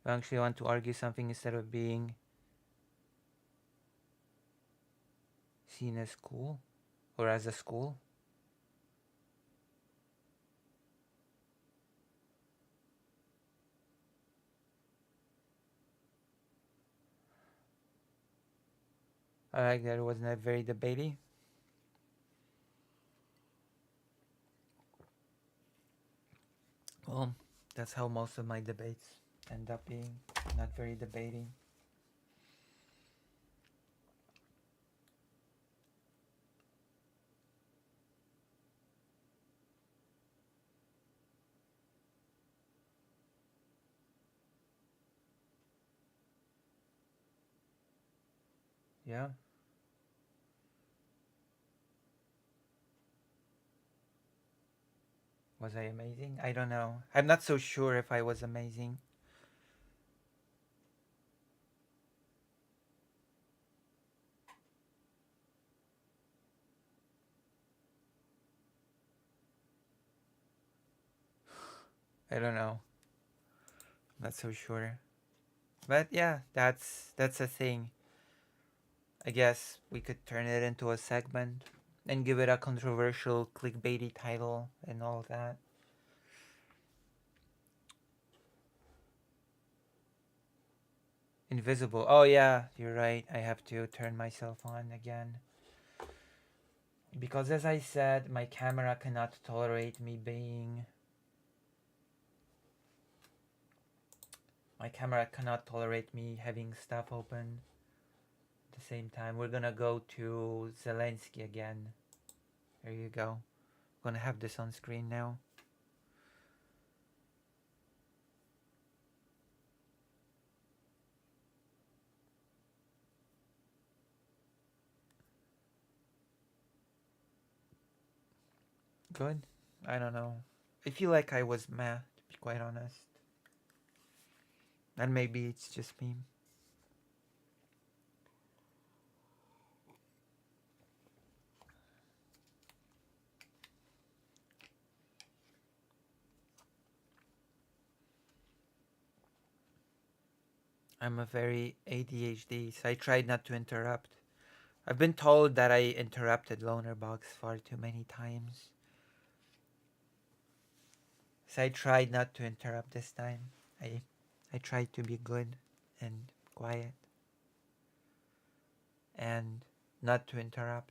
You actually want to argue something instead of being seen as cool or as a school. I like that it wasn't very debatey. Well, that's how most of my debates end up being, not very debating. Yeah. Was I amazing? I don't know. I'm not so sure if I was amazing. I don't know. Not so sure. But yeah, that's a thing. I guess we could turn it into a segment and give it a controversial clickbaity title and all that. Invisible. Oh yeah, you're right. I have to turn myself on again. Because as I said, my camera cannot tolerate me being... My camera cannot tolerate me having stuff open at the same time. We're gonna go to Zelensky again. There you go. I'm gonna have this on screen now. Good? I don't know. I feel like I was meh, to be quite honest. And maybe it's just me. I'm a very ADHD, so I tried not to interrupt. I've been told that I interrupted Lonerbox far too many times. So I tried not to interrupt this time. I tried to be good and quiet and not to interrupt.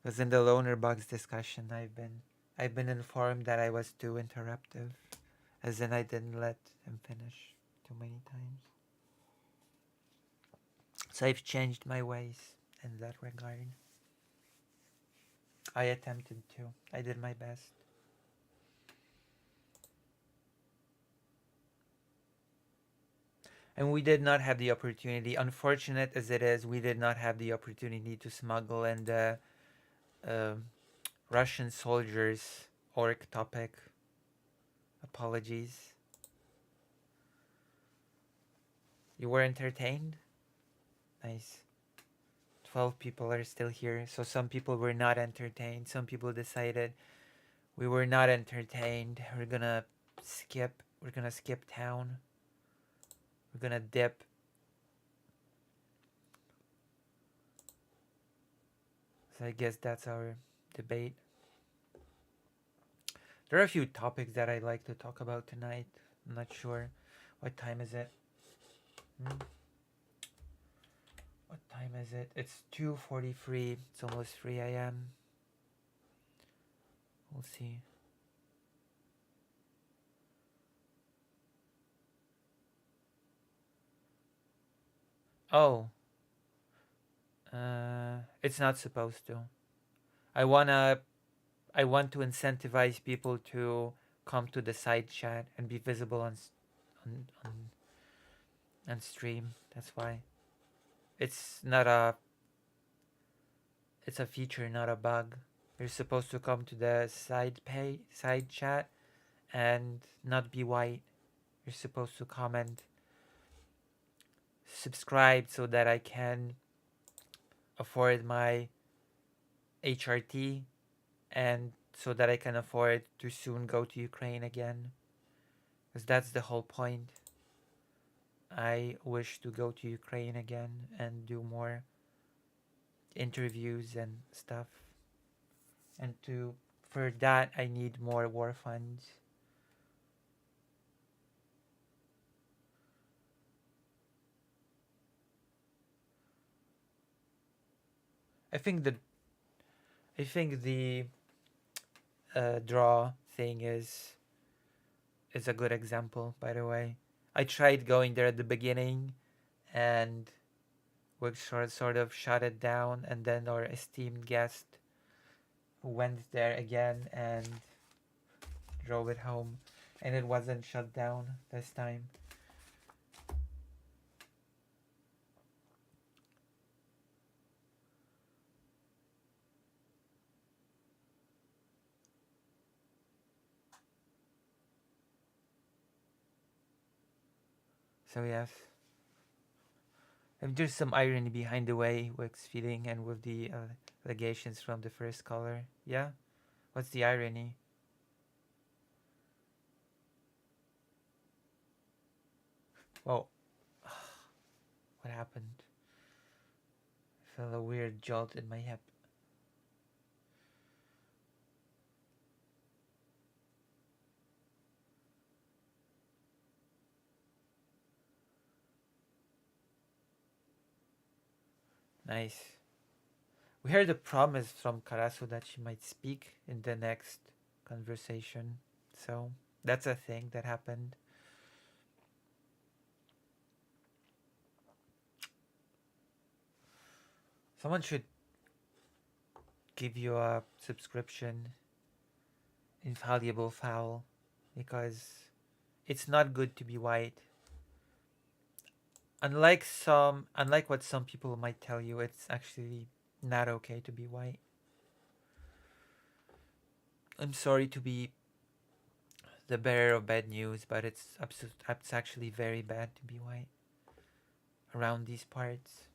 Because in the Lonerbox discussion, I've been informed that I was too interruptive, as in I didn't let him finish too many times. So I've changed my ways in that regard. I attempted to. I did my best. And we did not have the opportunity, unfortunate as it is, we did not have the opportunity to smuggle in the Russian soldiers orc topic apologies. You were entertained? Nice. 12 people are still here. So some people were not entertained. Some people decided we were not entertained. We're gonna skip. We're gonna skip town. We're gonna dip. So I guess that's our debate. There are a few topics that I'd like to talk about tonight. I'm not sure. What time is it? What time is it? It's 2:43. It's almost 3 a.m. We'll see. Oh. It's not supposed to. I want to incentivize people to come to the side chat and be visible on on stream. That's why. It's not a It's a feature, not a bug. You're supposed to come to the side chat and not be white. You're supposed to comment, subscribe so that I can afford my HRT and so that I can afford to soon go to Ukraine again. Because that's the whole point. I wish to go to Ukraine again and do more interviews and stuff. And for that I need more war funds. I think the draw thing is a good example, by the way. I tried going there at the beginning and Whick sort of shut it down, and then our esteemed guest went there again and drove it home, and it wasn't shut down this time. So yes, and there's some irony behind the way Wick's feeling and with the allegations from the first caller. Yeah, what's the irony? Well, what happened? I felt a weird jolt in my hip. Nice. We heard a promise from Karasu that she might speak in the next conversation. So that's a thing that happened. Someone should give you a subscription, Infallible Foul, because it's not good to be white. Unlike what some people might tell you, it's actually not okay to be white. I'm sorry to be the bearer of bad news, but it's actually very bad to be white around these parts.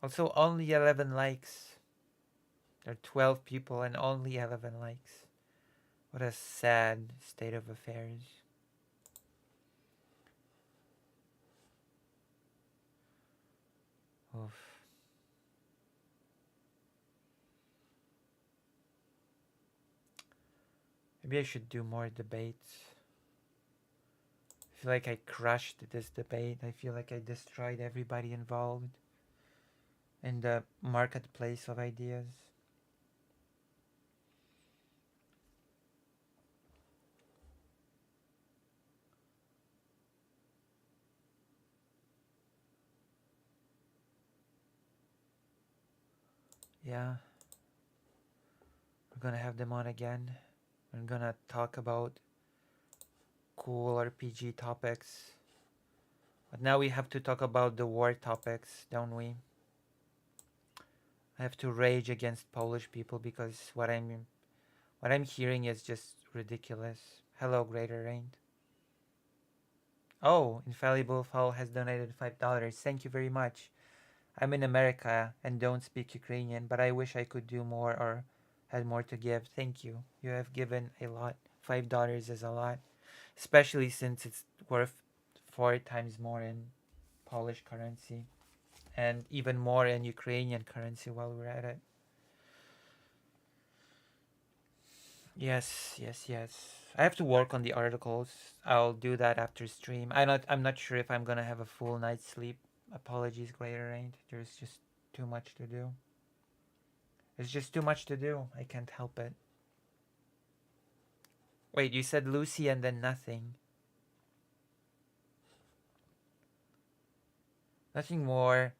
Also, only 11 likes. There are 12 people and only 11 likes. What a sad state of affairs. Oof. Maybe I should do more debates. I feel like I crushed this debate. I feel like I destroyed everybody involved in the marketplace of ideas. Yeah. We're gonna have them on again. We're gonna talk about cool RPG topics. But now we have to talk about the war topics, don't we? I have to rage against Polish people because what What I'm hearing is just ridiculous. Hello, Greater Rain. Oh, Infallible Fall has donated $5. Thank you very much. I'm in America and don't speak Ukrainian, but I wish I could do more or had more to give. Thank you. You have given a lot. $5 is a lot, especially since it's worth 4 times more in Polish currency and even more in Ukrainian currency while we're at it. Yes, yes, yes. I have to work on the articles. I'll do that after stream. I'm not sure if I'm gonna have a full night's sleep. Apologies, Greater Rain. There's just too much to do. It's just too much to do. I can't help it. Wait, you said Lucy and then nothing. Nothing more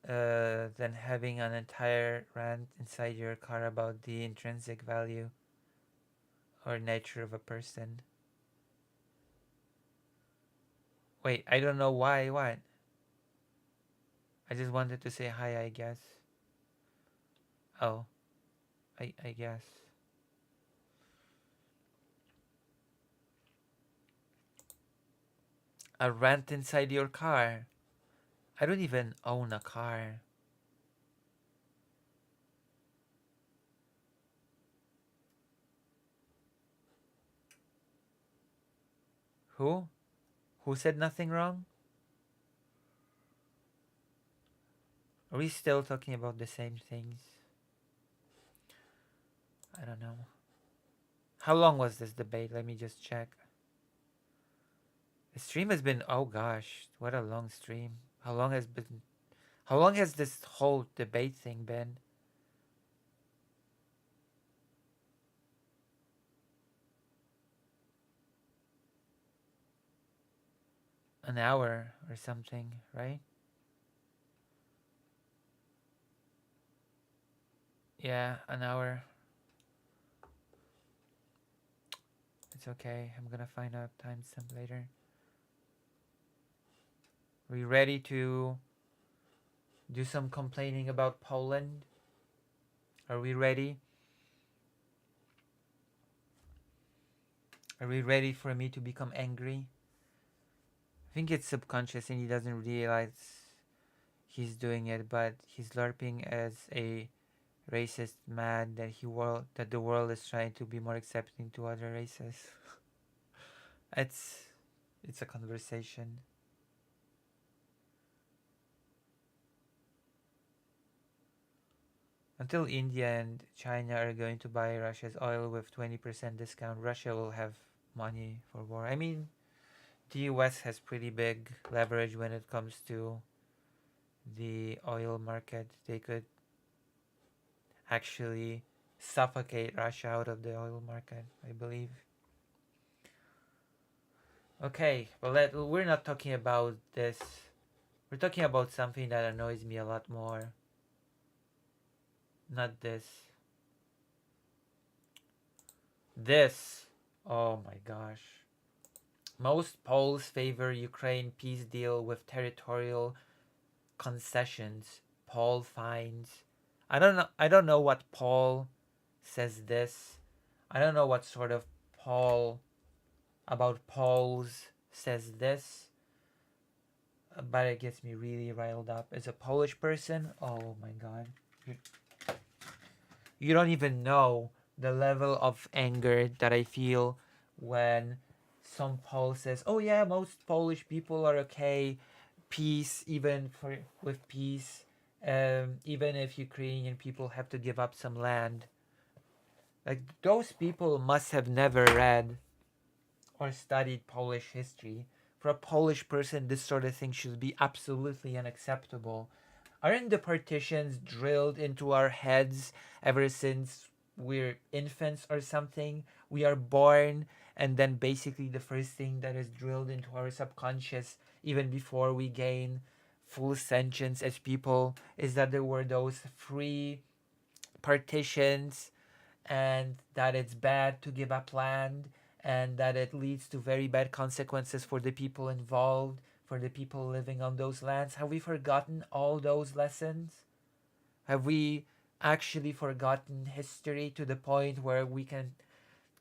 than having an entire rant inside your car about the intrinsic value or nature of a person. Wait, I don't know why. What? I just wanted to say hi, I guess. Oh, I guess. A rant inside your car. I don't even own a car. Who? Who said nothing wrong? Are we still talking about the same things? I don't know. How long was this debate? Let me just check. The stream has been, oh gosh, what a long stream. How long has this whole debate thing been? An hour or something, right? Yeah, an hour. It's okay. I'm gonna find out timestamp later. We ready to do some complaining about Poland? Are we ready? Are we ready for me to become angry? I think it's subconscious and he doesn't realize he's doing it, but he's LARPing as a racist mad that the world is trying to be more accepting to other races. it's it's a conversation. Until India and China are going to buy Russia's oil with 20% discount, Russia will have money for war. I mean, the US has pretty big leverage when it comes to the oil market. They could actually suffocate Russia out of the oil market, I believe. Okay, well, we're not talking about this. We're talking about something that annoys me a lot more. Not this. This. Oh my gosh. Most polls favor Ukraine peace deal with territorial concessions. Poll finds. I don't know what poll says this. I don't know what sort of poll about polls says this. But it gets me really riled up. As a Polish person, oh my god. You don't even know the level of anger that I feel when some poll says, "Oh yeah, most Polish people are okay, peace, even for with peace, even if Ukrainian people have to give up some land." Like those people must have never read or studied Polish history. For a Polish person, this sort of thing should be absolutely unacceptable. Aren't the partitions drilled into our heads ever since we're infants or something? We are born, and then basically the first thing that is drilled into our subconscious, even before we gain full sentience as people, is that there were those free partitions and that it's bad to give up land and that it leads to very bad consequences for the people involved, for the people living on those lands. Have we forgotten all those lessons? Have we actually forgotten history to the point where we can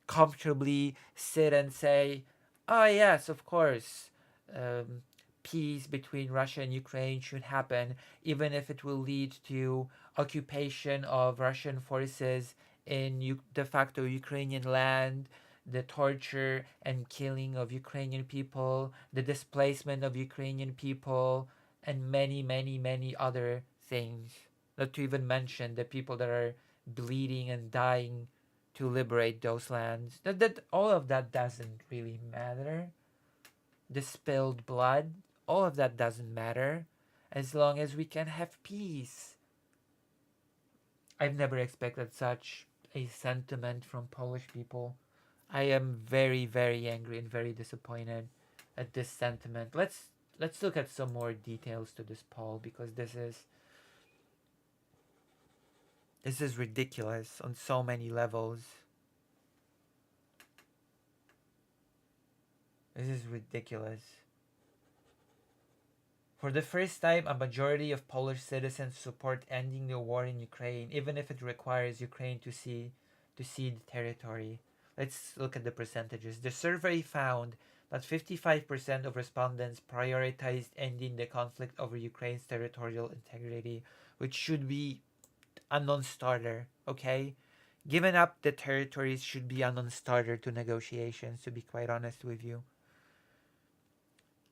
comfortably sit and say, oh, yes, of course, um, peace between Russia and Ukraine should happen, even if it will lead to occupation of Russian forces in de facto Ukrainian land, the torture and killing of Ukrainian people, the displacement of Ukrainian people, and many, many, many other things. Not to even mention the people that are bleeding and dying to liberate those lands. That all of that doesn't really matter. The spilled blood, all of that doesn't matter as long as we can have peace. I've never expected such a sentiment from Polish people. I am very, very angry and very disappointed at this sentiment. Let's look at some more details to this poll, because this is ridiculous on so many levels. This is ridiculous. For the first time, a majority of Polish citizens support ending the war in Ukraine, even if it requires Ukraine to cede territory. Let's look at the percentages. The survey found that 55% of respondents prioritized ending the conflict over Ukraine's territorial integrity, which should be a non-starter, okay? Giving up the territories should be a non-starter to negotiations, to be quite honest with you.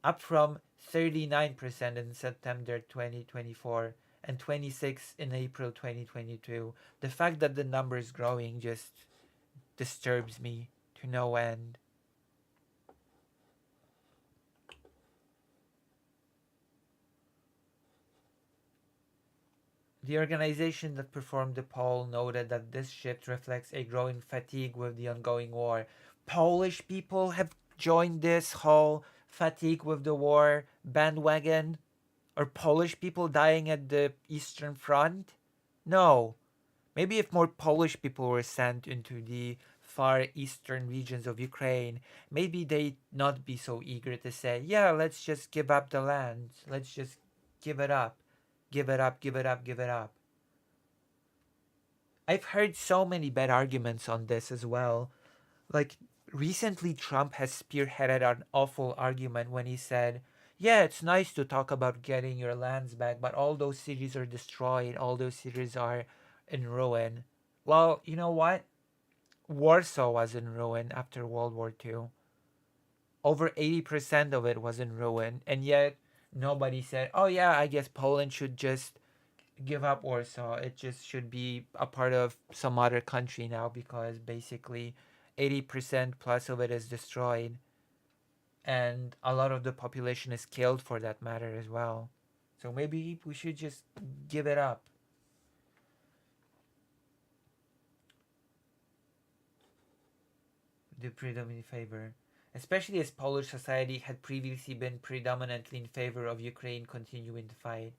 Up from 39% in September 2024 and 26 in April 2022. The fact that the number is growing just disturbs me to no end. The organization that performed the poll noted that this shift reflects a growing fatigue with the ongoing war. Polish people have joined this whole fatigue with the war bandwagon? Are Polish people dying at the Eastern Front? No. Maybe if more Polish people were sent into the far eastern regions of Ukraine, maybe they'd not be so eager to say, yeah, let's just give up the land. Let's just give it up. Give it up, give it up, give it up. I've heard so many bad arguments on this as well. Like, recently Trump has spearheaded an awful argument when he said, yeah, it's nice to talk about getting your lands back, but all those cities are destroyed, all those cities are in ruin. Well, you know what? Warsaw was in ruin after World War II. Over 80% of it was in ruin, and yet nobody said, oh yeah, I guess Poland should just give up Warsaw. It just should be a part of some other country now, because basically 80% plus of it is destroyed, and a lot of the population is killed for that matter as well. So maybe we should just give it up. The predominant favor. Especially as Polish society had previously been predominantly in favor of Ukraine continuing the fight.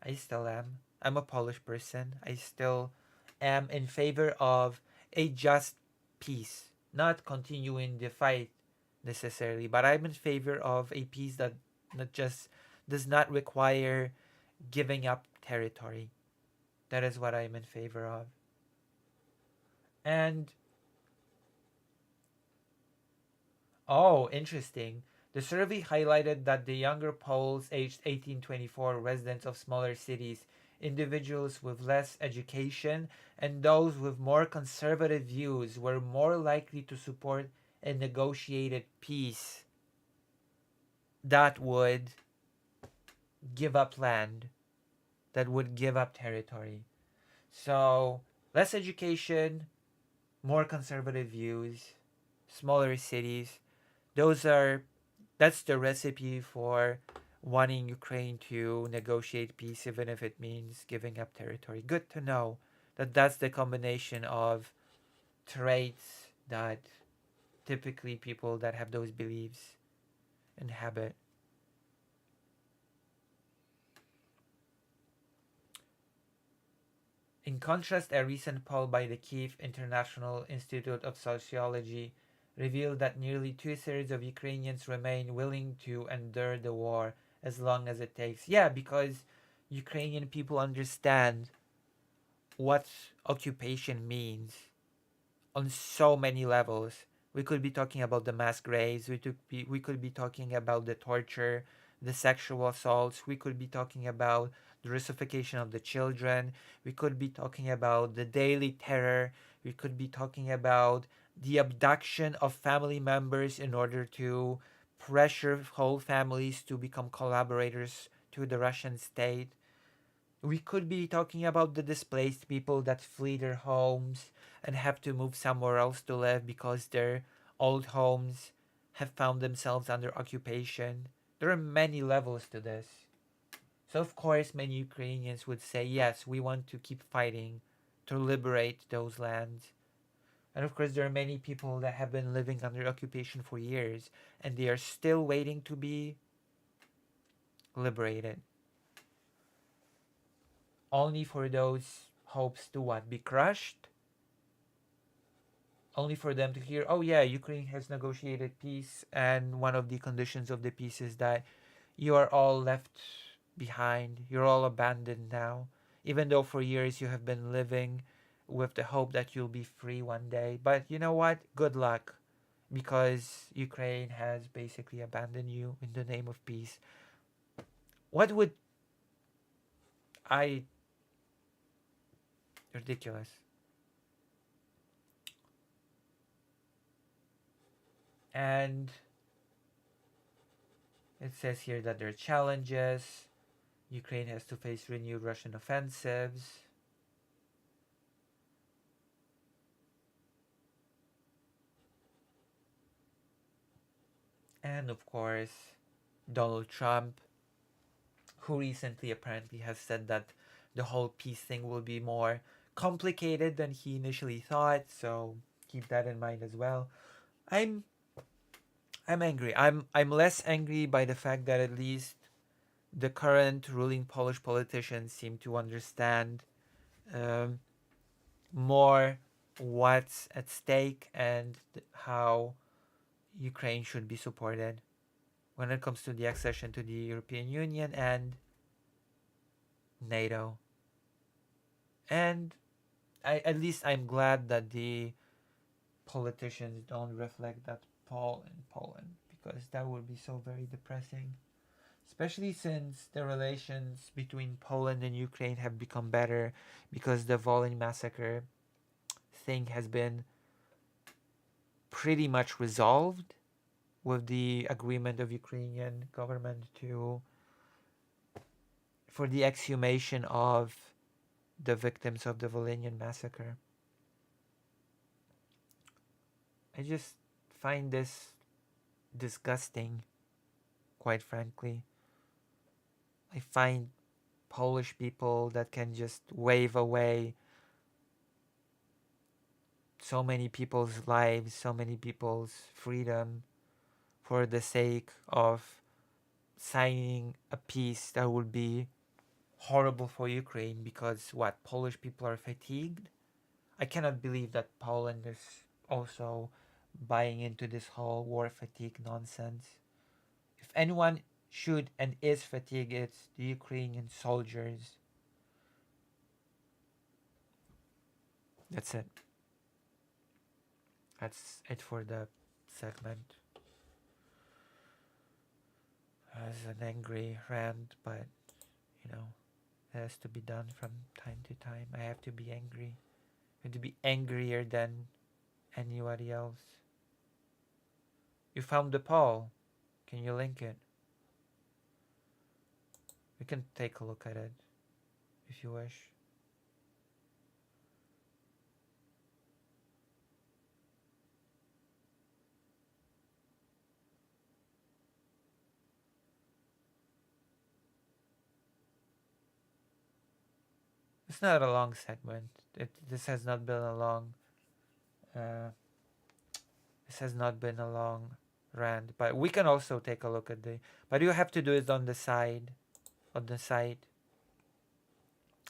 I still am. I'm a Polish person. I still am in favor of a just peace, not continuing the fight necessarily, but I'm in favor of a peace that not just does not require giving up territory. That is what I'm in favor of. And oh, interesting. The survey highlighted that the younger Poles aged 18-24, residents of smaller cities, individuals with less education, and those with more conservative views were more likely to support a negotiated peace that would give up land, that would give up territory. So, less education, more conservative views, smaller cities. That's the recipe for wanting Ukraine to negotiate peace, even if it means giving up territory. Good to know that that's the combination of traits that typically people that have those beliefs inhabit. In contrast, a recent poll by the Kyiv International Institute of Sociology revealed that nearly two-thirds of Ukrainians remain willing to endure the war as long as it takes. Yeah, because Ukrainian people understand what occupation means on so many levels. We could be talking about the mass graves. We could be talking about the torture, the sexual assaults. We could be talking about the Russification of the children. We could be talking about the daily terror. We could be talking about the abduction of family members in order to pressure whole families to become collaborators to the Russian state. We could be talking about the displaced people that flee their homes and have to move somewhere else to live because their old homes have found themselves under occupation. There are many levels to this. So, of course, many Ukrainians would say, yes, we want to keep fighting to liberate those lands. And of course, there are many people that have been living under occupation for years and they are still waiting to be liberated. Only for those hopes to what? Be crushed? Only for them to hear, oh yeah, Ukraine has negotiated peace, and one of the conditions of the peace is that you are all left behind, you're all abandoned now, even though for years you have been living with the hope that you'll be free one day. But you know what? Good luck, because Ukraine has basically abandoned you in the name of peace. What would I. Ridiculous. And it says here that there are challenges. Ukraine has to face renewed Russian offensives. And of course, Donald Trump, who recently apparently has said that the whole peace thing will be more complicated than he initially thought, so keep that in mind as well. I'm I'm angry. I'm less angry by the fact that at least the current ruling Polish politicians seem to understand um, more what's at stake and how Ukraine should be supported when it comes to the accession to the European Union and NATO. And at least I'm glad that the politicians don't reflect that poll in Poland, because that would be so very depressing. Especially since the relations between Poland and Ukraine have become better because the Volyn massacre thing has been pretty much resolved with the agreement of Ukrainian government to for the exhumation of the victims of the Volhynian massacre. I just find this disgusting, quite frankly. I find Polish people that can just wave away so many people's lives, so many people's freedom for the sake of signing a peace that would be horrible for Ukraine because what? Polish people are fatigued? I cannot believe that Poland is also buying into this whole war fatigue nonsense. If anyone should and is fatigued, it's the Ukrainian soldiers. That's it. That's it for the segment. As an angry rant, but you know, it has to be done from time to time. I have to be angry. I have to be angrier than anybody else. You found the poll. Can you link it? We can take a look at it if you wish. It's not a long segment. This has not been a long. Uh, this has not been a long rant, but we can also take a look at the. But you have to do it on the side, on the side.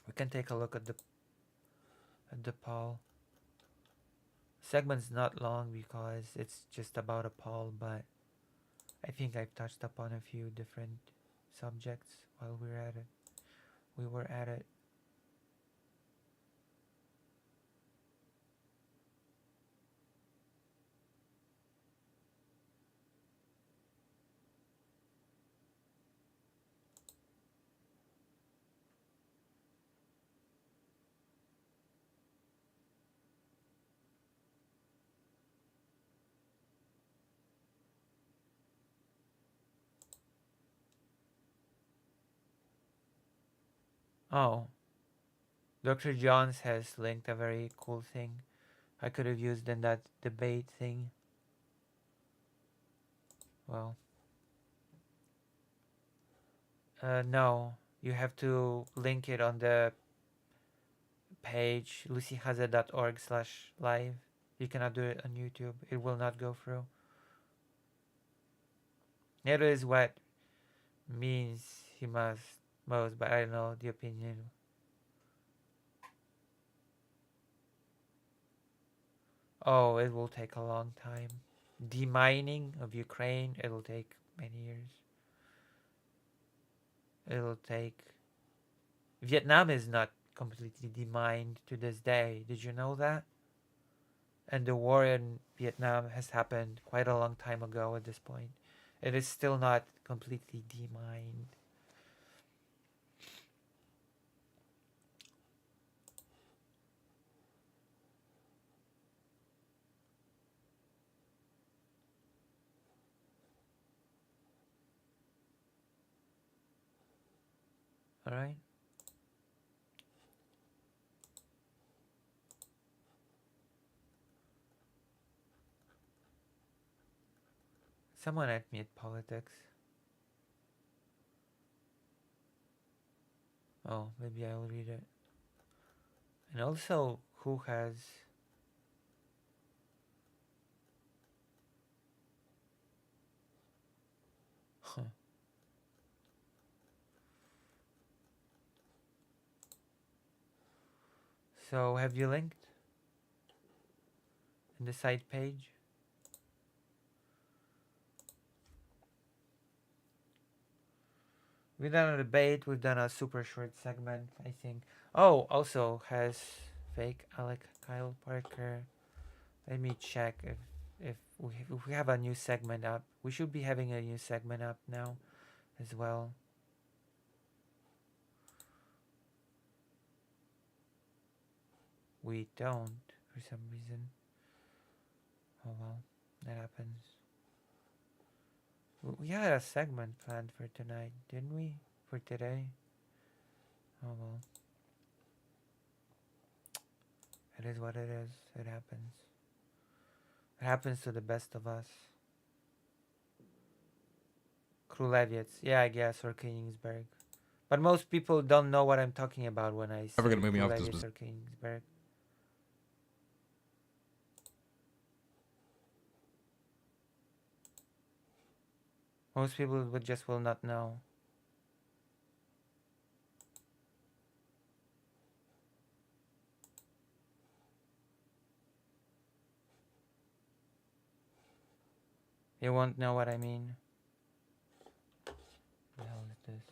We can take a look at the poll. Segment's not long because it's just about a poll, but I think I've touched upon a few different subjects while we were at it. Oh, Dr. Johns has linked a very cool thing I could have used in that debate thing. Well, no, you have to link it on the page lucyhaza.org/live. You cannot do it on YouTube. It will not go through. It is what means he must most, but I don't know the opinion. Oh, it will take a long time. Demining of Ukraine, it'll take many years. It'll take. Vietnam is not completely demined to this day. Did you know that? And the war in Vietnam has happened quite a long time ago at this point. It is still not completely demined. Alright? Someone admit politics. Oh, maybe I'll read it. And also, who has. Huh. So, have you linked in the side page? We've done a debate, we've done a super short segment, I think. Oh, also has fake Alec Kyle Parker. Let me check if we have a new segment up. We should be having a new segment up now as well. We don't for some reason. Oh well, that happens. We had a segment planned for tonight, didn't we? For today? Oh well. It is what it is. It happens. It happens to the best of us. Krulevitz. Yeah, I guess, or Königsberg. But most people don't know what I'm talking about when I say Never gonna move me off this Krulevitz position. or Königsberg. Most people would just will not know. You won't know what I mean. What the hell is this?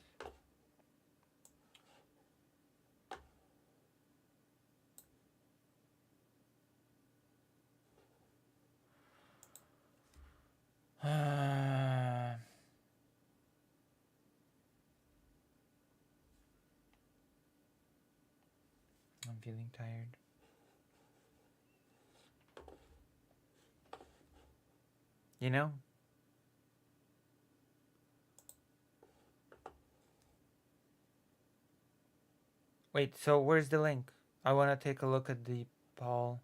I'm feeling tired. You know? Wait, so where's the link? I want to take a look at the poll.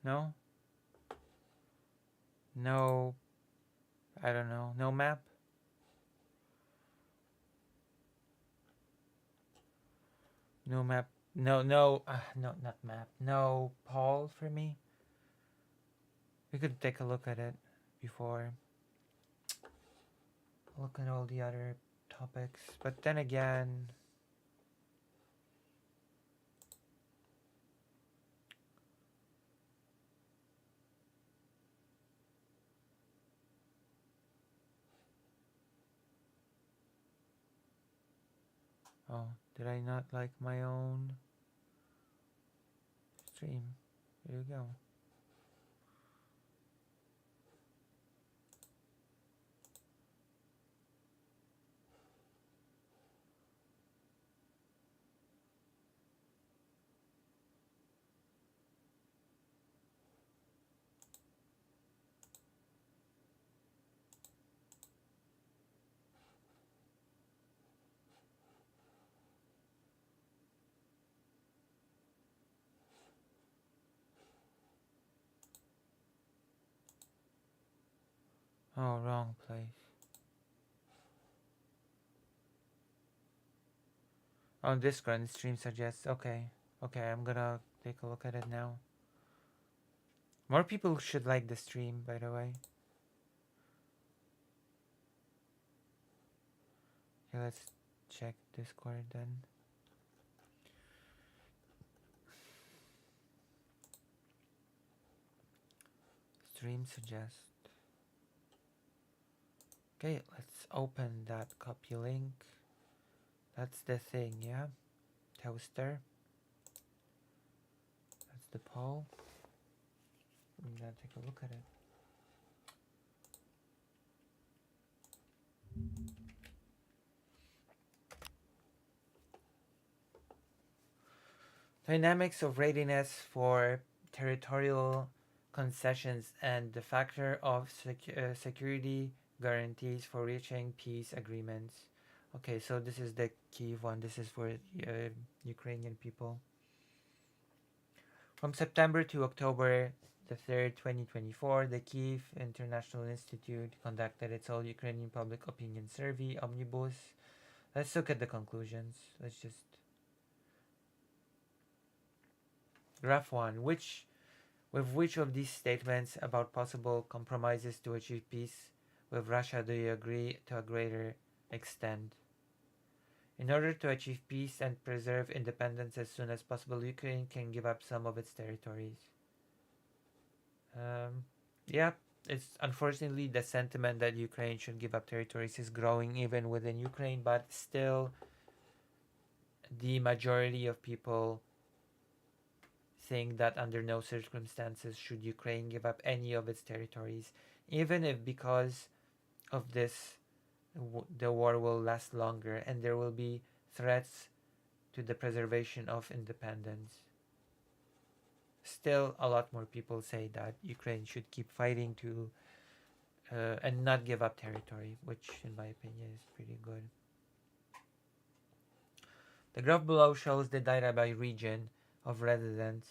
No? No. I don't know. No map? No map. No, no. No, not map. No poll for me? We could take a look at it before. Look at all the other topics. But then again. Oh, did I not like my own stream? There you go. Oh, wrong place. On Discord, stream suggests. Okay. Okay, I'm gonna take a look at it now. More people should like the stream, by the way. Okay, let's check Discord then. Stream suggest. Okay, let's open that copy link. That's the thing, yeah? Toaster. That's the poll. I'm gonna take a look at it. Dynamics of readiness for territorial concessions and the factor of security guarantees for reaching peace agreements. Okay, so this is the key one. This is for Ukrainian people. From September to October the 3rd, 2024, the Kyiv International Institute conducted its all Ukrainian public opinion survey, Omnibus. Let's look at the conclusions. Let's just. Graph 1. With which of these statements about possible compromises to achieve peace with Russia do you agree to a greater extent? In order to achieve peace and preserve independence as soon as possible, Ukraine can give up some of its territories. Yeah, it's unfortunately the sentiment that Ukraine should give up territories is growing even within Ukraine, but still the majority of people think that under no circumstances should Ukraine give up any of its territories, even if because of this the war will last longer and there will be threats to the preservation of independence. Still, a lot more people say that Ukraine should keep fighting to and not give up territory, which in my opinion is pretty good. The graph below shows the data by region of residents.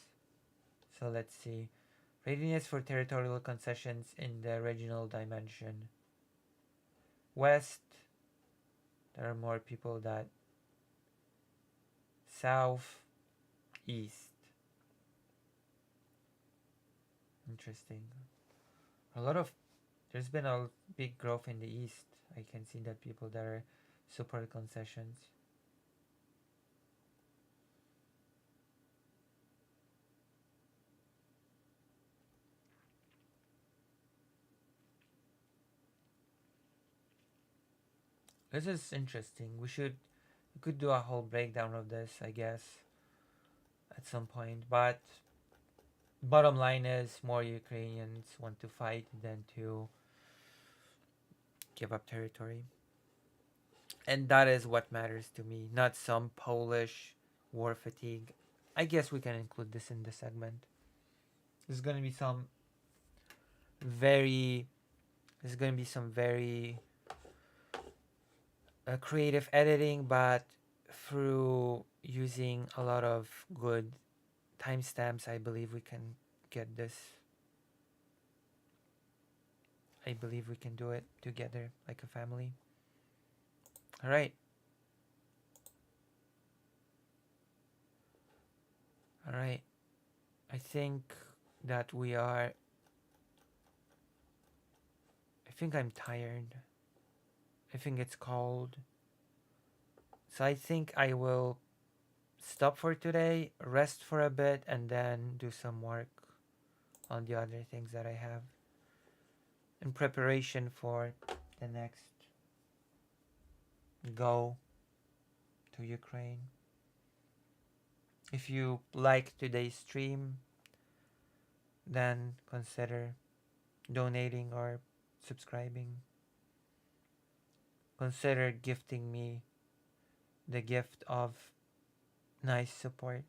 So let's see. Readiness for territorial concessions in the regional dimension. West, there are more people that. South, east. Interesting. There's been a big growth in the east. I can see that people that are support concessions. This is interesting. We could do a whole breakdown of this, I guess, at some point. But bottom line is more Ukrainians want to fight than to give up territory. And that is what matters to me, not some Polish war fatigue. I guess we can include this in the segment. There's gonna be some very creative editing, but through using a lot of good timestamps, I believe we can get this. I believe we can do it together like a family. All right. All right. I think that we are. I think I'm tired. I think it's cold. So I think I will stop for today, rest for a bit, and then do some work on the other things that I have in preparation for the next go to Ukraine. If you like today's stream, then consider donating or subscribing. Consider gifting me the gift of nice support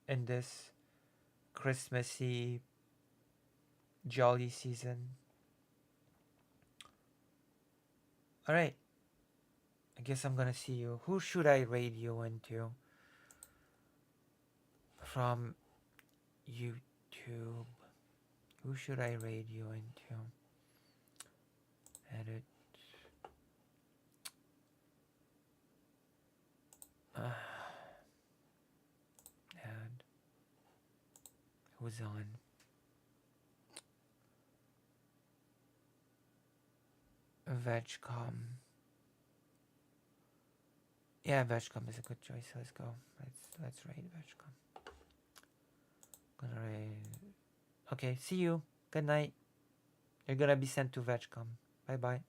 in this Christmassy, jolly season. Alright, I guess I'm gonna see you. Who should I raid you into? From YouTube. Who should I raid you into? Edit. Add. Who's on? Vegcom. Yeah, Vegcom is a good choice. Let's go. Let's raid Vegcom. Gonna raid. Okay, see you. Good night. You're gonna be sent to Vegcom. Bye bye.